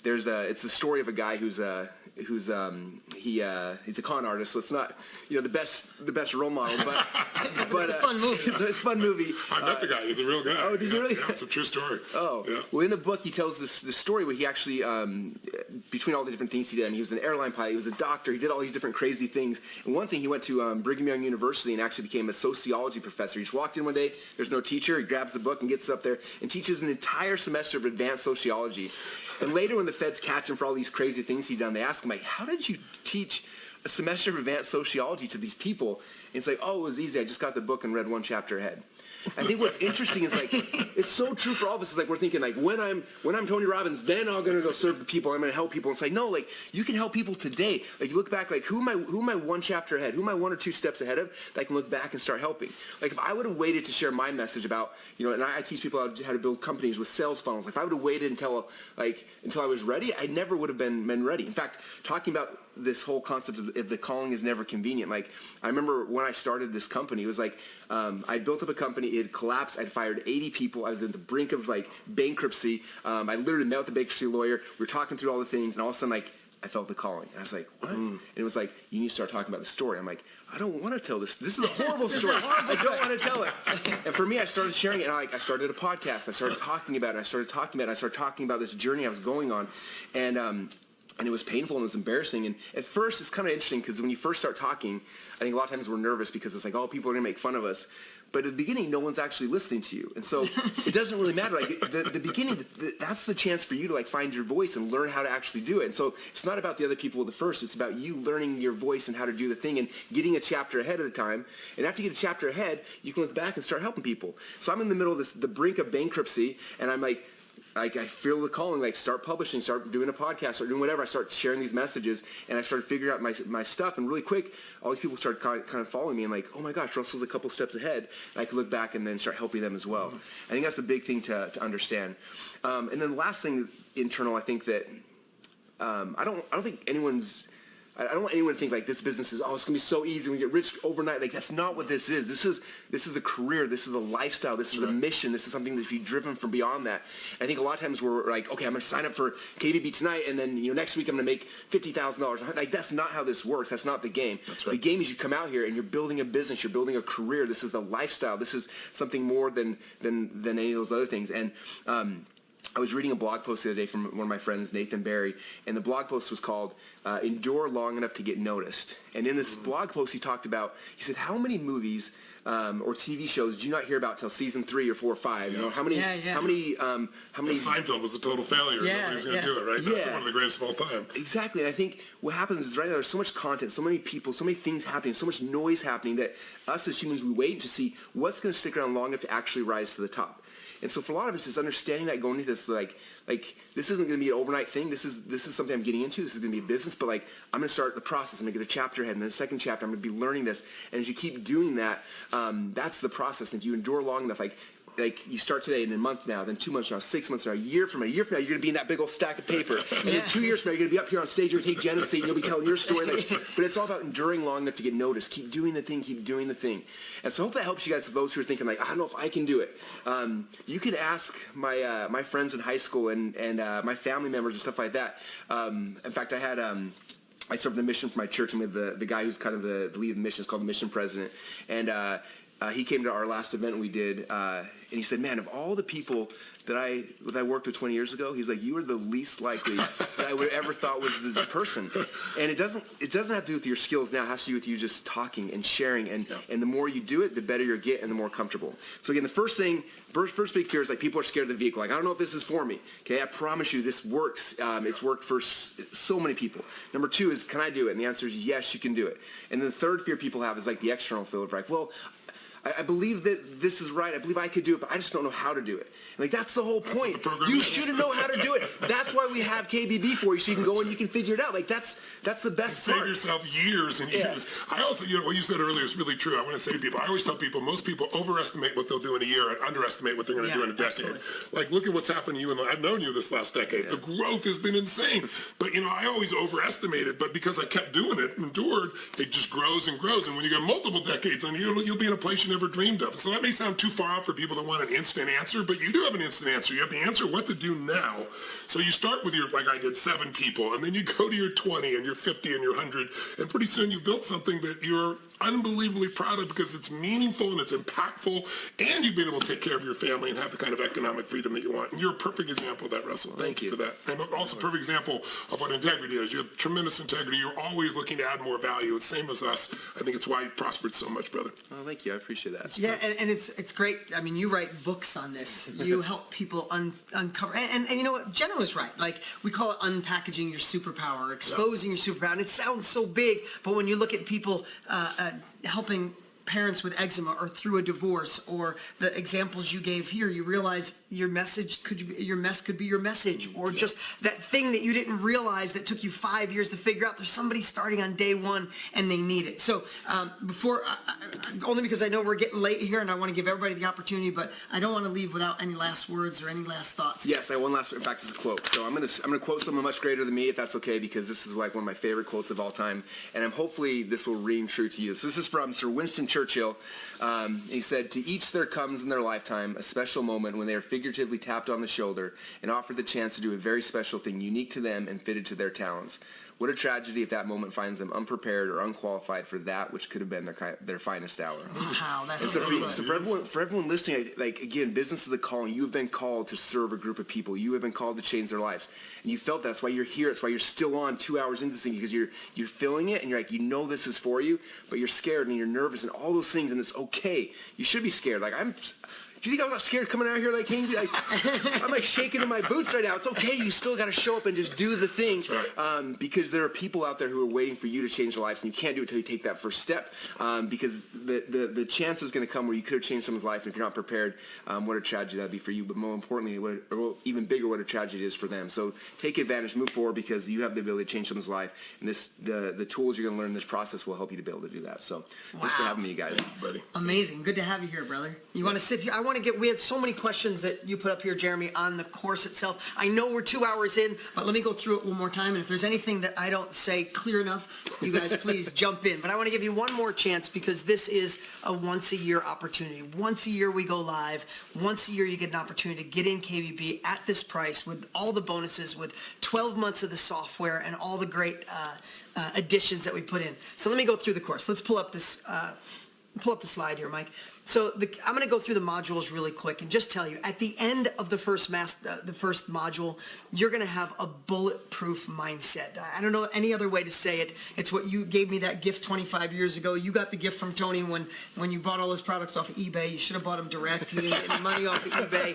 It's the story of a guy he's a con artist, so it's not the best role model, but
it's a fun movie.
It's a fun movie.
I met the guy. He's a real guy.
Oh, did you really?
Yeah, it's a true story.
Oh, yeah. Well, in the book, he tells this story where he actually, between all the different things he did, he was an airline pilot, he was a doctor, he did all these different crazy things. And one thing, he went to Brigham Young University and actually became a sociology professor. He just walked in one day, there's no teacher, he grabs the book and gets up there and teaches an entire semester of advanced sociology. And later when the feds catch him for all these crazy things he'd done, they ask him, like, how did you teach a semester of advanced sociology to these people? And it's like, oh, it was easy. I just got the book and read one chapter ahead. I think what's interesting is like, it's so true for all of us. It's like, we're thinking like, when I'm Tony Robbins, then I'm going to go serve the people. I'm going to help people. It's like, no, like you can help people today. Like you look back, like who am I one chapter ahead? Who am I one or two steps ahead of that I can look back and start helping? Like if I would have waited to share my message about, and I teach people how to build companies with sales funnels. Like if I would have waited until I was ready, I never would have been ready. In fact, talking about this whole concept of if the calling is never convenient. Like I remember when I started this company, it was like I built up a company, it had collapsed, I'd fired 80 people, I was at the brink of like bankruptcy. I literally met with the bankruptcy lawyer, we were talking through all the things, and all of a sudden like I felt the calling. And I was like, what? And it was like, you need to start talking about the story. I'm like, I don't want to tell this. This is a horrible story. I don't want to tell it. And for me, I started sharing it, and I started a podcast. I started talking about it. I started talking about this journey I was going on. And it was painful and it was embarrassing. And at first, it's kind of interesting because when you first start talking, I think a lot of times we're nervous because it's like, oh, people are going to make fun of us. But at the beginning, no one's actually listening to you. And so it doesn't really matter. Like the beginning, that's the chance for you to like find your voice and learn how to actually do it. And so it's not about the other people at the first. It's about you learning your voice and how to do the thing and getting a chapter ahead of the time. And after you get a chapter ahead, you can look back and start helping people. So I'm in the middle of the brink of bankruptcy, and I'm like, I feel the calling, like start publishing, start doing a podcast, start doing whatever. I start sharing these messages, and I started figuring out my stuff. And really quick, all these people started kind of following me and like, oh my gosh, Russell's a couple steps ahead. And I could look back and then start helping them as well. I think that's a big thing to understand. And then the last thing, internal, I think that I don't think anyone's I don't want anyone to think like this business is, it's going to be so easy. We get rich overnight. Like, that's not what this is. This is a career. This is a lifestyle. This is a mission. This is something that should be driven from beyond that. I think a lot of times we're like, okay, I'm going to sign up for KBB tonight, and then next week I'm going to make $50,000. Like, that's not how this works. That's not the game. That's right. The game is you come out here and you're building a business. You're building a career. This is a lifestyle. This is something more than any of those other things. And I was reading a blog post the other day from one of my friends, Nathan Barry, and the blog post was called Endure Long Enough to Get Noticed. And in this blog post, he said, how many movies or TV shows did you not hear about till season 3 or 4 or 5? How many?
Seinfeld was a total failure. Nobody was going to do it, right? That's one of the greatest of all time.
Exactly. And I think what happens is right now there's so much content, so many people, so many things happening, so much noise happening that us as humans, we wait to see what's going to stick around long enough to actually rise to the top. And so for a lot of us, it's understanding that going into this, like this isn't going to be an overnight thing. This is something I'm getting into. This is going to be a business, but like I'm going to start the process. I'm going to get a chapter ahead, and then a second chapter, I'm going to be learning this. And as you keep doing that, that's the process. And if you endure long enough, like you start today, and then a month now, then 2 months from now, 6 months from now, a year from now, you're going to be in that big old stack of paper. And then 2 years from now, you're going to be up here on stage, you're going to take Jenna's seat, and you'll be telling your story. But it's all about enduring long enough to get noticed. Keep doing the thing, keep doing the thing. And so I hope that helps you guys, those who are thinking, like, I don't know if I can do it. You could ask my friends in high school and my family members and stuff like that. In fact, I served the mission for my church, and we had the guy who's kind of the lead of the mission is called the mission president. And he came to our last event we did, and he said, man, of all the people that I worked with 20 years ago, he's like, you were the least likely that I would ever thought was the person. And it doesn't have to do with your skills now. It has to do with you just talking and sharing. And the more you do it, the better you get and the more comfortable. So again, the first big fear is like people are scared of the vehicle. Like, I don't know if this is for me. Okay, I promise you this works. It's worked for so many people. Number 2 is, can I do it? And the answer is yes, you can do it. And then the third fear people have is like the external fear of like, well, I believe that this is right. I believe I could do it, but I just don't know how to do it. And like, that's the whole point. You shouldn't know how to do it. That's why we have KBB for you, so you can go and you can figure it out. Like, that's the best part.
Save yourself years and years. I also, what you said earlier is really true. I want to say to people, I always tell people, most people overestimate what they'll do in a year and underestimate what they're going to do in a decade. Absolutely. Like, look at what's happened to you. I've known you this last decade. The growth has been insane. But, I always overestimated, but because I kept doing it, endured, it just grows and grows. And when you get multiple decades on you, you'll be in a place you never dreamed of. So that may sound too far out for people that want an instant answer, but you do have an instant answer. You have the answer what to do now. So you start with like I did, 7 people, and then you go to your 20 and your 50 and your 100, and pretty soon you've built something that you're unbelievably proud of because it's meaningful and it's impactful, and you've been able to take care of your family and have the kind of economic freedom that you want. And you're a perfect example of that, Russell. Thank you for that. And also a perfect example of what integrity is. You have tremendous integrity. You're always looking to add more value. It's same as us. I think it's why you've prospered so much, brother.
Oh, thank you. I appreciate that.
Yeah, and it's great. I mean, you write books on this. You help people uncover. And you know what? Jenna was right. Like, we call it unpackaging your superpower, exposing your superpower. And it sounds so big, but when you look at people helping parents with eczema or through a divorce or the examples you gave here, you realize your mess could be your message, or just that thing that you didn't realize that took you 5 years to figure out. There's somebody starting on day 1 and they need it. So only because I know we're getting late here and I want to give everybody the opportunity, but I don't want to leave without any last words or any last thoughts.
Yes, I have one last, in fact, it's a quote. So I'm gonna quote someone much greater than me, if that's okay, because this is like one of my favorite quotes of all time, and hopefully this will ring true to you. So this is from Sir Winston Churchill. He said, "To each there comes in their lifetime a special moment when they are figuratively tapped on the shoulder and offered the chance to do a very special thing unique to them and fitted to their talents. What a tragedy if that moment finds them unprepared or unqualified for that which could have been their finest hour."
Wow, that's
so good. So for everyone listening, like, again, business is a calling. You have been called to serve a group of people. You have been called to change their lives. And you felt that. That's why you're here. That's why you're still on 2 hours into this thing, because you're feeling it and you're like, this is for you, but you're scared and you're nervous and all those things, and it's okay. You should be scared. Like, do you think I'm not scared coming out here like I'm like shaking in my boots right now? It's okay. You still got to show up and just do the thing, because there are people out there who are waiting for you to change their lives, and you can't do it until you take that first step, because the chance is going to come where you could have changed someone's life, and if you're not prepared, what a tragedy that would be for you. But more importantly, even bigger, what a tragedy it is for them. So take advantage, move forward, because you have the ability to change someone's life, and the tools you're going to learn in this process will help you to be able to do that. So thanks for having me, you guys.
Amazing. Good to have you here, brother. You want to sit here? I want want to we had so many questions that you put up here, Jeremy, on the course itself. I know we're 2 hours in, but let me go through it one more time. And if there's anything that I don't say clear enough, you guys please jump in. But I want to give you one more chance because this is a once-a-year opportunity. Once a year we go live. Once a year you get an opportunity to get in KBB at this price with all the bonuses, with 12 months of the software and all the great additions that we put in. So let me go through the course. Let's pull up this. Pull up the slide here, Mike. So I'm going to go through the modules really quick and just tell you, at the end of the first module, you're going to have a bulletproof mindset. I don't know any other way to say it. It's what you gave me that gift 25 years ago. You got the gift from Tony when you bought all his products off of eBay. You should have bought them direct. You didn't get any money off of eBay.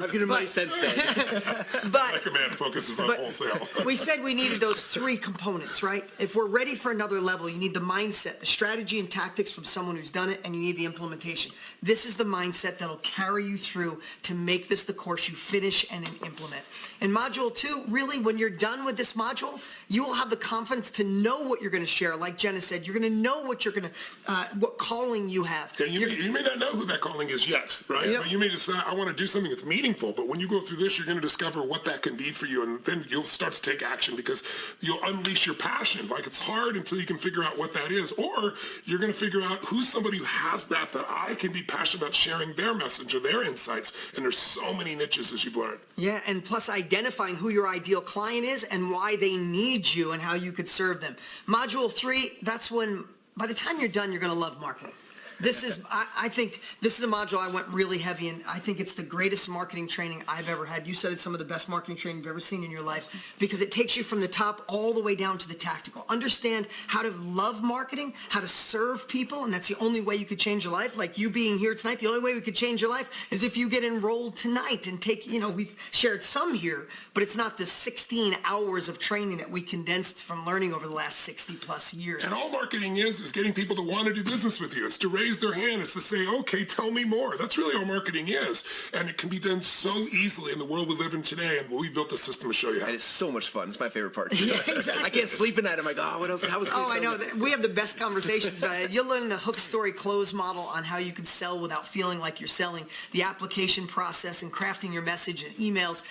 I've given money since then.
But
My command focuses on wholesale.
We said we needed those three components, right? If we're ready for another level, you need the mindset, the strategy and tactics from someone who's done it, and you need the implementation. This is the mindset that'll carry you through to make this the course you finish and implement. In Module 2, really, when you're done with this module, you will have the confidence to know what you're going to share. Like Jenna said, you're going to know what you're going to, what calling you have.
Yeah, you may not know who that calling is yet, right?
Yep.
But you may just say, I want to do something that's meaningful. But when you go through this, you're going to discover what that can be for you, and then you'll start to take action because you'll unleash your passion. Like, it's hard until you can figure out what that is, or you're going to figure out who's somebody who has that I can be passionate about sharing their message or their insights. And there's so many niches, as you've learned.
Yeah, and plus identifying who your ideal client is and why they need you and how you could serve them. Module 3, that's when, by the time you're done, you're going to love marketing. This is, I think, this is a module I went really heavy in. I think it's the greatest marketing training I've ever had. You said it's some of the best marketing training you've ever seen in your life because it takes you from the top all the way down to the tactical. Understand how to love marketing, how to serve people, and that's the only way you could change your life. Like you being here tonight, the only way we could change your life is if you get enrolled tonight and take, we've shared some here, but it's not the 16 hours of training that we condensed from learning over the last 60 plus years.
And all marketing is getting people to want to do business with you. It's to raise their hand. It's to say, okay, tell me more. That's really all marketing is. And it can be done so easily in the world we live in today. And we built the system to show you how.
And it's so much fun. It's my favorite part.
Yeah, exactly.
I can't sleep at night. I'm like, what else? How was
I know. We have the best conversations about it. You'll learn the hook, story, close model on how you can sell without feeling like you're selling, the application process and crafting your message and emails.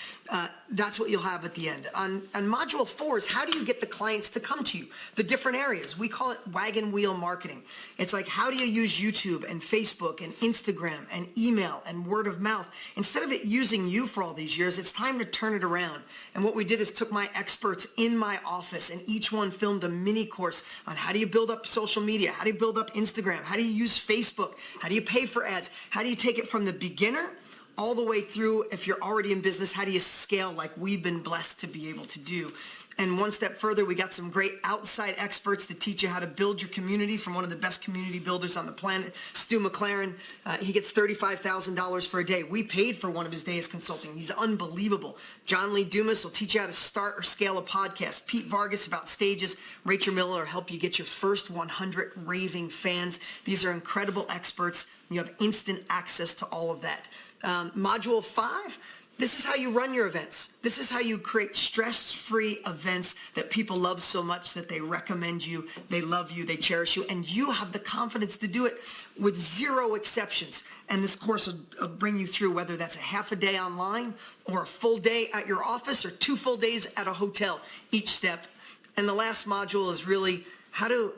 That's what you'll have at the end. On Module 4 is how do you get the clients to come to you? The different areas. We call it wagon wheel marketing. It's like how do you use YouTube and Facebook and Instagram and email and word of mouth? Instead of it using you for all these years, it's time to turn it around. And what we did is took my experts in my office and each one filmed a mini course on how do you build up social media? How do you build up Instagram? How do you use Facebook? How do you pay for ads? How do you take it from the beginner all the way through, if you're already in business, how do you scale like we've been blessed to be able to do? And one step further, we got some great outside experts to teach you how to build your community from one of the best community builders on the planet, Stu McLaren. He gets $35,000 for a day. We paid for one of his days consulting. He's unbelievable. John Lee Dumas will teach you how to start or scale a podcast. Pete Vargas about stages. Rachel Miller will help you get your first 100 raving fans. These are incredible experts. You have instant access to all of that. Module 5, this is how you run your events. This is how you create stress-free events that people love so much that they recommend you, they love you, they cherish you, and you have the confidence to do it with zero exceptions. And this course will bring you through whether that's a half a day online or a full day at your office or 2 full days at a hotel, each step. And the last module is really how to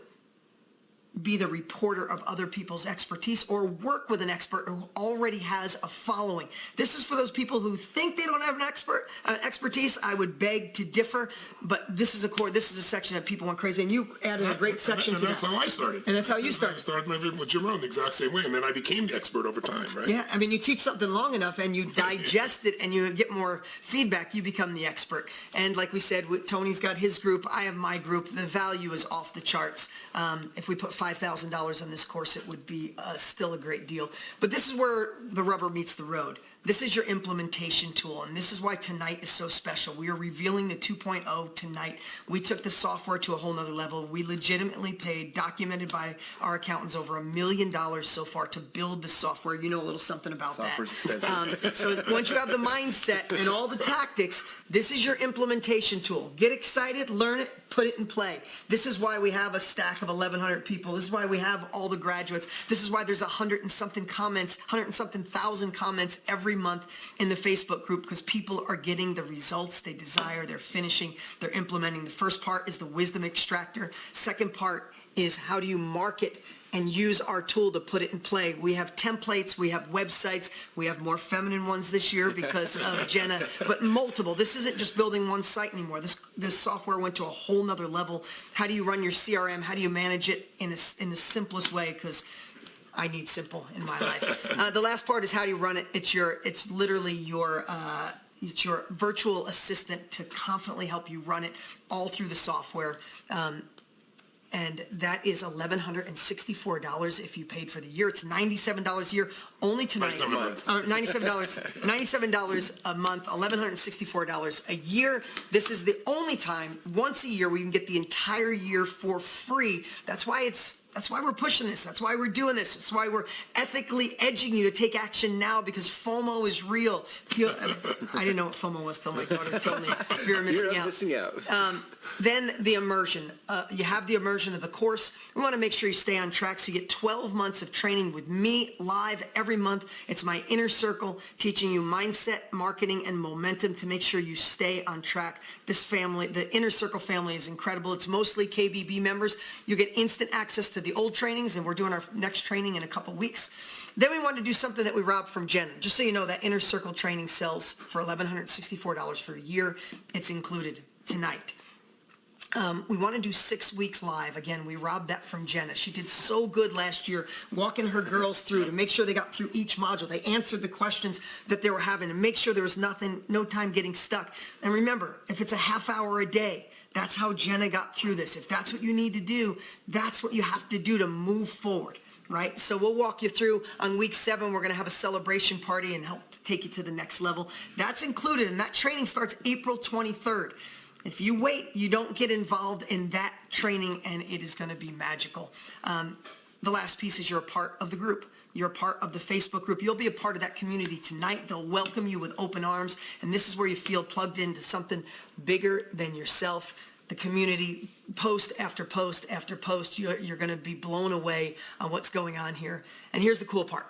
be the reporter of other people's expertise or work with an expert who already has a following. This is for those people who think they don't have an expertise. I would beg to differ, but this is a section that people went crazy, and you added a great section to that.
And that's how I started.
And that's how you started.
I started my with Jim Rohn the exact same way, and then I became the expert over time, right?
Yeah, I mean, you teach something long enough and you digest it and you get more feedback, you become the expert. And like we said, Tony's got his group, I have my group. The value is off the charts. If we put $5,000 on this course, it would be still a great deal. But this is where the rubber meets the road. This is your implementation tool, and this is why tonight is so special. We are revealing the 2.0 tonight. We took the software to a whole nother level. We legitimately paid, documented by our accountants, over $1 million so far to build the software. You know a little something about
Software's
that.
expensive.
So once you have the mindset and all the tactics, this is your implementation tool. Get excited, learn it, put it in play. This is why we have a stack of 1,100 people. This is why we have all the graduates. This is why there's 100 and something comments, 100 and something thousand comments every month in the Facebook group, because people are getting the results they desire. They're finishing, they're implementing. The first part is the wisdom extractor. Second part is how do you market and use our tool to put it in play. We have templates, we have websites, we have more feminine ones this year because of Jenna, but multiple. This isn't just building one site anymore. This software went to a whole nother level. How do you run your CRM? How do you manage it in the simplest way? Because I need simple in my life. The last part is how do you run it? It's literally your virtual assistant to confidently help you run it all through the software. And that is $1,164 if you paid for the year. It's $97 a year, only tonight. $97 a month, $1,164 a year. This is the only time, once a year, where you can get the entire year for free. That's why we're pushing this. That's why we're doing this. That's why we're ethically edging you to take action now, because FOMO is real. I didn't know what FOMO was till my daughter told me. You're missing out. Then the immersion. You have the immersion of the course. We want to make sure you stay on track, so you get 12 months of training with me live every month. It's my inner circle teaching you mindset, marketing, and momentum to make sure you stay on track. This family, the inner circle family, is incredible. It's mostly KBB members. You get instant access to the old trainings, and we're doing our next training in a couple weeks. Then we wanted to do something that we robbed from Jenna. Just so you know, that inner circle training sells for $1,164 for a year. It's included tonight. We want to do 6 weeks live. Again, we robbed that from Jenna. She did so good last year, walking her girls through to make sure they got through each module. They answered the questions that they were having to make sure there was no time getting stuck. And remember, if it's a half hour a day, that's how Jenna got through this. If that's what you need to do, that's what you have to do to move forward, right? So we'll walk you through. On week 7, we're going to have a celebration party and help take you to the next level. That's included, and that training starts April 23rd. If you wait, you don't get involved in that training, and it is going to be magical. The last piece is you're a part of the group. You're a part of the Facebook group. You'll be a part of that community tonight. They'll welcome you with open arms, and this is where you feel plugged into something bigger than yourself. The community, post after post after post, you're going to be blown away on what's going on here. And here's the cool part.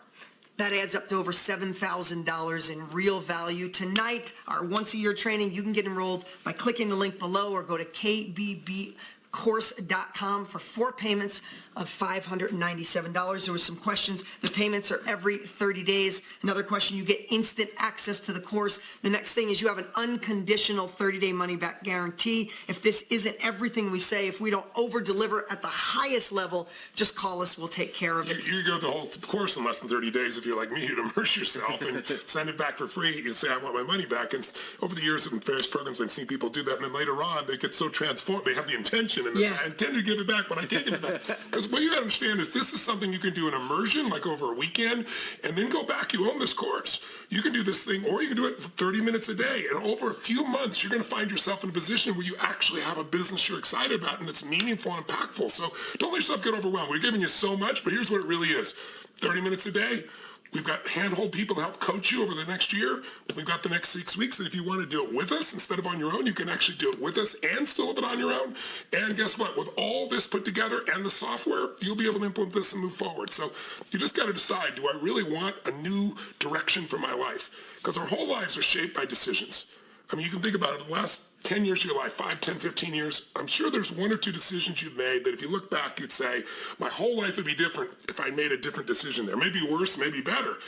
That adds up to over $7,000 in real value. Tonight, our once-a-year training, you can get enrolled by clicking the link below or go to kbbcourse.com for 4 payments of $597. There were some questions. The payments are every 30 days. Another question, you get instant access to the course. The next thing is you have an unconditional 30-day money-back guarantee. If this isn't everything we say, if we don't over-deliver at the highest level, just call us. We'll take care of it.
You go the whole course in less than 30 days. If you're like me, you'd immerse yourself and send it back for free. You say, I want my money back. And over the years in various programs, I've seen people do that. And then later on, they get so transformed. They have the intention. And I intend to give it back, but I can't give it back. Because what you got to understand is this is something you can do in immersion, like over a weekend, and then go back. You own this course. You can do this thing, or you can do it for 30 minutes a day. And over a few months, you're going to find yourself in a position where you actually have a business you're excited about, and it's meaningful and impactful. So don't let yourself get overwhelmed. We're giving you so much, but here's what it really is. 30 minutes a day. We've got handhold people to help coach you over the next year. We've got the next 6 weeks that if you want to do it with us instead of on your own, you can actually do it with us and still have it on your own. And guess what? With all this put together and the software, you'll be able to implement this and move forward. So you just got to decide, do I really want a new direction for my life? Because our whole lives are shaped by decisions. I mean, you can think about it, the last 10 years of your life, 5, 10, 15 years, I'm sure there's 1 or 2 decisions you've made that if you look back, you'd say, my whole life would be different if I made a different decision there. Maybe worse, maybe better.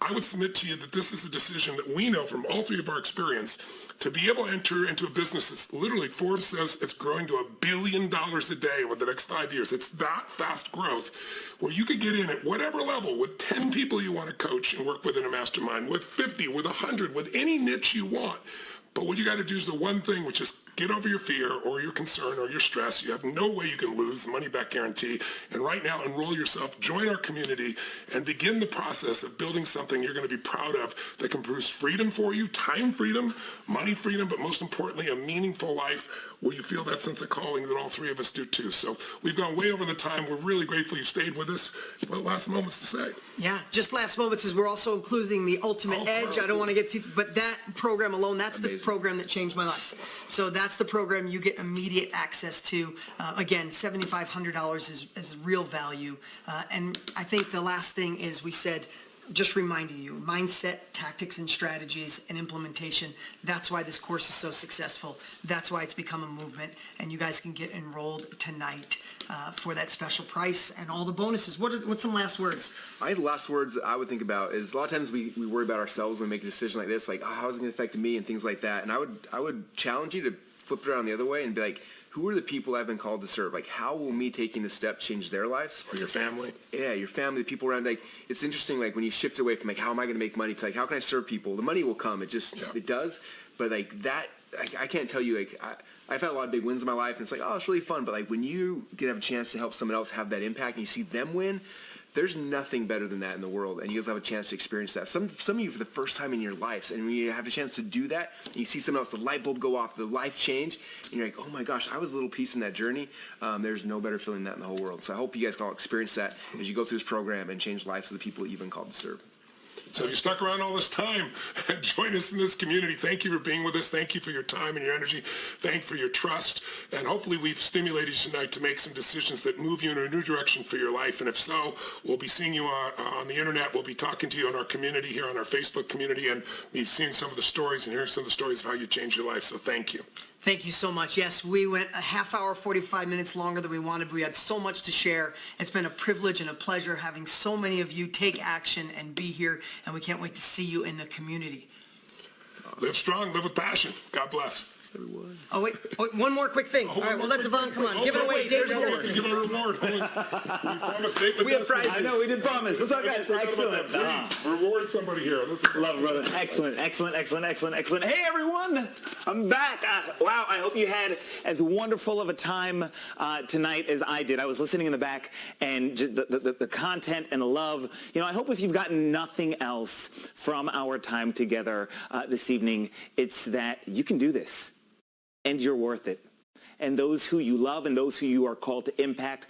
I would submit to you that this is a decision that we know from all 3 of our experience to be able to enter into a business that's literally, Forbes says it's growing to $1 billion a day over the next 5 years. It's that fast growth where you could get in at whatever level with 10 people you want to coach and work with in a mastermind, with 50, with 100, with any niche you want. But what you got to do is the one thing, which is Get over your fear or your concern or your stress. You have no way you can lose the money-back guarantee. And right now, enroll yourself, join our community, and begin the process of building something you're going to be proud of that can produce freedom for you, time freedom, money freedom, but most importantly, a meaningful life where you feel that sense of calling that all three of us do too. So we've gone way over the time. We're really grateful you stayed with us. What last moments to say?
Yeah, just last moments is we're also including the Ultimate Edge. I don't want to get too, but that program alone, that's the program that changed my life. So that's the program you get immediate access to. Again, $7,500 is real value. And I think the last thing is we said, just reminding you, mindset, tactics, and strategies and implementation. That's why this course is so successful. That's why it's become a movement. And you guys can get enrolled tonight for that special price and all the bonuses. What's some last words?
I think the last words I would think about is a lot of times we worry about ourselves when we make a decision like this, like, oh, how is it going to affect me and things like that. And I would challenge you to flip it around the other way and be like, who are the people I've been called to serve? Like, how will me taking this step change their lives?
Or your family.
Yeah, your family, the people around. Like, it's interesting, like, when you shift away from, like, how am I going to make money to, like, how can I serve people? The money will come. It just, it does. But, like, that, I can't tell you, like, I've had a lot of big wins in my life, and it's like, oh, it's really fun. But, like, when you get have a chance to help someone else have that impact and you see them win, there's nothing better than that in the world, and you guys have a chance to experience that. Some of you for the first time in your lives, and when you have a chance to do that, and you see someone else, the light bulb go off, the life change, and you're like, oh my gosh, I was a little piece in that journey. There's no better feeling than that in the whole world. So I hope you guys can all experience that as you go through this program and change the lives of the people that you've been called to serve.
So you stuck around all this time and joined us in this community. Thank you for being with us. Thank you for your time and your energy. Thank you for your trust. And hopefully we've stimulated you tonight to make some decisions that move you in a new direction for your life. And if so, we'll be seeing you on the internet. We'll be talking to you in our community here on our Facebook community and be seeing some of the stories and hearing some of the stories of how you changed your life. So thank you.
Thank you so much. Yes, we went a half hour, 45 minutes longer than we wanted. We had so much to share. It's been a privilege and a pleasure having so many of you take action and be here, and we can't wait to see you in the community.
Live strong, live with passion. God bless.
Everyone.
Oh, wait, one more quick thing. All right, we'll let Devon come on. Give it away. Date with Destiny.
Give it a reward. We promised date with
We have
Destiny.
prizes. I know, we did promise. What's up, guys? Excellent.
Reward somebody here.
Love it, brother. Excellent. Hey, everyone. I'm back. Wow, I hope you had as wonderful of a time tonight as I did. I was listening in the back, and just the content and the love. You know, I hope if you've gotten nothing else from our time together this evening, it's that you can do this. And you're worth it. And those who you love and those who you are called to impact,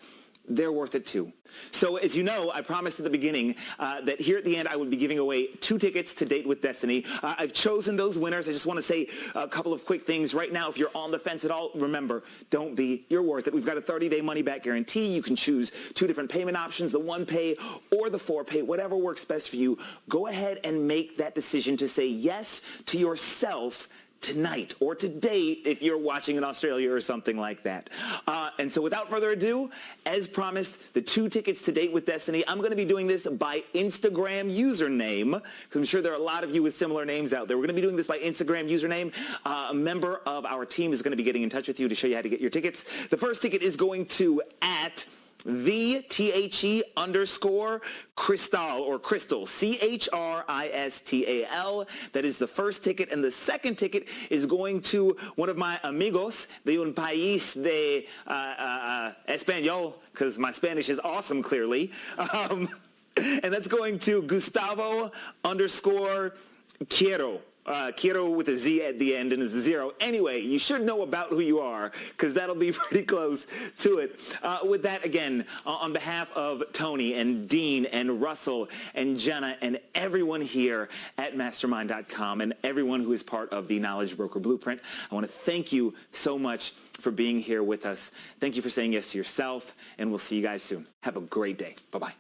they're worth it too. So as you know, I promised at the beginning that here at the end I would be giving away 2 tickets to Date with Destiny. I've chosen those winners. I just want to say a couple of quick things. Right now, if you're on the fence at all, remember, don't be. You're worth it. We've got a 30-day money-back guarantee. You can choose 2 different payment options, the 1 pay or the 4 pay, whatever works best for you. Go ahead and make that decision to say yes to yourself tonight or today if you're watching in Australia or something like that. And so without further ado, as promised, the 2 tickets to Date with Destiny. I'm going to be doing this by Instagram username because I'm sure there are a lot of you with similar names out there. We're going to be doing this by Instagram username. A member of our team is going to be getting in touch with you to show you how to get your tickets. The first ticket is going to @the_Crystal or Crystal, Cristal. That is the first ticket. And the second ticket is going to one of my amigos de un país de español, because my Spanish is awesome, clearly. And that's going to Gustavo_Quiero. Quiero with a Z at the end and it's a 0. Anyway, you should know about who you are because that'll be pretty close to it. With that, again, on behalf of Tony and Dean and Russell and Jenna and everyone here at Mastermind.com and everyone who is part of the Knowledge Broker Blueprint, I want to thank you so much for being here with us. Thank you for saying yes to yourself, and we'll see you guys soon. Have a great day. Bye-bye.